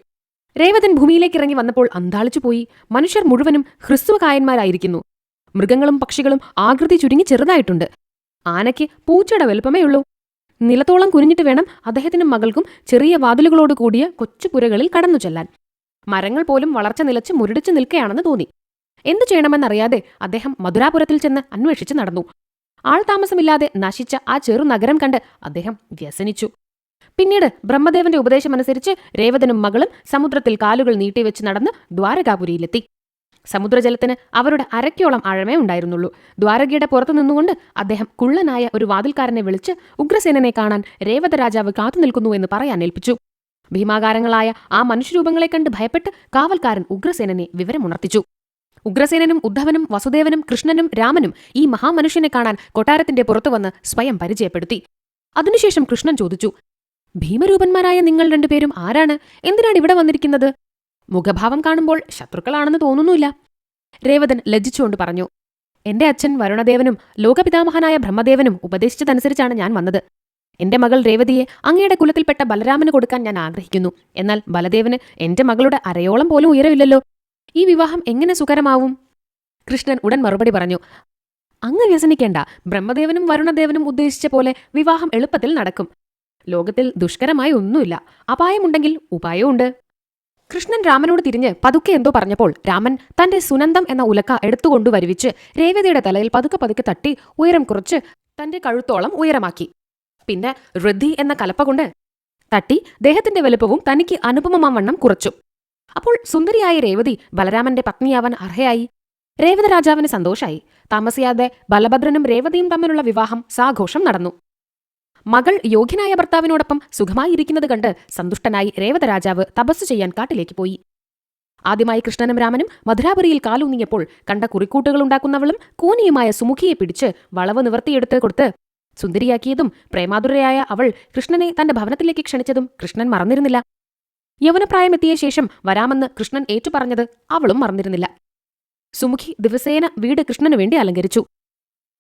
രേവതൻ ഭൂമിയിലേക്ക് ഇറങ്ങി വന്നപ്പോൾ അന്താളിച്ചു പോയി. മനുഷ്യർ മുഴുവനും ഹ്രസ്വകായന്മാരായിരിക്കുന്നു. മൃഗങ്ങളും പക്ഷികളും ആകൃതി ചുരുങ്ങി ചെറുതായിട്ടുണ്ട്. ആനയ്ക്ക് പൂച്ചയുടെ വലുപ്പമേയുള്ളൂ. നിലത്തോളം കുനിഞ്ഞിട്ട് വേണം അദ്ദേഹത്തിനും മകൾക്കും ചെറിയ വാതിലുകളോട് കൂടിയ കൊച്ചുപുരകളിൽ കടന്നു ചെല്ലാൻ. മരങ്ങൾ പോലും വളർച്ച നിലച്ച് മുരടിച്ചു നിൽക്കുകയാണെന്ന് തോന്നി. എന്തു ചെയ്യണമെന്നറിയാതെ അദ്ദേഹം മധുരാപുരത്തിൽ ചെന്ന് അന്വേഷിച്ച് നടന്നു. ആൾതാമസമില്ലാതെ നശിച്ച ആ ചെറുനഗരം കണ്ട് അദ്ദേഹം വ്യസനിച്ചു. പിന്നീട് ബ്രഹ്മദേവന്റെ ഉപദേശമനുസരിച്ച് രേവതനും മകളും സമുദ്രത്തിൽ കാലുകൾ നീട്ടിവെച്ച് നടന്ന് ദ്വാരകാപുരിയിലെത്തി. സമുദ്രജലത്തിന് അവരുടെ അരയ്ക്കോളം ആഴമേ ഉണ്ടായിരുന്നുള്ളൂ. ദ്വാരകയുടെ പുറത്തു നിന്നുകൊണ്ട് അദ്ദേഹം കുള്ളനായ ഒരു വാതിൽക്കാരനെ വിളിച്ച് ഉഗ്രസേനനെ കാണാൻ രേവത രാജാവ് കാത്തുനിൽക്കുന്നു എന്ന് പറയാൻ ഏൽപ്പിച്ചു. ഭീമാകാരങ്ങളായ ആ മനുഷ്യരൂപങ്ങളെ കണ്ട് ഭയപ്പെട്ട് കാവൽക്കാരൻ ഉഗ്രസേനനെ വിവരമുണർത്തിച്ചു. ഉഗ്രസേനനും ഉദ്ധവനും വസുദേവനും കൃഷ്ണനും രാമനും ഈ മഹാമനുഷ്യനെ കാണാൻ കൊട്ടാരത്തിന്റെ പുറത്തുവന്ന് സ്വയം പരിചയപ്പെടുത്തി. അതിനുശേഷം കൃഷ്ണൻ ചോദിച്ചു, ഭീമരൂപന്മാരായ നിങ്ങൾ രണ്ടുപേരും ആരാണ്? എന്തിനാണ് ഇവിടെ വന്നിരിക്കുന്നത്? മുഖഭാവം കാണുമ്പോൾ ശത്രുക്കളാണെന്ന് തോന്നുന്നില്ല. രേവതൻ ലജ്ജിച്ചുകൊണ്ട് പറഞ്ഞു, എന്റെ അച്ഛൻ വരുണദേവനും ലോകപിതാമഹനായ ബ്രഹ്മദേവനും ഉപദേശിച്ചതനുസരിച്ചാണ് ഞാൻ വന്നത്. എന്റെ മകൾ രേവതിയെ അങ്ങയുടെ കുലത്തിൽപ്പെട്ട ബലരാമന് കൊടുക്കാൻ ഞാൻ ആഗ്രഹിക്കുന്നു. എന്നാൽ ബലദേവന് എന്റെ മകളുടെ അരയോളം പോലും ഉയരമില്ലല്ലോ. ഈ വിവാഹം എങ്ങനെ സുഖകരമാവും? കൃഷ്ണൻ ഉടൻ മറുപടി പറഞ്ഞു, അങ്ങ് വ്യസനിക്കേണ്ട. ബ്രഹ്മദേവനും വരുണദേവനും ഉദ്ദേശിച്ച പോലെ വിവാഹം എളുപ്പത്തിൽ നടക്കും. ലോകത്തിൽ ദുഷ്കരമായി ഒന്നുമില്ല. അപായമുണ്ടെങ്കിൽ ഉപായവുമുണ്ട്. കൃഷ്ണൻ രാമനോട് തിരിഞ്ഞ് പതുക്കെ എന്തോ പറഞ്ഞപ്പോൾ രാമൻ തന്റെ സുനന്ദം എന്ന ഉലക്ക എടുത്തുകൊണ്ടു വരുവിച്ച് രേവതിയുടെ തലയിൽ പതുക്കെ പതുക്കെ തട്ടി ഉയരം കുറച്ച് തന്റെ കഴുത്തോളം ഉയരമാക്കി. പിന്നെ ഋദ്ധി എന്ന കലപ്പ കൊണ്ട് തട്ടി ദേഹത്തിന്റെ വലുപ്പവും തനിക്ക് അനുപമമാവണ്ണം കുറച്ചു. അപ്പോൾ സുന്ദരിയായ രേവതി ബലരാമന്റെ പത്നിയാവാൻ അർഹയായി. രേവത രാജാവിന് സന്തോഷായി. താമസിയാതെ ബലഭദ്രനും രേവതിയും തമ്മിലുള്ള വിവാഹം സാഘോഷം നടന്നു. മകൾ യോഗ്യനായ ഭർത്താവിനോടൊപ്പം സുഖമായിരിക്കുന്നത് കണ്ട് സന്തുഷ്ടനായി രേവത രാജാവ് തപസ്സു ചെയ്യാൻ കാട്ടിലേക്ക് പോയി. ആദ്യമായി കൃഷ്ണനും രാമനും മധുരാപുരിയിൽ കാലൂന്നിയപ്പോൾ കണ്ട കുറിക്കൂട്ടുകളുണ്ടാക്കുന്നവളും കൂനിയുമായ സുമുഖിയെ പിടിച്ച് വളവ് നിവർത്തിയെടുത്ത് കൊടുത്ത് സുന്ദരിയാക്കിയതും പ്രേമാതുരയായ അവൾ കൃഷ്ണനെ തന്റെ ഭവനത്തിലേക്ക് ക്ഷണിച്ചതും കൃഷ്ണൻ മറന്നിരുന്നില്ല. യൗവനപ്രായമെത്തിയ ശേഷം വരാമെന്ന് കൃഷ്ണൻ ഏറ്റുപറഞ്ഞത് അവളും മറന്നിരുന്നില്ല. സുമുഖി ദിവസേന വീട് കൃഷ്ണനു വേണ്ടി അലങ്കരിച്ചു.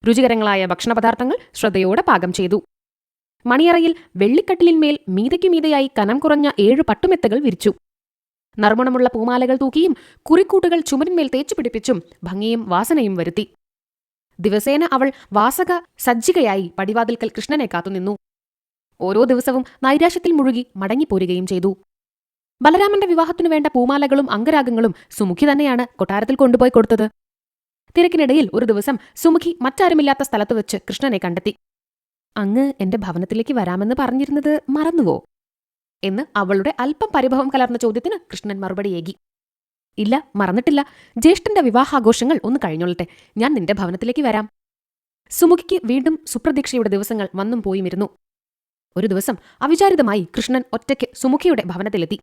രുചികരങ്ങളായ ഭക്ഷണപദാർത്ഥങ്ങൾ ശ്രദ്ധയോടെ പാകം ചെയ്തു. മണിയറയിൽ വെള്ളിക്കട്ടിലിന്മേൽ മീതയ്ക്കുമീതയായി കനം കുറഞ്ഞ 7 പട്ടുമെത്തകൾ വിരിച്ചു. നറുമണമുള്ള പൂമാലകൾ തൂക്കിയും കുറിക്കൂട്ടുകൾ ചുമരിന്മേൽ തേച്ചു പിടിപ്പിച്ചും ഭംഗിയും വാസനയും വരുത്തി. ദിവസേന അവൾ വാസക സജ്ജികയായി പടിവാതിൽക്കൽ കൃഷ്ണനെ കാത്തുനിന്നു. ഓരോ ദിവസവും നൈരാശ്യത്തിൽ മുഴുകി മടങ്ങിപ്പോരുകയും ചെയ്തു. ബലരാമന്റെ വിവാഹത്തിനു വേണ്ട പൂമാലകളും അംഗരാഗങ്ങളും സുമുഖി തന്നെയാണ് കൊട്ടാരത്തിൽ കൊണ്ടുപോയി കൊടുത്തത്. തിരക്കിനിടയിൽ ഒരു ദിവസം സുമുഖി മറ്റാരുമില്ലാത്ത സ്ഥലത്ത് വെച്ച് കൃഷ്ണനെ കണ്ടെത്തി. അങ്ങ് എന്റെ ഭവനത്തിലേക്ക് വരാമെന്ന് പറഞ്ഞിരുന്നത് മറന്നുവോ എന്ന് അവളുടെ അല്പം പരിഭവം കലർന്ന ചോദ്യത്തിന് കൃഷ്ണൻ മറുപടിയേകി. ഇല്ല, മറന്നിട്ടില്ല. ജ്യേഷ്ഠന്റെ വിവാഹാഘോഷങ്ങൾ ഒന്ന് കഴിഞ്ഞോളട്ടെ, ഞാൻ നിന്റെ ഭവനത്തിലേക്ക് വരാം. സുമുഖിക്ക് വീണ്ടും സുപ്രതീക്ഷയുടെ ദിവസങ്ങൾ വന്നും പോയുമിരുന്നു. ഒരു ദിവസം അവിചാരിതമായി കൃഷ്ണൻ ഒറ്റയ്ക്ക് സുമുഖിയുടെ ഭവനത്തിലെത്തി.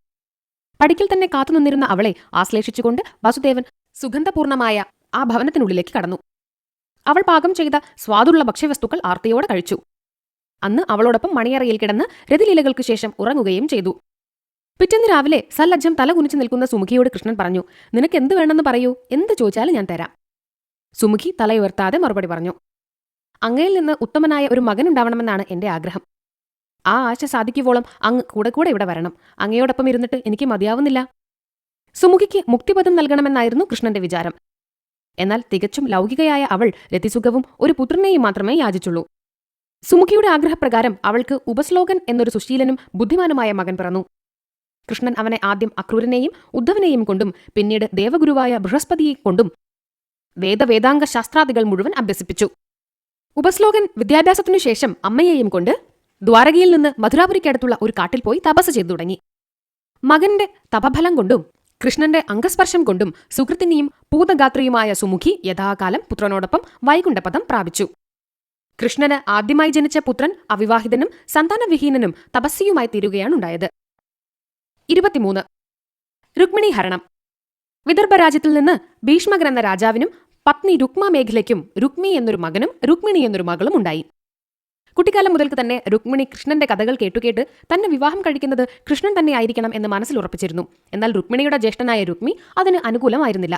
പടിക്കൽ തന്നെ കാത്തുനിന്നിരുന്ന അവളെ ആശ്ലേഷിച്ചുകൊണ്ട് വസുദേവൻ സുഗന്ധപൂർണമായ ആ ഭവനത്തിനുള്ളിലേക്ക് കടന്നു. അവൾ പാകം ചെയ്ത സ്വാദുള്ള ഭക്ഷ്യവസ്തുക്കൾ ആർത്തിയോടെ കഴിച്ചു. അന്ന് അവളോടൊപ്പം മണിയറയിൽ കിടന്ന് രതിലീലകൾക്ക് ശേഷം ഉറങ്ങുകയും ചെയ്തു. പിറ്റേന്ന് രാവിലെ സല്ലജ്ജം തല കുനിച്ചു നിൽക്കുന്ന സുമുഖിയോട് കൃഷ്ണൻ പറഞ്ഞു, നിനക്ക് എന്ത് വേണമെന്ന് പറയൂ, എന്ത് ചോദിച്ചാലും ഞാൻ തരാം. സുമുഖി തലയുയർത്താതെ മറുപടി പറഞ്ഞു, അങ്ങയിൽ നിന്ന് ഉത്തമനായ ഒരു മകനുണ്ടാവണമെന്നാണ് എന്റെ ആഗ്രഹം. ആ ആശ സാധിക്കുവോളം അങ്ങ് കൂടെ കൂടെ ഇവിടെ വരണം. അങ്ങയോടൊപ്പം ഇരുന്നിട്ട് എനിക്ക് മതിയാവുന്നില്ല. സുമുഖിക്ക് മുക്തിപദം നൽകണമെന്നായിരുന്നു കൃഷ്ണന്റെ വിചാരം. എന്നാൽ തികച്ചും ലൗകികയായ അവൾ രതിസുഖവും ഒരു പുത്രനെയും മാത്രമേ യാചിച്ചുള്ളൂ. സുമുഖിയുടെ ആഗ്രഹപ്രകാരം അവൾക്ക് ഉപശ്ലോകൻ എന്നൊരു സുശീലനും ബുദ്ധിമാനുമായ മകൻ പിറന്നു. കൃഷ്ണൻ അവനെ ആദ്യം അക്രൂരനെയും ഉദ്ധവനെയും കൊണ്ടും പിന്നീട് ദേവഗുരുവായ ബൃഹസ്പതിയെ കൊണ്ടും വേദാംഗ ശാസ്ത്രാദികൾ മുഴുവൻ അഭ്യസിപ്പിച്ചു. ഉപശ്ലോകൻ വിദ്യാഭ്യാസത്തിനു ശേഷം അമ്മയെയും കൊണ്ട് ദ്വാരകയിൽ നിന്ന് മധുരാപുരിക്കടുത്തുള്ള ഒരു കാട്ടിൽ പോയി തപസ് ചെയ്തു തുടങ്ങി. മകന്റെ തപഫലം കൊണ്ടും കൃഷ്ണന്റെ അംഗസ്പർശം കൊണ്ടും സുഹൃത്തിനിയും പൂതഗാത്രിയുമായ സുമുഖി യഥാകാലം പുത്രനോടൊപ്പം വൈകുണ്ഠപദം പ്രാപിച്ചു. കൃഷ്ണന് ആദ്യമായി ജനിച്ച പുത്രൻ അവിവാഹിതനും സന്താനവിഹീനനും തപസ്വിയുമായി തീരുകയാണുണ്ടായത്. 23. രുക്മിണി ഹരണം. വിദർഭരാജ്യത്തിൽ നിന്ന് ഭീഷ്മകൻ എന്ന രാജാവിനും പത്നി രുക്മാമേഖലയ്ക്കും രുക്മി എന്നൊരു മകനും രുക്മിണി എന്നൊരു മകളും ഉണ്ടായി. കുട്ടിക്കാലം മുതൽക്ക് തന്നെ രുക്മിണി കൃഷ്ണന്റെ കഥകൾ കേട്ടുകേട്ട് തന്നെ വിവാഹം കഴിക്കുന്നത് കൃഷ്ണൻ തന്നെ ആയിരിക്കണം എന്ന് മനസ്സിൽ ഉറപ്പിച്ചിരുന്നു. എന്നാൽ രുക്മിണിയുടെ ജ്യേഷ്ഠനായ രുക്മി അതിന് അനുകൂലമായിരുന്നില്ല.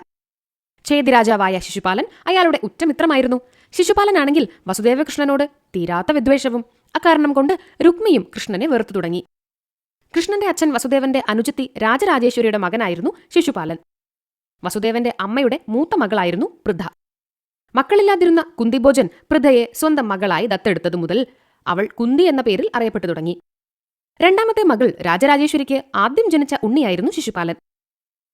ഛേദിരാജാവായ ശിശുപാലൻ അയാളുടെ ഉറ്റമിത്രമായിരുന്നു. ശിശുപാലനാണെങ്കിൽ വസുദേവകൃഷ്ണനോട് തീരാത്ത വിദ്വേഷവും. അക്കാരണം കൊണ്ട് രുക്മിയും കൃഷ്ണനെ വെറുത്തു തുടങ്ങി. കൃഷ്ണന്റെ അച്ഛൻ വസുദേവന്റെ അനുജത്തി രാജരാജേശ്വരിയുടെ മകനായിരുന്നു ശിശുപാലൻ. വസുദേവന്റെ അമ്മയുടെ മൂത്ത മകളായിരുന്നു പൃഥ. മക്കളില്ലാതിരുന്ന കുന്തിഭോജൻ പൃഥയെ സ്വന്തം മകളായി ദത്തെടുത്തതു മുതൽ അവൾ കുന്തി എന്ന പേരിൽ അറിയപ്പെട്ടു തുടങ്ങി. രണ്ടാമത്തെ മകൾ രാജരാജേശ്വരിക്ക് ആദ്യം ജനിച്ച ഉണ്ണിയായിരുന്നു ശിശുപാലൻ.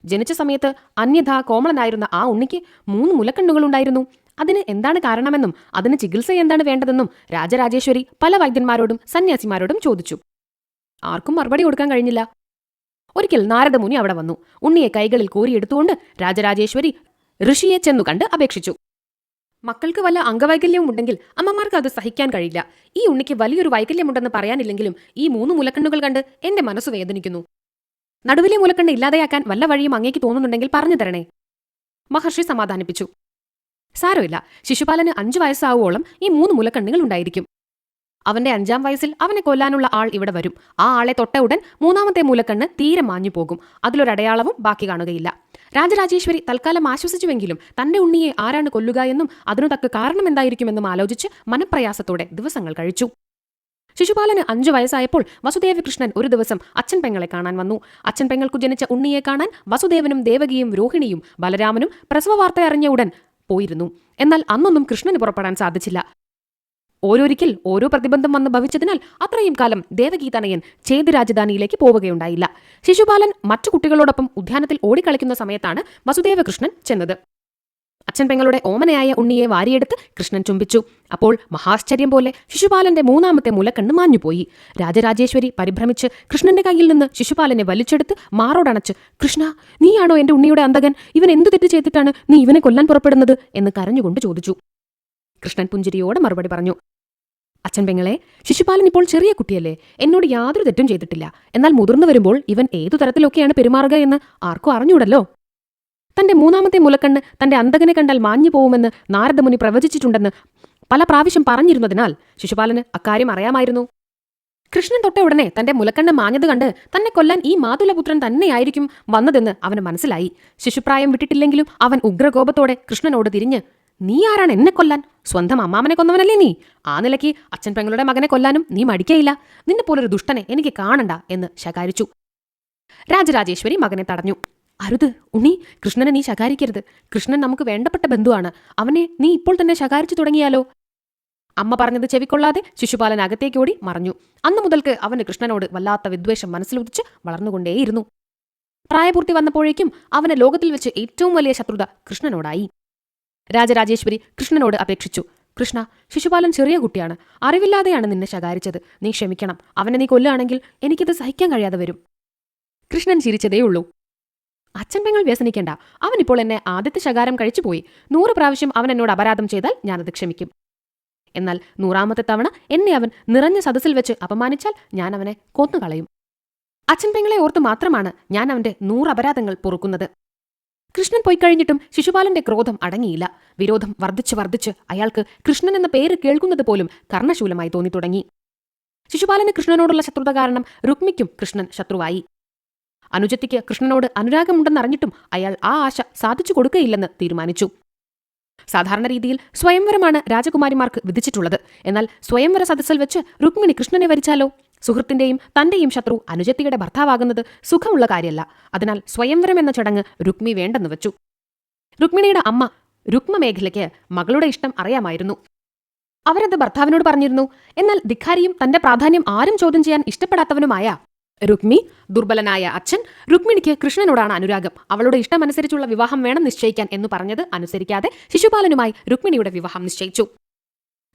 ജനിച്ച സമയത്ത് അന്യഥാ കോമളനായിരുന്ന ആ ഉണ്ണിക്ക് 3 മുലക്കണ്ണുകളുണ്ടായിരുന്നു. അതിന് എന്താണ് കാരണമെന്നും അതിന് ചികിത്സ എന്താണ് വേണ്ടതെന്നും രാജരാജേശ്വരി പല വൈദ്യന്മാരോടും സന്യാസിമാരോടും ചോദിച്ചു. ആർക്കും മറുപടി കൊടുക്കാൻ കഴിഞ്ഞില്ല. ഒരിക്കൽ നാരദമുനി അവിടെ വന്നു. ഉണ്ണിയെ കൈകളിൽ കോരിയെടുത്തുകൊണ്ട് രാജരാജേശ്വരി ഋഷിയെ ചെന്നു കണ്ട് അപേക്ഷിച്ചു. മക്കൾക്ക് വല്ല അംഗവൈകല്യവും ഉണ്ടെങ്കിൽ അമ്മമാർക്ക് അത് സഹിക്കാൻ കഴിയില്ല. ഈ ഉണ്ണിക്ക് വലിയൊരു വൈകല്യമുണ്ടെന്ന് പറയാനില്ലെങ്കിലും ഈ 3 മുലക്കണ്ണുകൾ കണ്ട് എന്റെ മനസ്സ് വേദനിക്കുന്നു. നടുവിലെ മുലക്കണ്ണ് ഇല്ലാതെയാക്കാൻ വല്ല വഴിയും അങ്ങേക്ക് തോന്നുന്നുണ്ടെങ്കിൽ പറഞ്ഞു തരണേ. മഹർഷി സമാധാനിപ്പിച്ചു. സാരമില്ല, ശിശുപാലന് 5 വയസ്സാവുവോളം ഈ 3 മുലക്കണ്ണുകൾ ഉണ്ടായിരിക്കും. അവന്റെ 5-ാം വയസ്സിൽ അവനെ കൊല്ലാനുള്ള ആൾ ഇവിടെ വരും. ആ ആളെ തൊട്ട ഉടൻ 3-ാമത്തെ മൂലക്കണ്ണ് തീരെ മാഞ്ഞു പോകും. അതിലൊരടയാളവും ബാക്കി കാണുകയില്ല. രാജരാജേശ്വരി തൽക്കാലം ആശ്വസിച്ചുവെങ്കിലും തന്റെ ഉണ്ണിയെ ആരാണ് കൊല്ലുക എന്നും അതിനു തക്ക കാരണം എന്തായിരിക്കുമെന്നും ആലോചിച്ച് മനപ്രയാസത്തോടെ ദിവസങ്ങൾ കഴിച്ചു. ശിശുപാലന് 5 വയസ്സായപ്പോൾ വസുദേവകൃഷ്ണൻ ഒരു ദിവസം അച്ഛൻ പെങ്ങളെ കാണാൻ വന്നു. അച്ഛൻ പെങ്ങൾക്കു ജനിച്ച ഉണ്ണിയെ കാണാൻ വസുദേവനും ദേവകിയും രോഹിണിയും ബലരാമനും പ്രസവ വാർത്ത അറിഞ്ഞ ഉടൻ പോയിരുന്നു. എന്നാൽ അന്നൊന്നും കൃഷ്ണന് പുറപ്പെടാൻ സാധിച്ചില്ല. ഓരോരിക്കൽ ഓരോ പ്രതിബന്ധം വന്ന് ഭവിച്ചതിനാൽ അത്രയും കാലം ദേവകീ തനയൻ ഛേദ് രാജധാനിയിലേക്ക് പോവുകയുണ്ടായില്ല. ശിശുപാലൻ മറ്റു കുട്ടികളോടൊപ്പം ഉദ്യാനത്തിൽ ഓടിക്കളിക്കുന്ന സമയത്താണ് വസുദേവകൃഷ്ണൻ ചെന്നത്. അച്ഛൻ പെങ്ങളുടെ ഓമനയായ ഉണ്ണിയെ വാരിയെടുത്ത് കൃഷ്ണൻ ചുംബിച്ചു. അപ്പോൾ മഹാശ്ചര്യം പോലെ ശിശുപാലന്റെ 3-ാമത്തെ മുലക്കണ്ണ് മാഞ്ഞുപോയി. രാജരാജേശ്വരി പരിഭ്രമിച്ച് കൃഷ്ണന്റെ കയ്യിൽ നിന്ന് ശിശുപാലനെ വലിച്ചെടുത്ത് മാറോടണച്ച്, കൃഷ്ണ, നീയാണോ എന്റെ ഉണ്ണിയുടെ അന്തകൻ? ഇവൻ എന്തു തെറ്റ് ചെയ്തിട്ടാണ് നീ ഇവനെ കൊല്ലാൻ പുറപ്പെടുന്നത് എന്ന് കരഞ്ഞുകൊണ്ട് ചോദിച്ചു. കൃഷ്ണൻ പുഞ്ചിരിയോടെ മറുപടി പറഞ്ഞു, അച്ഛൻ പെങ്ങളെ, ശിശുപാലൻ ഇപ്പോൾ ചെറിയ കുട്ടിയല്ലേ, എന്നോട് യാതൊരു തെറ്റും ചെയ്തിട്ടില്ല. എന്നാൽ മുതിർന്നു വരുമ്പോൾ ഇവൻ ഏതു തരത്തിലൊക്കെയാണ് പെരുമാറുക എന്ന് ആർക്കും അറിഞ്ഞൂടല്ലോ. തന്റെ 3-ാമത്തെ മുലക്കണ്ണ് തന്റെ അന്തകനെ കണ്ടാൽ മാഞ്ഞു പോവുമെന്ന് നാരദമുനി പ്രവചിച്ചിട്ടുണ്ടെന്ന് പല പ്രാവശ്യം പറഞ്ഞിരുന്നതിനാൽ ശിശുപാലന് അക്കാര്യം അറിയാമായിരുന്നു. കൃഷ്ണൻ തൊട്ട ഉടനെ തന്റെ മുലക്കണ്ണ് മാഞ്ഞത് കണ്ട് തന്നെ കൊല്ലാൻ ഈ മാതുലപുത്രൻ തന്നെയായിരിക്കും വന്നതെന്ന് അവന് മനസ്സിലായി. ശിശുപ്രായം വിട്ടിട്ടില്ലെങ്കിലും അവൻ ഉഗ്രകോപത്തോടെ കൃഷ്ണനോട് തിരിഞ്ഞ്, നീ ആരാണ് എന്നെ കൊല്ലാൻ? സ്വന്തം അമ്മാമനെ കൊന്നവനല്ലേ നീ? ആ നിലയ്ക്ക് അച്ഛൻ പെങ്ങളുടെ മകനെ കൊല്ലാനും നീ മടിക്കയില്ല. നിന്നെ പോലൊരു ദുഷ്ടനെ എനിക്ക് കാണണ്ട എന്ന് ശകാരിച്ചു. രാജരാജേശ്വരി മകനെ തടഞ്ഞു. അരുത് ഉണ്ണി, കൃഷ്ണനെ നീ ശകാരിക്കരുത്. കൃഷ്ണൻ നമുക്ക് വേണ്ടപ്പെട്ട ബന്ധുവാണ്. അവനെ നീ ഇപ്പോൾ തന്നെ ശകാരിച്ചു തുടങ്ങിയാലോ? അമ്മ പറഞ്ഞത് ചെവിക്കൊള്ളാതെ ശിശുപാലൻ അകത്തേക്കോടി മറഞ്ഞു. അന്നു മുതൽക്ക് അവന് കൃഷ്ണനോട് വല്ലാത്ത വിദ്വേഷം മനസ്സിലുദിച്ച് വളർന്നുകൊണ്ടേയിരുന്നു. പ്രായപൂർത്തി വന്നപ്പോഴേക്കും അവന് ലോകത്തിൽ വെച്ച് ഏറ്റവും വലിയ ശത്രുത കൃഷ്ണനോടായി. രാജരാജേശ്വരി കൃഷ്ണനോട് അപേക്ഷിച്ചു. കൃഷ്ണ, ശിശുപാലൻ ചെറിയ കുട്ടിയാണ്. അറിവില്ലാതെയാണ് നിന്നെ ശകാരിച്ചത്. നീ ക്ഷമിക്കണം. അവനെ നീ കൊല്ലുകയാണെങ്കിൽ എനിക്കിത് സഹിക്കാൻ കഴിയാതെ വരും. കൃഷ്ണൻ ചിരിച്ചതേയുള്ളൂ. അച്ഛൻ പെങ്ങൾ വ്യസനിക്കേണ്ട. അവനിപ്പോൾ എന്നെ ആദ്യത്തെ ശകാരം കഴിച്ചുപോയി. 100 പ്രാവശ്യം അവൻ എന്നോട് അപരാധം ചെയ്താൽ ഞാനത് ക്ഷമിക്കും. എന്നാൽ 100ാമത്തെ തവണ എന്നെ അവൻ നിറഞ്ഞ സദസ്സിൽ വെച്ച് അപമാനിച്ചാൽ ഞാൻ അവനെ കൊന്നുകളയും. അച്ഛൻ പെങ്ങളെ ഓർത്ത് മാത്രമാണ് ഞാൻ അവന്റെ 100 അപരാധങ്ങൾ പൊറുക്കുന്നത്. കൃഷ്ണൻ പോയിക്കഴിഞ്ഞിട്ടും ശിശുപാലന്റെ ക്രോധം അടങ്ങിയില്ല. വിരോധം വർദ്ധിച്ച് അയാൾക്ക് കൃഷ്ണൻ എന്ന പേര് കേൾക്കുന്നത് പോലും കർണശൂലമായി തോന്നിത്തുടങ്ങി. ശിശുപാലന് കൃഷ്ണനോടുള്ള ശത്രുത കാരണം രുക്മിക്കും കൃഷ്ണൻ ശത്രുവായി. അനുജത്തിക്ക് കൃഷ്ണനോട് അനുരാഗമുണ്ടെന്നറിഞ്ഞിട്ടും അയാൾ ആ ആശ സാധിച്ചു കൊടുക്കുകയില്ലെന്ന് തീരുമാനിച്ചു. സാധാരണ രീതിയിൽ സ്വയംവരമാണ് രാജകുമാരിമാർക്ക് വിധിച്ചിട്ടുള്ളത്. എന്നാൽ സ്വയംവര സദസ്സിൽ വെച്ച് രുക്മിണി കൃഷ്ണനെ വരിച്ചാലോ? സുഹൃത്തിന്റെയും തന്റെയും ശത്രു അനുജത്തിയുടെ ഭർത്താവാകുന്നത് സുഖമുള്ള കാര്യമല്ല. അതിനാൽ സ്വയംവരം എന്ന ചടങ്ങ് രുക്മി വേണ്ടെന്ന് വെച്ചു. രുക്മിണിയുടെ അമ്മ രുക്മമേഖലയ്ക്ക് മകളുടെ ഇഷ്ടം അറിയാമായിരുന്നു. അവരത് ഭർത്താവിനോട് പറഞ്ഞിരുന്നു. എന്നാൽ ധിക്കാരിയും തന്റെ പ്രാധാന്യം ആരും ചോദ്യം ചെയ്യാൻ ഇഷ്ടപ്പെടാത്തവനുമായ രുക്മി, ദുർബലനായ അച്ഛൻ, രുക്മിണിക്ക് കൃഷ്ണനോടാണ് അനുരാഗം, അവളുടെ ഇഷ്ടമനുസരിച്ചുള്ള വിവാഹം വേണം നിശ്ചയിക്കാൻ എന്ന് പറഞ്ഞത് അനുസരിക്കാതെ ശിശുപാലനുമായി രുക്മിണിയുടെ വിവാഹം നിശ്ചയിച്ചു.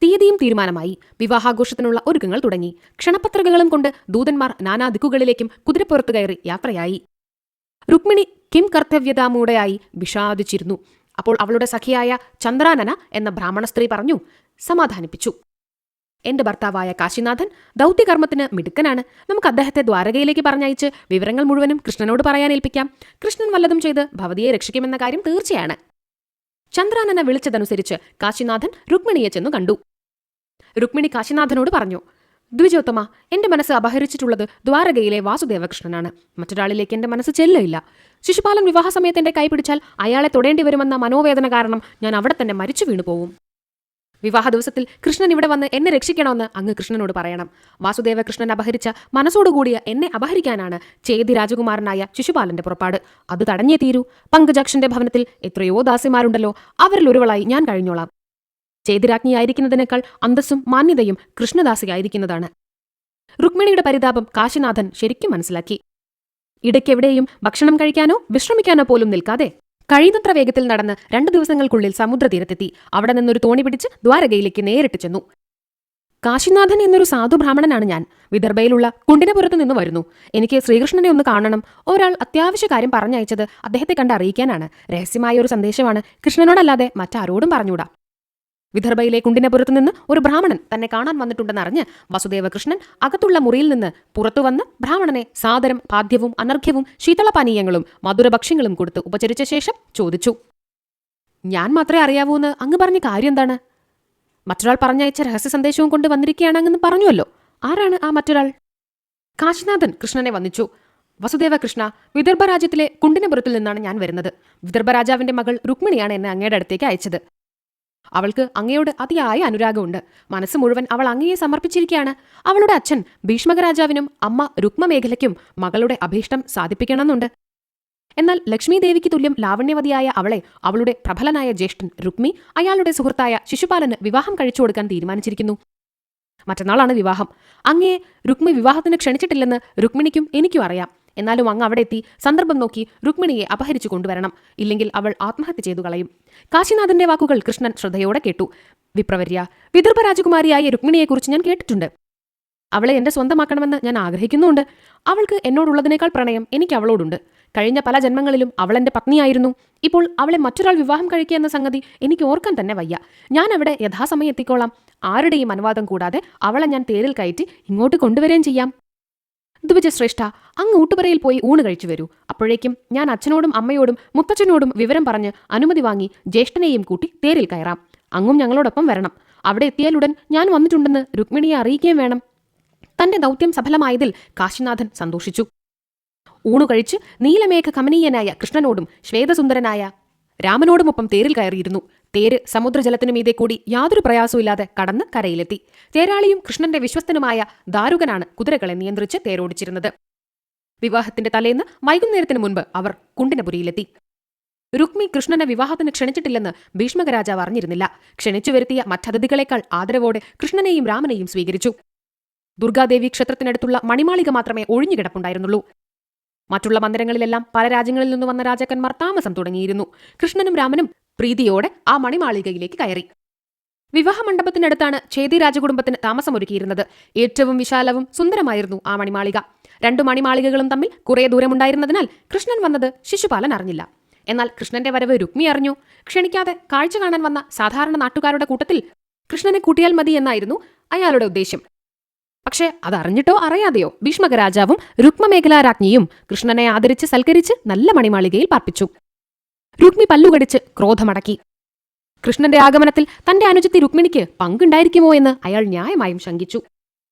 തീയതിയും തീരുമാനമായി. വിവാഹാഘോഷത്തിനുള്ള ഒരുക്കങ്ങൾ തുടങ്ങി. ക്ഷണപത്രികകളും കൊണ്ട് ദൂതന്മാർ നാനാ ദിക്കുകളിലേക്കും കുതിരപ്പുറത്ത് കയറി യാത്രയായി. രുക്മിണി കിം കർത്തവ്യതാമൂടെയായി വിഷാദിച്ചിരുന്നു. അപ്പോൾ അവളുടെ സഖിയായ ചന്ദ്രാനന എന്ന ബ്രാഹ്മണ സ്ത്രീ പറഞ്ഞു, സമാധാനിപ്പിച്ചു. എന്റെ ഭർത്താവായ കാശിനാഥൻ ദൗത്യകർമ്മത്തിന് മിടുക്കനാണ്. നമുക്ക് അദ്ദേഹത്തെ ദ്വാരകയിലേക്ക് പറഞ്ഞയച്ച് വിവരങ്ങൾ മുഴുവനും കൃഷ്ണനോട് പറയാൻ ഏൽപ്പിക്കാം. കൃഷ്ണൻ വല്ലതും ചെയ്ത് ഭവതിയെ രക്ഷിക്കുമെന്ന കാര്യം തീർച്ചയാണ്. ചന്ദ്രാനന വിളിച്ചതനുസരിച്ച് കാശിനാഥൻ രുക്മിണിയെ ചെന്നു കണ്ടു. രുക്മിണി കാശിനാഥനോട് പറഞ്ഞു, ദ്വിജോത്തമ, എന്റെ മനസ്സ് അപഹരിച്ചിട്ടുള്ളത് ദ്വാരകയിലെ വാസുദേവകൃഷ്ണനാണ്. മറ്റൊരാളിലേക്ക് എന്റെ മനസ്സ് ചെല്ലയില്ല. ശിശുപാലൻ വിവാഹസമയത്ത് എന്റെ കൈ പിടിച്ചാൽ അയാളെ തൊടേണ്ടി വരുമെന്ന മനോവേദന കാരണം ഞാൻ അവിടെ തന്നെ മരിച്ചു വീണുപോകും. വിവാഹ ദിവസത്തിൽ കൃഷ്ണൻ ഇവിടെ വന്ന് എന്നെ രക്ഷിക്കണമെന്ന് അങ്ങ് കൃഷ്ണനോട് പറയണം. വാസുദേവകൃഷ്ണൻ അപഹരിച്ച മനസ്സോടുകൂടിയ എന്നെ അപഹരിക്കാനാണ് ചേതി രാജകുമാരനായ ശിശുപാലന്റെ പുറപ്പാട്. അത് തടഞ്ഞേ തീരൂ. പങ്കജാക്ഷന്റെ ഭവനത്തിൽ എത്രയോ ദാസിമാരുണ്ടല്ലോ, അവരിൽ ഒരുവളായി ഞാൻ കഴിഞ്ഞോളാം. ചേതിരാജ്ഞിയായിരിക്കുന്നതിനേക്കാൾ അന്തസ്സും മാന്യതയും കൃഷ്ണദാസിയായിരിക്കുന്നതാണ്. രുക്മിണിയുടെ പരിതാപം കാശിനാഥൻ ശരിക്കും മനസ്സിലാക്കി. ഇടയ്ക്കെവിടെയും ഭക്ഷണം കഴിക്കാനോ വിശ്രമിക്കാനോ പോലും നിൽക്കാതെ കഴിയുന്നത്ര വേഗത്തിൽ നടന്ന് 2 ദിവസങ്ങൾക്കുള്ളിൽ സമുദ്രതീരത്തെത്തി. അവിടെ നിന്നൊരു തോണി പിടിച്ച് ദ്വാരകയിലേക്ക് നേരിട്ട് ചെന്നു. കാശിനാഥൻ എന്നൊരു സാധു ബ്രാഹ്മണനാണ് ഞാൻ. വിദർഭയിലുള്ള കുണ്ടിനപുരത്ത് നിന്ന് വരുന്നു. എനിക്ക് ശ്രീകൃഷ്ണനെ ഒന്ന് കാണണം. ഒരാൾ അത്യാവശ്യ കാര്യം പറഞ്ഞയച്ചത് അദ്ദേഹത്തെ കണ്ട് അറിയിക്കാനാണ്. രഹസ്യമായ ഒരു സന്ദേശമാണ്. കൃഷ്ണനോടല്ലാതെ മറ്റാരോടും പറഞ്ഞൂടാ. വിദർഭയിലെ കുണ്ടിനപുരത്തു നിന്ന് ഒരു ബ്രാഹ്മണൻ തന്നെ കാണാൻ വന്നിട്ടുണ്ടെന്നറിഞ്ഞ് വസുദേവകൃഷ്ണൻ അകത്തുള്ള മുറിയിൽ നിന്ന് പുറത്തുവന്ന് ബ്രാഹ്മണനെ സാദരം പാദ്യവും അനർഘ്യവും ശീതളപാനീയങ്ങളും മധുരഭക്ഷ്യങ്ങളും കൊടുത്ത് ഉപചരിച്ച ശേഷം ചോദിച്ചു, ഞാൻ മാത്രമേ അറിയാവൂന്ന് അങ്ങ് പറഞ്ഞ കാര്യം എന്താണ്? മറ്റൊരാൾ പറഞ്ഞയച്ച രഹസ്യ സന്ദേശവും കൊണ്ട് വന്നിരിക്കുകയാണ് അങ്ങെന്ന് പറഞ്ഞുവല്ലോ. ആരാണ് ആ മറ്റൊരാൾ? കാശിനാഥൻ കൃഷ്ണനെ വന്ദിച്ചു. വസുദേവകൃഷ്ണ, വിദർഭ രാജ്യത്തിലെ കുണ്ടിനപുരത്തിൽ നിന്നാണ് ഞാൻ വരുന്നത്. വിദർഭ രാജാവിന്റെ മകൾ രുക്മിണിയാണ് എന്നെ അങ്ങയുടെ അടുത്തേക്ക് അയച്ചത്. അവൾക്ക് അങ്ങയോട് അതിയായ അനുരാഗമുണ്ട്. മനസ്സ് മുഴുവൻ അവൾ അങ്ങയെ സമർപ്പിച്ചിരിക്കുകയാണ്. അവളുടെ അച്ഛൻ ഭീഷ്മകരാജാവിനും അമ്മ രുക്മമേഖലയ്ക്കും മകളുടെ അഭീഷ്ടം സാധിപ്പിക്കണമെന്നുണ്ട്. എന്നാൽ ലക്ഷ്മി ദേവിക്ക് തുല്യം ലാവണ്യവതിയായ അവളെ അവളുടെ പ്രബലനായ ജ്യേഷ്ഠൻ രുക്മി അയാളുടെ സുഹൃത്തായ ശിശുപാലന് വിവാഹം കഴിച്ചു കൊടുക്കാൻ തീരുമാനിച്ചിരിക്കുന്നു. മറ്റന്നാളാണ് വിവാഹം. അങ്ങയെ രുക്മി വിവാഹത്തിന് ക്ഷണിച്ചിട്ടില്ലെന്ന് രുക്മിണിക്കും എനിക്കും അറിയാം. എന്നാലും അങ്ങ് അവിടെ എത്തി സന്ദർഭം നോക്കി രുക്മിണിയെ അപഹരിച്ചു കൊണ്ടുവരണം. ഇല്ലെങ്കിൽ അവൾ ആത്മഹത്യ ചെയ്തു കളയും. കാശിനാഥന്റെ വാക്കുകൾ കൃഷ്ണൻ ശ്രദ്ധയോടെ കേട്ടു. വിപ്രവര്യ, വിദർഭ രാജകുമാരിയായ രുക്മിണിയെക്കുറിച്ച് ഞാൻ കേട്ടിട്ടുണ്ട്. അവളെ എന്റെ സ്വന്തമാക്കണമെന്ന് ഞാൻ ആഗ്രഹിക്കുന്നുണ്ട്. അവൾക്ക് എന്നോടുള്ളതിനേക്കാൾ പ്രണയം എനിക്ക് അവളോടുണ്ട്. കഴിഞ്ഞ പല ജന്മങ്ങളിലും അവൾ എന്റെ പത്നിയായിരുന്നു. ഇപ്പോൾ അവളെ മറ്റൊരാൾ വിവാഹം കഴിക്കുക എന്ന സംഗതി എനിക്ക് ഓർക്കാൻ തന്നെ വയ്യ. ഞാൻ അവിടെ യഥാസമയം എത്തിക്കോളാം. ആരുടെയും അനുവാദം കൂടാതെ അവളെ ഞാൻ തേരിൽ കയറ്റി ഇങ്ങോട്ട് കൊണ്ടുവരികയും ചെയ്യാം. ദ്വിജശ്രേഷ്ഠ, അങ്ങ് ഊട്ടുപുരയിൽ പോയി ഊണ് കഴിച്ചു വരൂ. അപ്പോഴേക്കും ഞാൻ അച്ഛനോടും അമ്മയോടും മുത്തച്ഛനോടും വിവരം പറഞ്ഞ് അനുമതി വാങ്ങി ജ്യേഷ്ഠനെയും കൂട്ടി തേരിൽ കയറാം. അങ്ങും ഞങ്ങളോടൊപ്പം വരണം. അവിടെ എത്തിയാലുടൻ ഞാൻ വന്നിട്ടുണ്ടെന്ന് രുക്മിണിയെ അറിയിക്കുകയും വേണം. തന്റെ ദൗത്യം സഫലമായതിൽ കാശിനാഥൻ സന്തോഷിച്ചു. ഊണുകഴിച്ച് നീലമേഘ കമനീയനായ കൃഷ്ണനോടും ശ്വേതസുന്ദരനായ രാമനോടുമൊപ്പം തേരിൽ കയറിയിരുന്നു. തേര് സമുദ്രജലത്തിനു മീതെ കൂടി യാതൊരു പ്രയാസവുമില്ലാതെ കടന്ന് കരയിലെത്തി. തേരാളിയും കൃഷ്ണന്റെ വിശ്വസ്തനുമായ ദാരുകനാണ് കുതിരകളെ നിയന്ത്രിച്ച് തേരോടിച്ചിരുന്നത്. വിവാഹത്തിന്റെ തലേന്ന് വൈകുന്നേരത്തിന് മുൻപ് അവർ കുണ്ടിനപുരിയിലെത്തി. രുക്മി കൃഷ്ണനെ വിവാഹത്തിന് ക്ഷണിച്ചിട്ടില്ലെന്ന് ഭീഷ്മകരാജാവ് അറിഞ്ഞിരുന്നില്ല. ക്ഷണിച്ചു വരുത്തിയ മറ്റതിഥികളെക്കാൾ ആദരവോടെ കൃഷ്ണനെയും രാമനെയും സ്വീകരിച്ചു. ദുർഗാദേവി ക്ഷേത്രത്തിനടുത്തുള്ള മണിമാളിക മാത്രമേ ഒഴിഞ്ഞുകിടപ്പുണ്ടായിരുന്നുള്ളൂ. മറ്റുള്ള മന്ദിരങ്ങളിലെല്ലാം പല രാജ്യങ്ങളിൽ നിന്ന് വന്ന രാജാക്കന്മാർ താമസം തുടങ്ങിയിരുന്നു. കൃഷ്ണനും രാമനും പ്രീതിയോടെ ആ മണിമാളികയിലേക്ക് കയറി. വിവാഹ മണ്ഡപത്തിനടുത്താണ് ഛേദി രാജകുടുംബത്തിന് താമസമൊരുക്കിയിരുന്നത്. ഏറ്റവും വിശാലവും സുന്ദരമായിരുന്നു ആ മണിമാളിക. 2 മണിമാളികകളും തമ്മിൽ കുറേ ദൂരമുണ്ടായിരുന്നതിനാൽ കൃഷ്ണൻ വന്നത് ശിശുപാലൻ അറിഞ്ഞില്ല. എന്നാൽ കൃഷ്ണന്റെ വരവ് രുക്മി അറിഞ്ഞു. ക്ഷണിക്കാതെ കാഴ്ച കാണാൻ വന്ന സാധാരണ നാട്ടുകാരുടെ കൂട്ടത്തിൽ കൃഷ്ണനെ കൂട്ടിയാൽ മതി എന്നായിരുന്നു അയാളുടെ ഉദ്ദേശ്യം. പക്ഷേ അതറിഞ്ഞിട്ടോ അറിയാതെയോ ഭീഷ്മകരാജാവും രുക്മമേഖലാരാജ്ഞിയും കൃഷ്ണനെ ആദരിച്ച് സൽക്കരിച്ച് നല്ല മണിമാളികയിൽ പാർപ്പിച്ചു. രുക്മി പല്ലുകടിച്ച് ക്രോധമടക്കി. കൃഷ്ണന്റെ ആഗമനത്തിൽ തന്റെ അനുജത്തി രുക്മിണിക്ക് പങ്കുണ്ടായിരിക്കുമോ എന്ന് അയാൾ ന്യായമായും ശങ്കിച്ചു.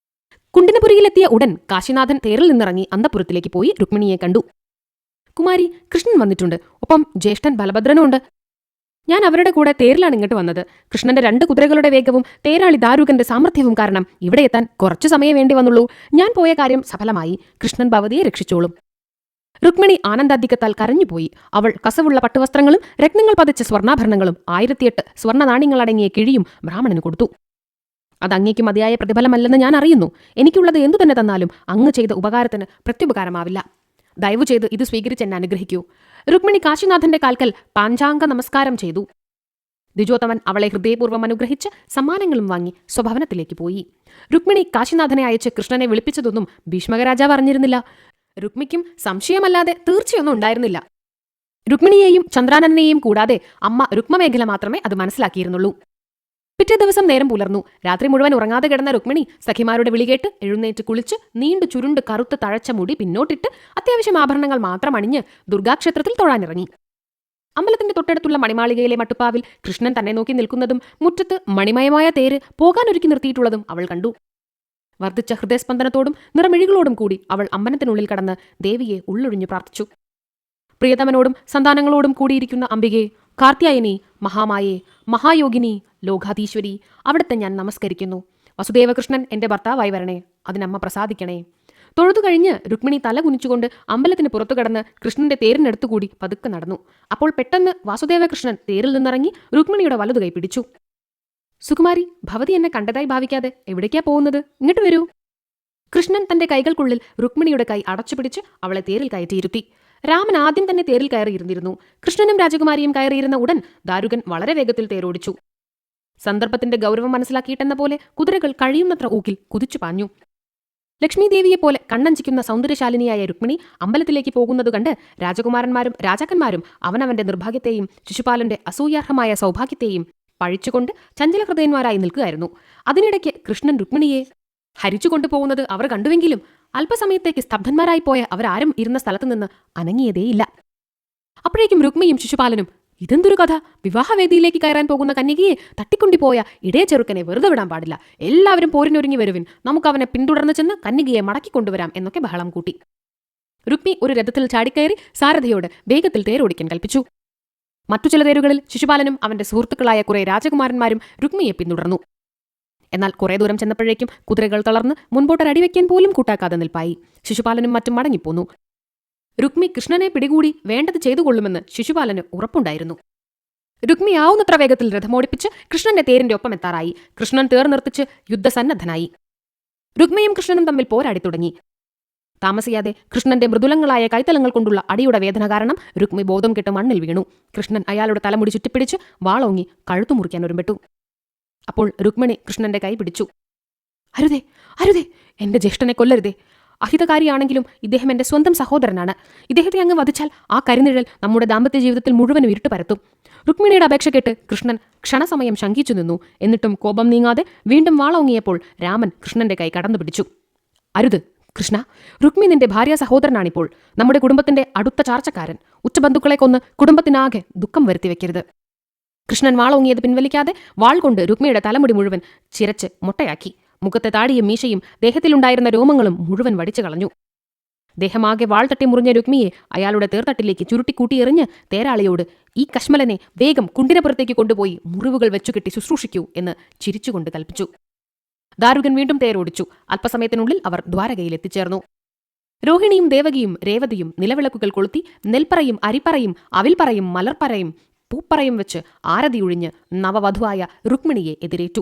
കുണ്ടിനപുരിയിലെത്തിയ ഉടൻ കാശിനാഥൻ തേരിൽ നിന്നിറങ്ങി അന്തപുരത്തിലേക്ക് പോയി രുക്മിണിയെ കണ്ടു. കുമാരി, കൃഷ്ണൻ വന്നിട്ടുണ്ട്. ഒപ്പം ജ്യേഷ്ഠൻ ബലഭദ്രനുമുണ്ട്. ഞാൻ അവരുടെ കൂടെ തേരിലാണ് ഇങ്ങോട്ട് വന്നത്. കൃഷ്ണന്റെ 2 കുതിരകളുടെ വേഗവും തേരാളി ദാരുകന്റെ സാമർഥ്യവും കാരണം ഇവിടെ എത്താൻ കുറച്ചു സമയം വേണ്ടി വന്നുള്ളൂ. ഞാൻ പോയ കാര്യം സഫലമായി. കൃഷ്ണൻ ഭവതിയെ രക്ഷിച്ചോളും. രുക്മിണി ആനന്ദാധിക്യത്താൽ കരഞ്ഞുപോയി. അവൾ കസവുള്ള പട്ടുവസ്ത്രങ്ങളും രത്നങ്ങൾ പതിച്ച സ്വർണ്ണാഭരണങ്ങളും 1008 സ്വർണ്ണ നാണ്യങ്ങളടങ്ങിയ കിഴിയും ബ്രാഹ്മണന് കൊടുത്തു. അത് അങ്ങേക്ക് മതിയായ പ്രതിഫലമല്ലെന്ന് ഞാൻ അറിയുന്നു. എനിക്കുള്ളത് എന്തു തന്നെ തന്നാലും അങ്ങ് ചെയ്ത ഉപകാരത്തിന് പ്രത്യുപകാരമാവില്ല. ദയവു ചെയ്ത് ഇത് സ്വീകരിച്ച് എന്നെ അനുഗ്രഹിക്കൂ. രുക്മിണി കാശിനാഥന്റെ കാൽക്കൽ പാഞ്ചാംഗ നമസ്കാരം ചെയ്തു. ദ്വിജോത്തമൻ അവളെ ഹൃദയപൂർവ്വം അനുഗ്രഹിച്ച് സമ്മാനങ്ങളും വാങ്ങി സ്വഭവനത്തിലേക്ക് പോയി. രുക്മിണി കാശിനാഥനെ അയച്ച് കൃഷ്ണനെ വിളിപ്പിച്ചതൊന്നും ഭീഷ്മകരാജാവ് അറിഞ്ഞിരുന്നില്ല. രുക്മിക്കും സംശയമല്ലാതെ തീർച്ചയൊന്നും ഉണ്ടായിരുന്നില്ല. രുക്മിണിയെയും ചന്ദ്രാനനെയും കൂടാതെ അമ്മ രുക്മമേഖല മാത്രമേ അത് മനസ്സിലാക്കിയിരുന്നുള്ളൂ. പിറ്റേ ദിവസം നേരം പുലർന്നു. രാത്രി മുഴുവൻ ഉറങ്ങാതെ കിടന്ന രുക്മിണി സഖിമാരുടെ വിളികേട്ട് എഴുന്നേറ്റ് കുളിച്ച് നീണ്ടു ചുരുണ്ട് കറുത്ത് തഴച്ച മുടി പിന്നോട്ടിട്ട് അത്യാവശ്യം ആഭരണങ്ങൾ മാത്രം അണിഞ്ഞ് ദുർഗാക്ഷേത്രത്തിൽ തൊഴാനിറങ്ങി. അമ്പലത്തിന്റെ തൊട്ടടുത്തുള്ള മണിമാളികയിലെ മട്ടുപ്പാവിൽ കൃഷ്ണൻ തന്നെ നോക്കി നിൽക്കുന്നതും മുറ്റത്ത് മണിമയമായ തേര് പോകാനൊരുക്കി നിർത്തിയിട്ടുള്ളതും അവൾ കണ്ടു. വർദ്ധിച്ച ഹൃദയസ്പന്ദനത്തോടും നിറമിഴികളോടും കൂടി അവൾ അമ്പലത്തിനുള്ളിൽ കടന്ന് ദേവിയെ ഉള്ളൊഴിഞ്ഞു പ്രാർത്ഥിച്ചു. പ്രിയതമനോടും സന്താനങ്ങളോടും കൂടിയിരിക്കുന്ന അംബികെ, കാർത്യായനി, മഹാമായേ, മഹായോഗിനി, ലോകാധീശ്വരി, അവിടുത്തെ ഞാൻ നമസ്കരിക്കുന്നു. വസുദേവകൃഷ്ണൻ എന്റെ ഭർത്താവായി വരണേ. അതിനമ്മ പ്രസാദിക്കണേ. തൊഴുതു കഴിഞ്ഞ് രുക്മിണി തല കുനിച്ചുകൊണ്ട് അമ്പലത്തിന് പുറത്തു കടന്ന് കൃഷ്ണന്റെ തേരിനടുത്തുകൂടി പതുക്കെ നടന്നു. അപ്പോൾ പെട്ടെന്ന് വാസുദേവകൃഷ്ണൻ തേരിൽ നിന്നിറങ്ങി രുക്മിണിയുടെ വലതുകൈ പിടിച്ചു. സുകുമാരി, ഭവതി എന്നെ കണ്ടതായി ഭാവിക്കാതെ എവിടേക്കാ പോകുന്നത്? ഇങ്ങോട്ട് വരൂ. കൃഷ്ണൻ തന്റെ കൈകൾക്കുള്ളിൽ രുക്മിണിയുടെ കൈ അടച്ചുപിടിച്ച് അവളെ തേരിൽ കയറ്റിയിരുത്തി. രാമൻ ആദ്യം തന്നെ തേരിൽ കയറിയിരുന്നിരുന്നു. കൃഷ്ണനും രാജകുമാരിയും കയറിയിരുന്ന ഉടൻ ദാരുകൻ വളരെ വേഗത്തിൽ തേരോടിച്ചു. സന്ദർഭത്തിന്റെ ഗൗരവം മനസ്സിലാക്കിയിട്ടെന്ന പോലെ കുതിരകൾ കഴിയുന്നത്ര ഊക്കിൽ കുതിച്ചു പാഞ്ഞു. ലക്ഷ്മീദേവിയെപ്പോലെ കണ്ണഞ്ചിക്കുന്ന സൗന്ദര്യശാലിനിയായ രുക്മിണി അമ്പലത്തിലേക്ക് പോകുന്നത് കണ്ട് രാജകുമാരന്മാരും രാജാക്കന്മാരും അവനവന്റെ നിർഭാഗ്യത്തെയും ശിശുപാലന്റെ അസൂയാർഹമായ സൗഭാഗ്യത്തെയും പഴിച്ചുകൊണ്ട് ചഞ്ചലഹൃദയന്മാരായി നിൽക്കുകയായിരുന്നു. അതിനിടയ്ക്ക് കൃഷ്ണൻ രുക്മിണിയെ ഹരിച്ചുകൊണ്ടുപോകുന്നത് അവർ കണ്ടുവെങ്കിലും അല്പസമയത്തേക്ക് സ്തബ്ധന്മാരായി പോയ അവരാരും ഇരുന്ന സ്ഥലത്തുനിന്ന് അനങ്ങിയതേയില്ല. അപ്പോഴേക്കും രുക്മിയും ശിശുപാലനും, ഇതെന്തൊരു കഥ! വിവാഹവേദിയിലേക്ക് കയറാൻ പോകുന്ന കന്യകയെ തട്ടിക്കൊണ്ടുപോയ ഇടയ ചെറുക്കനെ വെറുതെ വിടാൻ പാടില്ല. എല്ലാവരും പോരിനൊരുങ്ങി വരുവിൻ. നമുക്കവനെ പിന്തുടർന്ന് ചെന്ന് കന്യകയെ മടക്കിക്കൊണ്ടുവരാം എന്നൊക്കെ ബഹളം കൂട്ടി. രുക്മി ഒരു രഥത്തിൽ ചാടിക്കയറി സാരഥിയോട് വേഗത്തിൽ തേരോടിക്കാൻ കൽപ്പിച്ചു. മറ്റു ചില തേരുകളിൽ ശിശുപാലനും അവന്റെ സുഹൃത്തുക്കളായ കുറെ രാജകുമാരന്മാരും രുക്മിയെ പിന്തുടർന്നു. എന്നാൽ കുറെ ദൂരം ചെന്നപ്പോഴേക്കും കുതിരകൾ തളർന്ന് മുൻപോട്ടൊരടിവെക്കാൻ പോലും കൂട്ടാക്കാതെ നിൽപ്പായി. ശിശുപാലനും മറ്റും മടങ്ങിപ്പോന്നു. രുക്മി കൃഷ്ണനെ പിടികൂടി വേണ്ടത് ചെയ്തുകൊള്ളുമെന്ന് ശിശുപാലന് ഉറപ്പുണ്ടായിരുന്നു. രുക്മി ആവുന്നത്ര വേഗത്തിൽ രഥമോടിപ്പിച്ച് കൃഷ്ണന്റെ തേരിന്റെ ഒപ്പം എത്താറായി. കൃഷ്ണൻ തേർ നിർത്തിച്ച് യുദ്ധസന്നദ്ധനായി. രുക്മിയും കൃഷ്ണനും തമ്മിൽ പോരാടി തുടങ്ങി. താമസിയാതെ കൃഷ്ണന്റെ മൃദുലങ്ങളായ കൈത്തലങ്ങൾ കൊണ്ടുള്ള അടിയുടെ വേദന കാരണം രുക്മി ബോധം കെട്ട് മണ്ണിൽ വീണു. കൃഷ്ണൻ അയാളുടെ തലമുടി ചുറ്റിപ്പിടിച്ച് വാളോങ്ങി കഴുത്തു മുറിക്കാൻ ഒരുമ്പെട്ടു. അപ്പോൾ രുക്മിണി കൃഷ്ണന്റെ കൈ പിടിച്ചു. അരുതേ, അരുതേ, എന്റെ ജ്യേഷ്ഠനെ കൊല്ലരുതേ. അഹിതകാരിയാണെങ്കിലും ഇദ്ദേഹം എന്റെ സ്വന്തം സഹോദരനാണ്. ഇദ്ദേഹത്തെ അങ്ങ് വധിച്ചാൽ ആ കരിനിഴൽ നമ്മുടെ ദാമ്പത്യ ജീവിതത്തിൽ മുഴുവനും ഇരുട്ട് പരത്തും. രുക്മിണിയുടെ അപേക്ഷ കേട്ട് കൃഷ്ണൻ ക്ഷണസമയം ശങ്കിച്ചു നിന്നു. എന്നിട്ടും കോപം നീങ്ങാതെ വീണ്ടും വാളോങ്ങിയപ്പോൾ രാമൻ കൃഷ്ണന്റെ കൈ കടന്നു പിടിച്ചു. അരുത് കൃഷ്ണ, രുക്മി നിന്റെ ഭാര്യ സഹോദരനാണിപ്പോൾ. നമ്മുടെ കുടുംബത്തിന്റെ അടുത്ത ചാർച്ചക്കാരൻ. ഉറ്റബന്ധുക്കളെ കൊന്ന് കുടുംബത്തിനാകെ ദുഃഖം വരുത്തിവെക്കരുത്. കൃഷ്ണൻ വാളോങ്ങിയത് പിൻവലിക്കാതെ വാൾ കൊണ്ട് രുക്മിയുടെ തലമുടി മുഴുവൻ ചിരച്ച് മുട്ടയാക്കി. മുഖത്തെ താടിയും മീശയും ദേഹത്തിലുണ്ടായിരുന്ന രോമങ്ങളും മുഴുവൻ വടിച്ചു കളഞ്ഞു. ദേഹമാകെ വാൾ തട്ടി മുറിഞ്ഞ രുക്മിയെ അയാളുടെ തേർത്തട്ടിലേക്ക് ചുരുട്ടിക്കൂട്ടിയെറിഞ്ഞ് തേരാളിയോട് ഈ കശ്മലനെ വേഗം കുണ്ടിനപ്പുറത്തേക്ക് കൊണ്ടുപോയി മുറിവുകൾ വെച്ചുകെട്ടി ശുശ്രൂഷിക്കൂ എന്ന് ചിരിച്ചുകൊണ്ട് കൽപ്പിച്ചു. ദാരുകൻ വീണ്ടും തേരോടിച്ചു. അല്പസമയത്തിനുള്ളിൽ അവർ ദ്വാരകയിൽ എത്തിച്ചേർന്നു. രോഹിണിയും ദേവകിയും രേവതിയും നിലവിളക്കുകൾ കൊളുത്തി നെൽപ്പറയും അരിപ്പറയും അവിൽപ്പറയും മലർപ്പറയും പൂപ്പറയും വെച്ച് ആരതിയൊഴിഞ്ഞ് നവവധുവായ രുക്മിണിയെ എതിരേറ്റു.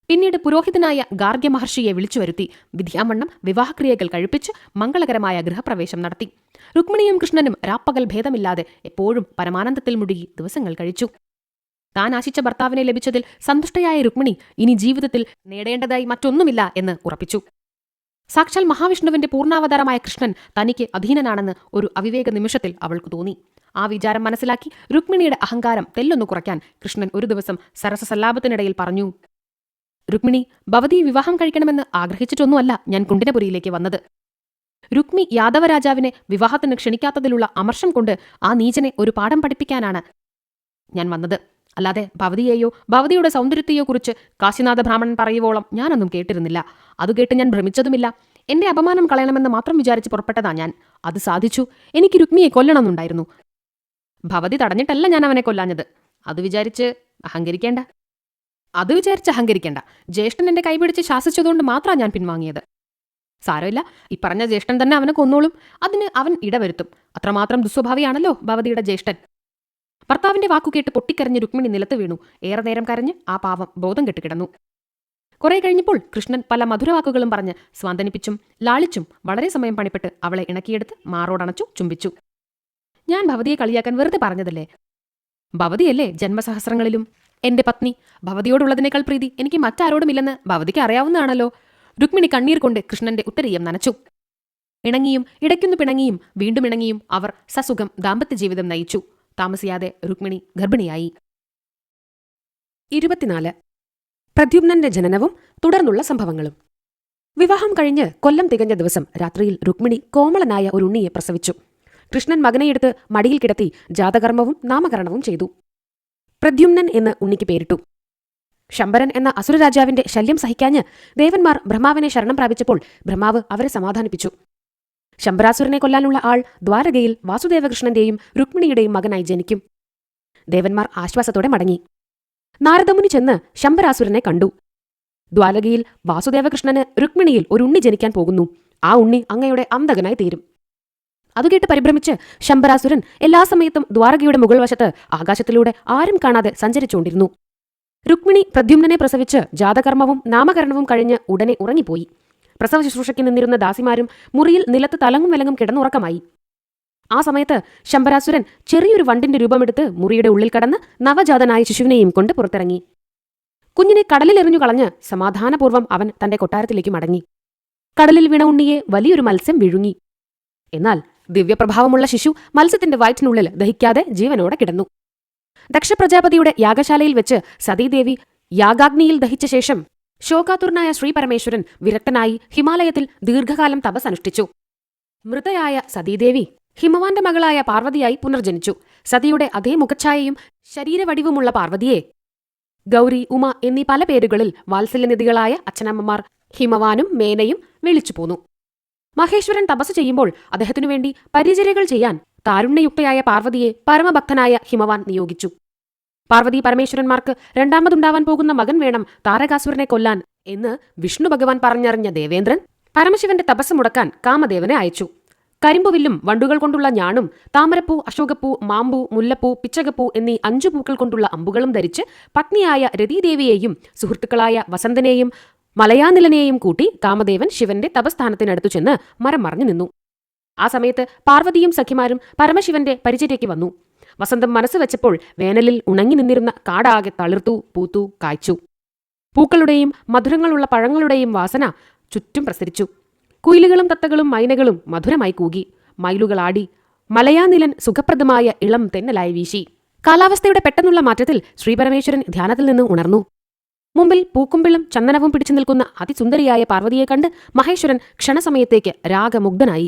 പിന്നീട് പുരോഹിതനായ ഗാർഗ്യ മഹർഷിയെ വിളിച്ചുവരുത്തി വിദ്യാമണ്ണം വിവാഹക്രിയകൾ കഴിപ്പിച്ച് മംഗളകരമായ ഗൃഹപ്രവേശം നടത്തി. രുക്മിണിയും കൃഷ്ണനും രാപ്പകൽ ഭേദമില്ലാതെ എപ്പോഴും പരമാനന്ദത്തിൽ മുഴുകി ദിവസങ്ങൾ കഴിച്ചു. താൻ ആശിച്ച ഭർത്താവിനെ ലഭിച്ചതിൽ സന്തുഷ്ടയായ രുക്മിണി ഇനി ജീവിതത്തിൽ നേടേണ്ടതായി മറ്റൊന്നുമില്ല എന്ന് ഉറപ്പിച്ചു. സാക്ഷാൽ മഹാവിഷ്ണുവിന്റെ പൂർണ്ണാവതാരമായ കൃഷ്ണൻ തനിക്ക് അധീനനാണെന്ന് ഒരു അവിവേക നിമിഷത്തിൽ അവൾക്ക് തോന്നി. ആ വിചാരം മനസ്സിലാക്കി രുക്മിണിയുടെ അഹങ്കാരം തെല്ലൊന്നു കുറയ്ക്കാൻ കൃഷ്ണൻ ഒരു ദിവസം സരസസല്ലാപത്തിനിടയിൽ പറഞ്ഞു: രുക്മിണി, ഭവതിയെ വിവാഹം കഴിക്കണമെന്ന് ആഗ്രഹിച്ചിട്ടൊന്നുമല്ല ഞാൻ കുണ്ടിനപുരിയിലേക്ക് വന്നത്. രുക്മി യാദവരാജാവിനെ വിവാഹത്തിന് ക്ഷണിക്കാത്തതിലുള്ള അമർഷം കൊണ്ട് ആ നീചനെ ഒരു പാഠം പഠിപ്പിക്കാനാണ് ഞാൻ വന്നത്. അല്ലാതെ ഭവതിയെയോ ഭവതിയുടെ സൗന്ദര്യത്തെയോ കുറിച്ച് കാശിനാഥ ബ്രാഹ്മണൻ പറയുവോളം ഞാനൊന്നും കേട്ടിരുന്നില്ല. അത് കേട്ട് ഞാൻ ഭ്രമിച്ചതുമില്ല. എന്റെ അപമാനം കളയണമെന്ന് മാത്രം വിചാരിച്ച് പുറപ്പെട്ടതാ ഞാൻ. അത് സാധിച്ചു. എനിക്ക് രുക്മിയെ കൊല്ലണമെന്നുണ്ടായിരുന്നു. ഭവതി തടഞ്ഞിട്ടല്ല ഞാൻ അവനെ കൊല്ലാഞ്ഞത്. അത് വിചാരിച്ച് അഹങ്കരിക്കേണ്ട. ജ്യേഷ്ഠൻ എന്റെ കൈപിടിച്ച് ശാസിച്ചതുകൊണ്ട് മാത്രമാണ് ഞാൻ പിൻവാങ്ങിയത്. സാരമില്ല, ഈ പറഞ്ഞ ജ്യേഷ്ഠൻ തന്നെ അവനെ കൊന്നോളും. അതിന് അവൻ ഇടവരുത്തും. അത്രമാത്രം ദുസ്വഭാവിയാണല്ലോ ഭവതിയുടെ ജ്യേഷ്ഠൻ. ഭർത്താവിന്റെ വാക്കുകേട്ട് പൊട്ടിക്കരഞ്ഞ് രുക്മിണി നിലത്ത് വീണു. ഏറെ നേരം കരഞ്ഞ് ആ പാവം ബോധം കെട്ടുകിടന്നു. കുറെ കഴിഞ്ഞപ്പോൾ കൃഷ്ണൻ പല മധുരവാക്കുകളും പറഞ്ഞ് സ്വാന്തനിപ്പിച്ചും ലാളിച്ചും വളരെ സമയം പണിപ്പെട്ട് അവളെ ഇണക്കിയെടുത്ത് മാറോടണച്ചു ചുംബിച്ചു. ഞാൻ ഭവതിയെ കളിയാക്കാൻ വെറുതെ പറഞ്ഞതല്ലേ. ഭവതിയല്ലേ ജന്മസഹസ്രങ്ങളിലും എന്റെ പത്നി. ഭവതിയോടുള്ളതിനേക്കാൾ പ്രീതി എനിക്ക് മറ്റാരോടുമില്ലെന്ന് ഭവതിക്ക് അറിയാവുന്നതാണല്ലോ. രുക്മിണി കണ്ണീർ കൊണ്ട് കൃഷ്ണന്റെ ഉത്തരീയം നനച്ചു. ഇണങ്ങിയും ഇടയ്ക്കൊന്നു പിണങ്ങിയും വീണ്ടും ഇണങ്ങിയും അവർ സസുഖം ദാമ്പത്യ ജീവിതം നയിച്ചു. താമസിയാതെ രുക്മിണി ഗർഭിണിയായി. 24. പ്രദ്യുമ്നന്റെ ജനനവും തുടർന്നുള്ള സംഭവങ്ങളും. വിവാഹം കഴിഞ്ഞ് കൊല്ലം തികഞ്ഞ ദിവസം രാത്രിയിൽ രുക്മിണി കോമളനായ ഒരു ഉണ്ണിയെ പ്രസവിച്ചു. കൃഷ്ണൻ മകനെയെടുത്ത് മടിയിൽ കിടത്തി ജാതകർമ്മവും നാമകരണവും ചെയ്തു. പ്രദ്യുമ്നൻ എന്ന് ഉണ്ണിക്ക് പേരിട്ടു. ശംബരൻ എന്ന അസുരരാജാവിന്റെ ശല്യം സഹിക്കാഞ്ഞ് ദേവന്മാർ ബ്രഹ്മാവിനെ ശരണം പ്രാപിച്ചപ്പോൾ ബ്രഹ്മാവ് അവരെ സമാധാനിപ്പിച്ചു. ശംബരാസുരനെ കൊല്ലാനുള്ള ആൾ ദ്വാരകയിൽ വാസുദേവകൃഷ്ണന്റെയും രുക്മിണിയുടെയും മകനായി ജനിക്കും. ദേവന്മാർ ആശ്വാസത്തോടെ മടങ്ങി. നാരദമുനി ചെന്ന് ശംബരാസുരനെ കണ്ടു. ദ്വാരകയിൽ വാസുദേവകൃഷ്ണന് രുക്മിണിയിൽ ഒരു ഉണ്ണി ജനിക്കാൻ പോകുന്നു. ആ ഉണ്ണി അങ്ങയുടെ അന്തകനായി തീരും. അതുകേട്ട് പരിഭ്രമിച്ച് ശംബരാസുരൻ എല്ലാ സമയത്തും ദ്വാരകയുടെ മുകൾ വശത്ത് ആകാശത്തിലൂടെ ആരും കാണാതെ സഞ്ചരിച്ചുകൊണ്ടിരുന്നു. രുക്മിണി പ്രദ്യുമ്നനെ പ്രസവിച്ച് ജാതകർമ്മവും നാമകരണവും കഴിഞ്ഞ് ഉടനെ ഉറങ്ങിപ്പോയി. പ്രസവ ശുശ്രൂഷയ്ക്ക് നിന്നിരുന്ന ദാസിമാരും മുറിയിൽ നിലത്ത് തലങ്ങും വിലങ്ങും കിടന്നുറക്കമായി. ആ സമയത്ത് ശംബരാസുരൻ ചെറിയൊരു വണ്ടിന്റെ രൂപമെടുത്ത് മുറിയുടെ ഉള്ളിൽ കടന്ന് നവജാതനായ ശിശുവിനെയും കൊണ്ട് പുറത്തിറങ്ങി. കുഞ്ഞിനെ കടലിലെറിഞ്ഞു കളഞ്ഞ് സമാധാനപൂർവ്വം അവൻ തന്റെ കൊട്ടാരത്തിലേക്ക് മടങ്ങി. കടലിൽ വീണ ഉണ്ണിയെ വലിയൊരു മത്സ്യം വിഴുങ്ങി. എന്നാൽ ദിവ്യപ്രഭാവമുള്ള ശിശു മത്സ്യത്തിന്റെ വയറ്റിനുള്ളിൽ ദഹിക്കാതെ ജീവനോടെ കിടന്നു. ദക്ഷപ്രജാപതിയുടെ യാഗശാലയിൽ വെച്ച് സതീദേവി യാഗാഗ്നിയിൽ ദഹിച്ച ശേഷം ശോകാതുരനായ ശ്രീപരമേശ്വരൻ വിരക്തനായി ഹിമാലയത്തിൽ ദീർഘകാലം തപസ്സനുഷ്ഠിച്ചു. മൃതയായ സതീദേവി ഹിമവാന്റെ മകളായ പാർവതിയായി പുനർജനിച്ചു. സതിയുടെ അതേ മുഖഛായയും ശരീരവടിവുമുള്ള പാർവതിയെ ഗൗരി, ഉമ എന്നീ പല പേരുകളിൽ വാത്സല്യനിധികളായ അച്ഛനമ്മമാർ ഹിമവാനും മേനയും വിളിച്ചു പോന്നു. മഹേശ്വരൻ തപസ് ചെയ്യുമ്പോൾ അദ്ദേഹത്തിനു വേണ്ടി പരിചര്യകൾ ചെയ്യാൻ താരുണ്യയുക്തയായ പാർവതിയെ പരമഭക്തനായ ഹിമവാൻ നിയോഗിച്ചു. പാർവതി പരമേശ്വരന്മാർക്ക് രണ്ടാമതുണ്ടാവാൻ പോകുന്ന മകൻ വേണം താരകാസുരനെ കൊല്ലാൻ എന്ന് വിഷ്ണു ഭഗവാൻ പറഞ്ഞറിഞ്ഞ ദേവേന്ദ്രൻ പരമശിവന്റെ തപസ് മുടക്കാൻ കാമദേവനെ അയച്ചു. കരിമ്പുവില്ലും വണ്ടുകൾ കൊണ്ടുള്ള ഞാണും താമരപ്പൂ, അശോകപ്പൂ, മാമ്പൂ, മുല്ലപ്പൂ, പിച്ചകപ്പൂ എന്നീ 5 പൂക്കൾ കൊണ്ടുള്ള അമ്പുകളും ധരിച്ച് പത്നിയായ രതീദേവിയെയും സുഹൃത്തുക്കളായ വസന്തനെയും മലയാനിലനെയും കൂട്ടി കാമദേവൻ ശിവന്റെ തപസ്ഥാനത്തിനടുത്തു ചെന്ന് മരം മറഞ്ഞു നിന്നു. ആ സമയത്ത് പാർവതിയും സഖിമാരും പരമശിവന്റെ പരിചര്യയ്ക്ക് വന്നു. വസന്തം മനസ്സ് വെച്ചപ്പോൾ വേനലിൽ ഉണങ്ങി നിന്നിരുന്ന കാടാകെ തളിർത്തു, പൂത്തു, കായ്ച്ചു. പൂക്കളുടെയും മധുരങ്ങളുള്ള പഴങ്ങളുടെയും വാസന ചുറ്റും പ്രസരിച്ചു. കുയിലുകളും തത്തകളും മൈനകളും മധുരമായി കൂകി. മയിലുകളാടി. മലയാനിലൻ സുഖപ്രദമായ ഇളം തെന്നലായി വീശി. കാലാവസ്ഥയുടെ പെട്ടെന്നുള്ള മാറ്റത്തിൽ ശ്രീപരമേശ്വരൻ ധ്യാനത്തിൽ നിന്ന് ഉണർന്നു. മുമ്പിൽ പൂക്കുമ്പിളും ചന്ദനവും പിടിച്ചു നിൽക്കുന്ന അതിസുന്ദരിയായ പാർവതിയെ കണ്ട് മഹേശ്വരൻ ക്ഷണസമയത്തേക്ക് രാഗമുഗ്ധനായി.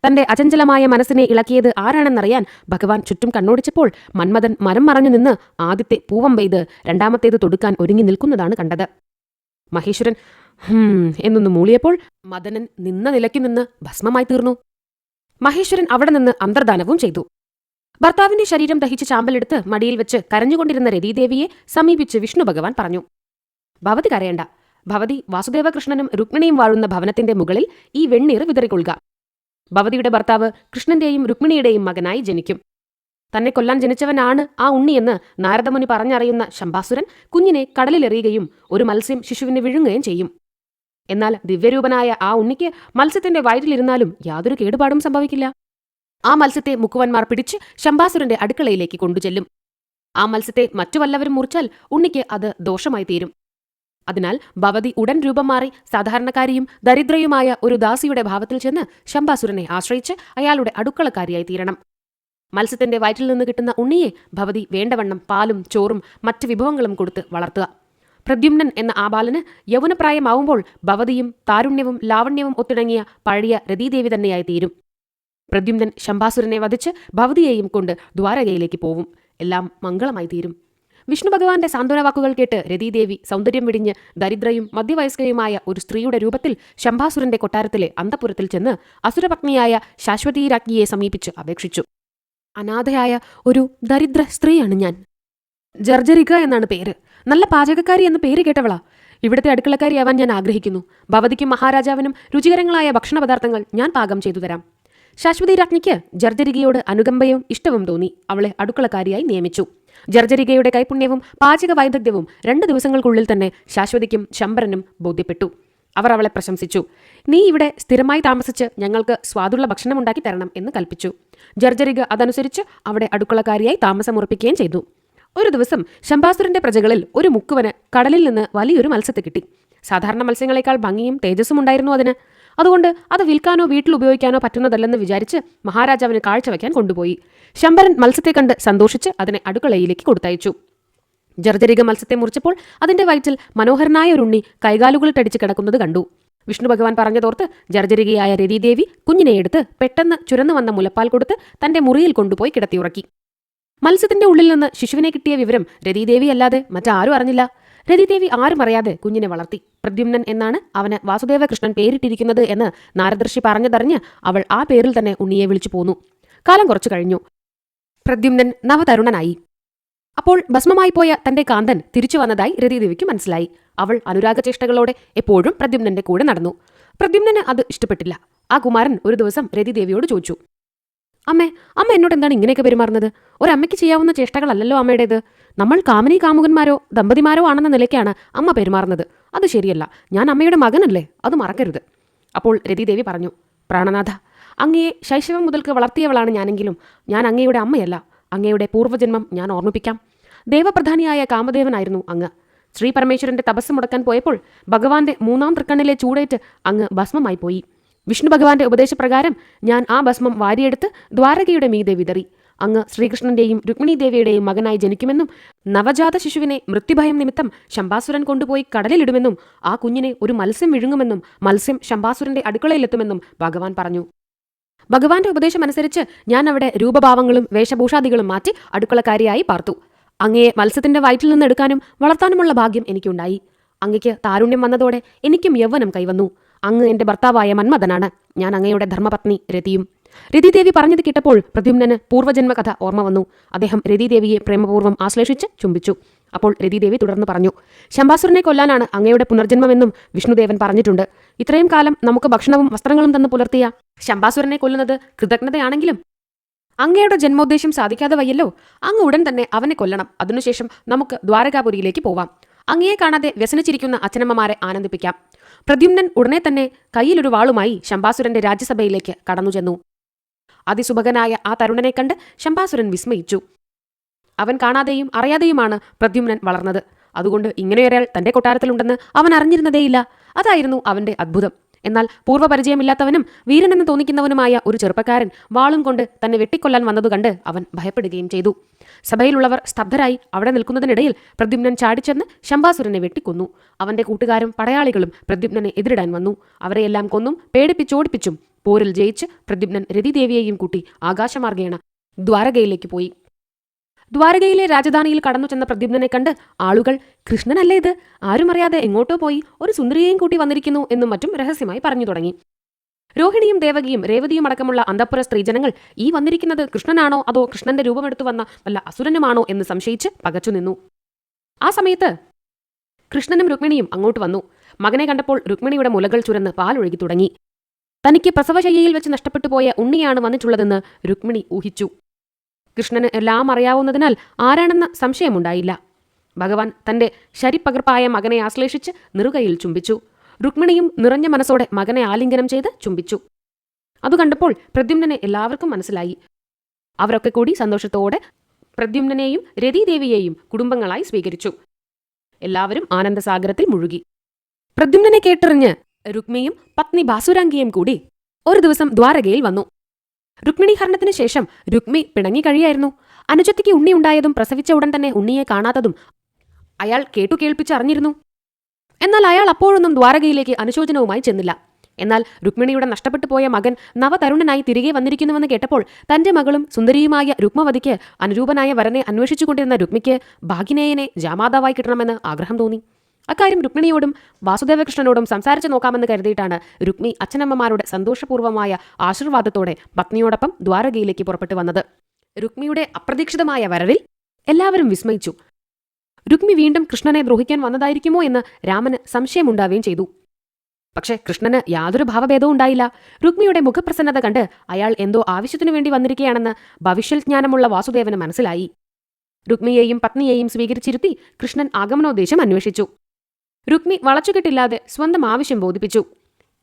തന്റെ അചഞ്ചലമായ മനസ്സിനെ ഇളക്കിയത് ആരാണെന്നറിയാൻ ഭഗവാൻ ചുറ്റും കണ്ണോടിച്ചപ്പോൾ മന്മഥൻ മരം മറഞ്ഞു നിന്ന് ആദ്യത്തെ പൂവം പെയ്ത് രണ്ടാമത്തേത് തൊടുക്കാൻ ഒരുങ്ങി നിൽക്കുന്നതാണ് കണ്ടത്. മഹേശ്വരൻ എന്നൊന്ന് മൂളിയപ്പോൾ മദനൻ നിന്ന നിലയ്ക്കു നിന്ന് ഭസ്മമായി തീർന്നു. മഹേശ്വരൻ അവിടെ നിന്ന് അന്തർധാനവും ചെയ്തു. ഭർത്താവിന്റെ ശരീരം ദഹിച്ച് ചാമ്പലെടുത്ത് മടിയിൽ വെച്ച് കരഞ്ഞുകൊണ്ടിരുന്ന രതീദേവിയെ സമീപിച്ച് വിഷ്ണു ഭഗവാൻ പറഞ്ഞു, ഭവതി കരയണ്ട. ഭവതി വാസുദേവകൃഷ്ണനും രുക്മിണിയും വാഴുന്ന ഭവനത്തിന്റെ മുകളിൽ ഈ വെണ്ണീർ വിതറിക്കൊള്ളുക. ഭവതിയുടെ ഭർത്താവ് കൃഷ്ണന്റെയും രുക്മിണിയുടെയും മകനായി ജനിക്കും. തന്നെ കൊല്ലാൻ ജനിച്ചവനാണ് ആ ഉണ്ണിയെന്ന് നാരദമുനി പറഞ്ഞറിയുന്ന ശംഭാസുരൻ കുഞ്ഞിനെ കടലിലെറിയുകയും ഒരു മത്സ്യം ശിശുവിനെ വിഴുങ്ങുകയും ചെയ്യും. എന്നാൽ ദിവ്യരൂപനായ ആ ഉണ്ണിക്ക് മത്സ്യത്തിന്റെ വയറ്റിലിരുന്നാലും യാതൊരു കേടുപാടും സംഭവിക്കില്ല. ആ മത്സ്യത്തെ മുക്കുവന്മാർ പിടിച്ച് ശംഭാസുരന്റെ അടുക്കളയിലേക്ക് കൊണ്ടുചെല്ലും. ആ മത്സ്യത്തെ മറ്റു വല്ലവരും മുറിച്ചാൽ ഉണ്ണിക്ക് അത് ദോഷമായി തീരും. അതിനാൽ ഭവതി ഉടൻ രൂപം മാറി സാധാരണക്കാരിയും ദരിദ്രയുമായ ഒരു ദാസിയുടെ ഭാവത്തിൽ ചെന്ന് ശംഭാസുരനെ ആശ്രയിച്ച് അയാളുടെ അടുക്കളക്കാരിയായി തീരണം. മത്സ്യത്തിന്റെ വയറ്റിൽ നിന്ന് കിട്ടുന്ന ഉണ്ണിയെ ഭവതി വേണ്ടവണ്ണം പാലും ചോറും മറ്റ് വിഭവങ്ങളും കൊടുത്ത് വളർത്തുക. പ്രദ്യുമ്നൻ എന്ന ആ ബാലന് യൗവനപ്രായമാവുമ്പോൾ ഭവതിയും താരുണ്യവും ലാവണ്യവും ഒത്തിണങ്ങിയ പഴയ രതീദേവി തന്നെയായി തീരും. പ്രദ്യുമ്നൻ ശംഭാസുരനെ വധിച്ച് ഭവതിയെയും കൊണ്ട് ദ്വാരകയിലേക്ക് പോവും. എല്ലാം മംഗളമായി തീരും. വിഷ്ണു ഭഗവാന്റെ സാന്ത്വന വാക്കുകൾ കേട്ട് രതീദേവി സൗന്ദര്യം വിടിഞ്ഞ് ദരിദ്രയും മധ്യവയസ്കയുമായ ഒരു സ്ത്രീയുടെ രൂപത്തിൽ ശംഭാസുരന്റെ കൊട്ടാരത്തിലെ അന്തഃപുരത്തിൽ ചെന്ന് അസുരപത്നിയായ ശാശ്വതീരാജ്ഞിയെ സമീപിച്ച് അപേക്ഷിച്ചു. അനാഥയായ ഒരു ദരിദ്ര സ്ത്രീയാണ് ഞാൻ. ജർജരിക എന്നാണ് പേര്. നല്ല പാചകക്കാരി എന്ന പേര് കേട്ടവളാ. ഇവിടുത്തെ അടുക്കളക്കാരിയാവാൻ ഞാൻ ആഗ്രഹിക്കുന്നു. ഭവതിക്കും മഹാരാജാവിനും രുചികരങ്ങളായ ഭക്ഷണപദാർത്ഥങ്ങൾ ഞാൻ പാകം ചെയ്തു തരാം. ശാശ്വതീരാജ്ഞിക്ക് ജർജരികയോട് അനുകമ്പയും ഇഷ്ടവും തോന്നി അവളെ അടുക്കളക്കാരിയായി നിയമിച്ചു. ജർജരികയുടെ കൈപുണ്യവും പാചക വൈദഗ്ധ്യവും 2 ദിവസങ്ങൾക്കുള്ളിൽ തന്നെ ശാശ്വതിക്കും ശംബരനും ബോധ്യപ്പെട്ടു. അവർ അവളെ പ്രശംസിച്ചു. നീ ഇവിടെ സ്ഥിരമായി താമസിച്ച് ഞങ്ങൾക്ക് സ്വാദുള്ള ഭക്ഷണമുണ്ടാക്കി തരണം എന്ന് കൽപ്പിച്ചു. ജർജരിക അതനുസരിച്ച് അവിടെ അടുക്കളക്കാരിയായി താമസമുറപ്പിക്കുകയും ചെയ്തു. ഒരു ദിവസം ശംഭാസുരന്റെ പ്രജകളിൽ ഒരു മുക്കുവന് കടലിൽ നിന്ന് വലിയൊരു മത്സ്യത്തെ കിട്ടി. സാധാരണ മത്സ്യങ്ങളെക്കാൾ ഭംഗിയും തേജസ്സും ഉണ്ടായിരുന്നു അതിന്. അതുകൊണ്ട് അത് വിൽക്കാനോ വീട്ടിൽ ഉപയോഗിക്കാനോ പറ്റുന്നതല്ലെന്ന് വിചാരിച്ച് മഹാരാജാവിന് കാഴ്ചവെക്കാൻ കൊണ്ടുപോയി. ശംബരൻ മത്സ്യത്തെ കണ്ട് സന്തോഷിച്ച് അതിനെ അടുക്കളയിലേക്ക് കൊടുത്തയച്ചു. ജർജരിക മത്സ്യത്തെ മുറിച്ചപ്പോൾ അതിന്റെ വയറ്റിൽ മനോഹരനായ ഒരു ഉണ്ണി കൈകാലുകളിട്ടടിച്ച് കിടക്കുന്നത് കണ്ടു. വിഷ്ണു ഭഗവാൻ പറഞ്ഞതോർത്ത് ജർജരികയായ രതീദേവി കുഞ്ഞിനെ എടുത്ത് പെട്ടെന്ന് ചുരന്നു വന്ന മുലപ്പാൽ കൊടുത്ത് തന്റെ മുറിയിൽ കൊണ്ടുപോയി കിടത്തിയുറക്കി. മത്സ്യത്തിന്റെ ഉള്ളിൽ നിന്ന് ശിശുവിനെ കിട്ടിയ വിവരം രതീദേവി അല്ലാതെ മറ്റാരും അറിഞ്ഞില്ല. രതീദേവി ആരും അറിയാതെ കുഞ്ഞിനെ വളർത്തി. പ്രദ്യുമ്നൻ എന്നാണ് അവന് വാസുദേവകൃഷ്ണൻ പേരിട്ടിരിക്കുന്നത് എന്ന് നാരദർഷി പറഞ്ഞതറിഞ്ഞ് അവൾ ആ പേരിൽ തന്നെ ഉണ്ണിയെ വിളിച്ചു പോന്നു. കാലം കുറച്ചു കഴിഞ്ഞു. പ്രദ്യുമ്നൻ നവതരുണനായി. അപ്പോൾ ഭസ്മമായി പോയ തന്റെ കാന്തൻ തിരിച്ചു വന്നതായി രതീദേവിക്ക് മനസ്സിലായി. അവൾ അനുരാഗചേഷ്ടകളോടെ എപ്പോഴും പ്രദ്യുമ്നന്റെ കൂടെ നടന്നു. പ്രദ്യുമ്നന് അത് ഇഷ്ടപ്പെട്ടില്ല. ആ കുമാരൻ ഒരു ദിവസം രതീദേവിയോട് ചോദിച്ചു, അമ്മ എന്നോട് എന്താണ് ഇങ്ങനെയൊക്കെ പെരുമാറുന്നത്? ഒരമ്മയ്ക്ക് ചെയ്യാവുന്ന ചേഷ്ടകളല്ലല്ലോ അമ്മയുടേത്. നമ്മൾ കാമിനി കാമുകന്മാരോ ദമ്പതിമാരോ ആണെന്ന നിലയ്ക്കാണ് അമ്മ പെരുമാറുന്നത്. അത് ശരിയല്ല. ഞാൻ അമ്മയുടെ മകനല്ലേ, അത് മറക്കരുത്. അപ്പോൾ രതീദേവി പറഞ്ഞു, പ്രാണനാഥ, അങ്ങയെ ശൈശവം മുതൽക്ക് വളർത്തിയവളാണ് ഞാനെങ്കിലും ഞാൻ അങ്ങയുടെ അമ്മയല്ല. അങ്ങയുടെ പൂർവ്വജന്മം ഞാൻ ഓർമ്മിപ്പിക്കാം. ദേവപ്രധാനിയായ കാമദേവനായിരുന്നു അങ്ങ്. ശ്രീ പരമേശ്വരന്റെ തപസ് മുടക്കാൻ പോയപ്പോൾ ഭഗവാന്റെ 3-ാം തൃക്കണ്ണിലെ ചൂടേറ്റ് അങ്ങ് ഭസ്മമായി പോയി. വിഷ്ണു ഭഗവാന്റെ ഉപദേശപ്രകാരം ഞാൻ ആ ഭസ്മം വാരിയെടുത്ത് ദ്വാരകയുടെ മീതെ വിതറി. അങ്ങ് ശ്രീകൃഷ്ണന്റെയും രുക്മിണീദേവിയുടെയും മകനായി ജനിക്കുമെന്നും നവജാത ശിശുവിനെ മൃത്യുഭയം നിമിത്തം ശംഭാസുരൻ കൊണ്ടുപോയി കടലിലിടുമെന്നും ആ കുഞ്ഞിനെ ഒരു മത്സ്യം വിഴുങ്ങുമെന്നും മത്സ്യം ശംഭാസുരന്റെ അടുക്കളയിലെത്തുമെന്നും ഭഗവാൻ പറഞ്ഞു. ഭഗവാന്റെ ഉപദേശമനുസരിച്ച് ഞാൻ അവിടെ രൂപഭാവങ്ങളും വേഷഭൂഷാദികളും മാറ്റി അടുക്കളക്കാരിയായി പാർത്തു. അങ്ങയെ മത്സ്യത്തിന്റെ വയറ്റിൽ നിന്ന് എടുക്കാനും വളർത്താനുമുള്ള ഭാഗ്യം എനിക്കുണ്ടായി. അങ്ങയ്ക്ക് താരുണ്യം വന്നതോടെ എനിക്കും യൗവനം കൈവന്നു. അങ്ങ് എന്റെ ഭർത്താവായ മന്മഥനാണ്. ഞാൻ അങ്ങയുടെ ധർമ്മപത്നി രതിയും. രതിദേവി പറഞ്ഞത് കേട്ടപ്പോൾ പ്രദ്യുമ്നന് പൂർവ്വജന്മകഥ ഓർമ്മ വന്നു. അദ്ദേഹം രതിദേവിയെ പ്രേമപൂർവ്വം ആശ്ലേഷിച്ച് ചുംബിച്ചു. അപ്പോൾ രതിദേവി തുടർന്ന് പറഞ്ഞു, ശംഭാസുരനെ കൊല്ലാനാണ് അങ്ങയുടെ പുനർജന്മമെന്നും വിഷ്ണുദേവൻ പറഞ്ഞിട്ടുണ്ട്. ഇത്രയും കാലം നമുക്ക് ഭക്ഷണവും വസ്ത്രങ്ങളും തന്നു പുലർത്തിയ ശംഭാസുരനെ കൊല്ലുന്നത് കൃതജ്ഞതയാണെങ്കിലും അങ്ങയുടെ ജന്മോദ്ദേശം സാധിക്കാതെ വയ്യല്ലോ. അങ്ങ് ഉടൻ തന്നെ അവനെ കൊല്ലണം. അതിനുശേഷം നമുക്ക് ദ്വാരകാപുരിയിലേക്ക് പോവാം. അങ്ങയെ കാണാതെ വ്യസനിച്ചിരിക്കുന്ന അച്ഛനമ്മമാരെ ആനന്ദിപ്പിക്കാം. പ്രദ്യുമ്നൻ ഉടനെ തന്നെ കയ്യിലൊരു വാളുമായി ശംഭാസുരന്റെ രാജ്യസഭയിലേക്ക് കടന്നു ചെന്നു. അതിസുഭകനായ ആ തരുണനെ കണ്ട് ശംഭാസുരൻ വിസ്മയിച്ചു. അവൻ കാണാതെയും അറിയാതെയുമാണ് പ്രദ്യുമ്നൻ വളർന്നത്. അതുകൊണ്ട് ഇങ്ങനെയൊരാൾ തന്റെ കൊട്ടാരത്തിലുണ്ടെന്ന് അവൻ അറിഞ്ഞിരുന്നതേയില്ല. അതായിരുന്നു അവന്റെ അത്ഭുതം. എന്നാൽ പൂർവ്വപരിചയമില്ലാത്തവനും വീരനെന്ന് തോന്നിക്കുന്നവനുമായ ഒരു ചെറുപ്പക്കാരൻ വാളും കൊണ്ട് തന്നെ വെട്ടിക്കൊല്ലാൻ വന്നതു കണ്ട് അവൻ ഭയപ്പെടുകയും ചെയ്തു. സഭയിലുള്ളവർ സ്തബ്ധരായി അവിടെ നിൽക്കുന്നതിനിടയിൽ പ്രദ്യുമ്നൻ ചാടിച്ചെന്ന് ശംഭാസുരനെ വെട്ടിക്കൊന്നു. അവന്റെ കൂട്ടുകാരും പടയാളികളും പ്രദ്യുമ്നനെ എതിരിടാൻ വന്നു. അവരെയെല്ലാം കൊന്നും പേടിപ്പിച്ചോടിപ്പിച്ചും പോരിൽ ജയിച്ച് പ്രദ്യുമ്നൻ രതിദേവിയെയും കൂട്ടി ആകാശമാർഗേണ ദ്വാരകയിലേക്ക് പോയി. ദ്വാരകയിലെ രാജധാനിയിൽ കടന്നു ചെന്ന പ്രദ്യുമ്നനെ കണ്ട് ആളുകൾ കൃഷ്ണനല്ലേ ഇത്, ആരും അറിയാതെ എങ്ങോട്ടോ പോയി ഒരു സുന്ദരിയെയും കൂട്ടി വന്നിരിക്കുന്നു എന്നും മറ്റും രഹസ്യമായി പറഞ്ഞു തുടങ്ങി. രോഹിണിയും ദേവകിയും രേവതിയും അടക്കമുള്ള അന്തഃപുര സ്ത്രീജനങ്ങൾ ഈ വന്നിരിക്കുന്നത് കൃഷ്ണനാണോ അതോ കൃഷ്ണന്റെ രൂപമെടുത്തു വന്ന വല്ല അസുരനുമാണോ എന്ന് സംശയിച്ച് പകച്ചു നിന്നു. ആ സമയത്ത് കൃഷ്ണനും രുക്മിണിയും അങ്ങോട്ട് വന്നു. മകനെ കണ്ടപ്പോൾ രുക്മിണിയുടെ മുലകൾ ചുരന്ന് പാലൊഴുകി തുടങ്ങി. തനിക്ക് പ്രസവശയ്യയിൽ വെച്ച് നഷ്ടപ്പെട്ടു പോയ ഉണ്ണിയാണ് വന്നിട്ടുള്ളതെന്ന് രുക്മിണി ഊഹിച്ചു. കൃഷ്ണന് എല്ലാം അറിയാവുന്നതിനാൽ ആരാണെന്ന സംശയമുണ്ടായില്ല. ഭഗവാൻ തന്റെ ശരിപ്പകർപ്പായ മകനെ ആശ്ലേഷിച്ച് നെറുകയിൽ ചുംബിച്ചു. രുക്മിണിയും നിറഞ്ഞ മനസ്സോടെ മകനെ ആലിംഗനം ചെയ്ത് ചുംബിച്ചു. അതു കണ്ടപ്പോൾ പ്രദ്യുമ്നനെ എല്ലാവർക്കും മനസ്സിലായി. അവരൊക്കെ കൂടി സന്തോഷത്തോടെ പ്രദ്യുമ്നനെയും രതിദേവിയെയും കുടുംബങ്ങളായി സ്വീകരിച്ചു. എല്ലാവരും ആനന്ദസാഗരത്തിൽ മുഴുകി. പ്രദ്യുമ്നനെ കേട്ടെറിഞ്ഞ് രുക്മിയും പത്നി ബാസുരാംഗിയും കൂടി ഒരു ദിവസം ദ്വാരകയിൽ വന്നു. രുക്മിണി ഹരണത്തിന് ശേഷം രുക്മി പിണങ്ങി കഴിയായിരുന്നു. അനുജത്തിക്ക് ഉണ്ണി ഉണ്ടായതും പ്രസവിച്ച ഉടൻ തന്നെ ഉണ്ണിയെ കാണാത്തതും അയാൾ കേൾപ്പിച്ചറിഞ്ഞിരുന്നു. എന്നാൽ അയാൾ അപ്പോഴൊന്നും ദ്വാരകയിലേക്ക് അനുശോചനവുമായി ചെന്നില്ല. എന്നാൽ രുക്മിണിയുടെ നഷ്ടപ്പെട്ടു പോയ മകൻ നവതരുണനായി തിരികെ വന്നിരിക്കുന്നുവെന്ന് കേട്ടപ്പോൾ തന്റെ മകളും സുന്ദരിയുമായ രുക്മവതിക്ക് അനുരൂപനായ വരനെ അന്വേഷിച്ചുകൊണ്ടിരുന്ന രുക്മിക്ക് ഭാഗിനേയനെ ജാമാതാവായി കിട്ടണമെന്ന് ആഗ്രഹം തോന്നി. അക്കാര്യം രുക്മിണിയോടും വാസുദേവകൃഷ്ണനോടും സംസാരിച്ചു നോക്കാമെന്ന് കരുതിയിട്ടാണ് രുക്മി അച്ഛനമ്മമാരുടെ സന്തോഷപൂർവ്വമായ ആശീർവാദത്തോടെ പത്നിയോടൊപ്പം ദ്വാരകയിലേക്ക് പുറപ്പെട്ടു വന്നത്. രുക്മിയുടെ അപ്രതീക്ഷിതമായ വരവിൽ എല്ലാവരും വിസ്മയിച്ചു. രുക്മി വീണ്ടും കൃഷ്ണനെ ദ്രോഹിക്കാൻ വന്നതായിരിക്കുമോ എന്ന് രാമന് സംശയമുണ്ടാവുകയും ചെയ്തു. പക്ഷെ കൃഷ്ണന് യാതൊരു ഭാവഭേദവും ഉണ്ടായില്ല. രുക്മിയുടെ മുഖപ്രസന്നത കണ്ട് അയാൾ എന്തോ ആവശ്യത്തിനു വേണ്ടി വന്നിരിക്കുകയാണെന്ന് ഭവിഷ്യജ്ഞാനമുള്ള വാസുദേവന് മനസ്സിലായി. രുക്മിയെയും പത്നിയെയും സ്വീകരിച്ചിരുത്തി കൃഷ്ണൻ ആഗമനോദ്ദേശം അന്വേഷിച്ചു. രുക്മി വളച്ചുകെട്ടില്ലാതെ സ്വന്തം ആവശ്യം ബോധിപ്പിച്ചു.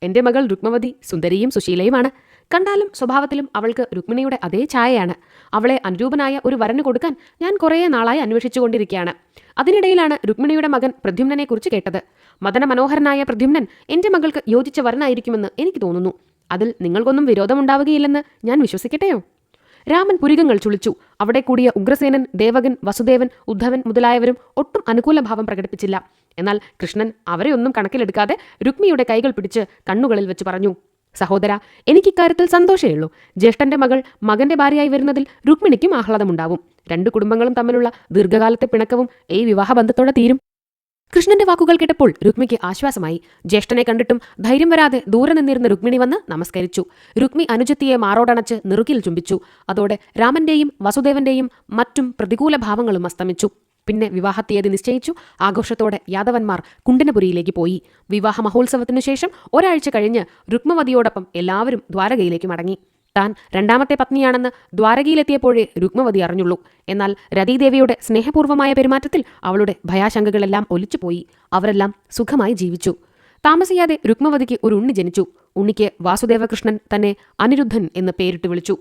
എന്റെ മകൾ രുക്മവതി സുന്ദരിയും സുശീലയുമാണ്. കണ്ടാലും സ്വഭാവത്തിലും അവൾക്ക് രുക്മിണിയുടെ അതേ ഛായയാണ്. അവളെ അനുരൂപനായ ഒരു വരന് കൊടുക്കാൻ ഞാൻ കുറേ നാളായി അന്വേഷിച്ചുകൊണ്ടിരിക്കുകയാണ്. അതിനിടയിലാണ് രുക്മിണിയുടെ മകൻ പ്രദ്യുമ്നനെക്കുറിച്ച് കേട്ടത്. മദന മനോഹരനായ പ്രദ്യുമ്നൻ എന്റെ മകൾക്ക് യോജിച്ച വരനായിരിക്കുമെന്ന് എനിക്ക് തോന്നുന്നു. അതിൽ നിങ്ങൾക്കൊന്നും വിരോധമുണ്ടാവുകയില്ലെന്ന് ഞാൻ വിശ്വസിക്കട്ടെയോ? രാമൻ പുരികങ്ങൾ ചുളിച്ചു. അവിടെ കൂടിയ ഉഗ്രസേനൻ, ദേവകൻ, വസുദേവൻ, ഉദ്ധവൻ മുതലായവരും ഒട്ടും അനുകൂലഭാവം പ്രകടിപ്പിച്ചില്ല. എന്നാൽ കൃഷ്ണൻ അവരെയൊന്നും കണക്കിലെടുക്കാതെ രുക്മിയുടെ കൈകൾ പിടിച്ച് കണ്ണുകളിൽ വെച്ച് പറഞ്ഞു, സഹോദര, എനിക്കിക്കാര്യത്തിൽ സന്തോഷമേയുള്ളൂ. ജ്യേഷ്ഠന്റെ മകൾ മകന്റെ ഭാര്യയായി വരുന്നതിൽ രുക്മിണിക്കും ആഹ്ലാദമുണ്ടാവും. രണ്ടു കുടുംബങ്ങളും തമ്മിലുള്ള ദീർഘകാലത്തെ പിണക്കവും ഈ വിവാഹബന്ധത്തോടെ തീരും. കൃഷ്ണന്റെ വാക്കുകൾ കേട്ടപ്പോൾ രുക്മിക്ക് ആശ്വാസമായി. ജ്യേഷ്ഠനെ കണ്ടിട്ടും ധൈര്യം വരാതെ ദൂരെ നിന്നിരുന്ന രുക്മിണി വന്ന് നമസ്കരിച്ചു. രുക്മി അനുജത്തിയെ മാറോടണച്ച് നെറുകിൽ ചുംബിച്ചു. അതോടെ രാമന്റെയും വസുദേവന്റെയും മറ്റും പ്രതികൂല ഭാവങ്ങളും അസ്തമിച്ചു. പിന്നെ വിവാഹത്തീയതി നിശ്ചയിച്ചു. ആഘോഷത്തോടെ യാദവന്മാർ കുണ്ടിനപുരിയിലേക്ക് പോയി. വിവാഹ മഹോത്സവത്തിനു ശേഷം ഒരാഴ്ച കഴിഞ്ഞ് രുക്മവതിയോടൊപ്പം എല്ലാവരും ദ്വാരകയിലേക്ക് മടങ്ങി. താൻ രണ്ടാമത്തെ പത്നിയാണെന്ന് ദ്വാരകയിലെത്തിയപ്പോഴേ രുക്മവതി അറിഞ്ഞുള്ളൂ. എന്നാൽ രതീദേവിയുടെ സ്നേഹപൂർവ്വമായ പെരുമാറ്റത്തിൽ അവളുടെ ഭയാശങ്കകളെല്ലാം ഒലിച്ചുപോയി. അവരെല്ലാം സുഖമായി ജീവിച്ചു. താമസിയാതെ രുക്മവതിക്ക് ഒരു ഉണ്ണി ജനിച്ചു. ഉണ്ണിക്ക് വാസുദേവകൃഷ്ണൻ തന്നെ അനിരുദ്ധൻ എന്ന് പേരിട്ട് വിളിച്ചു.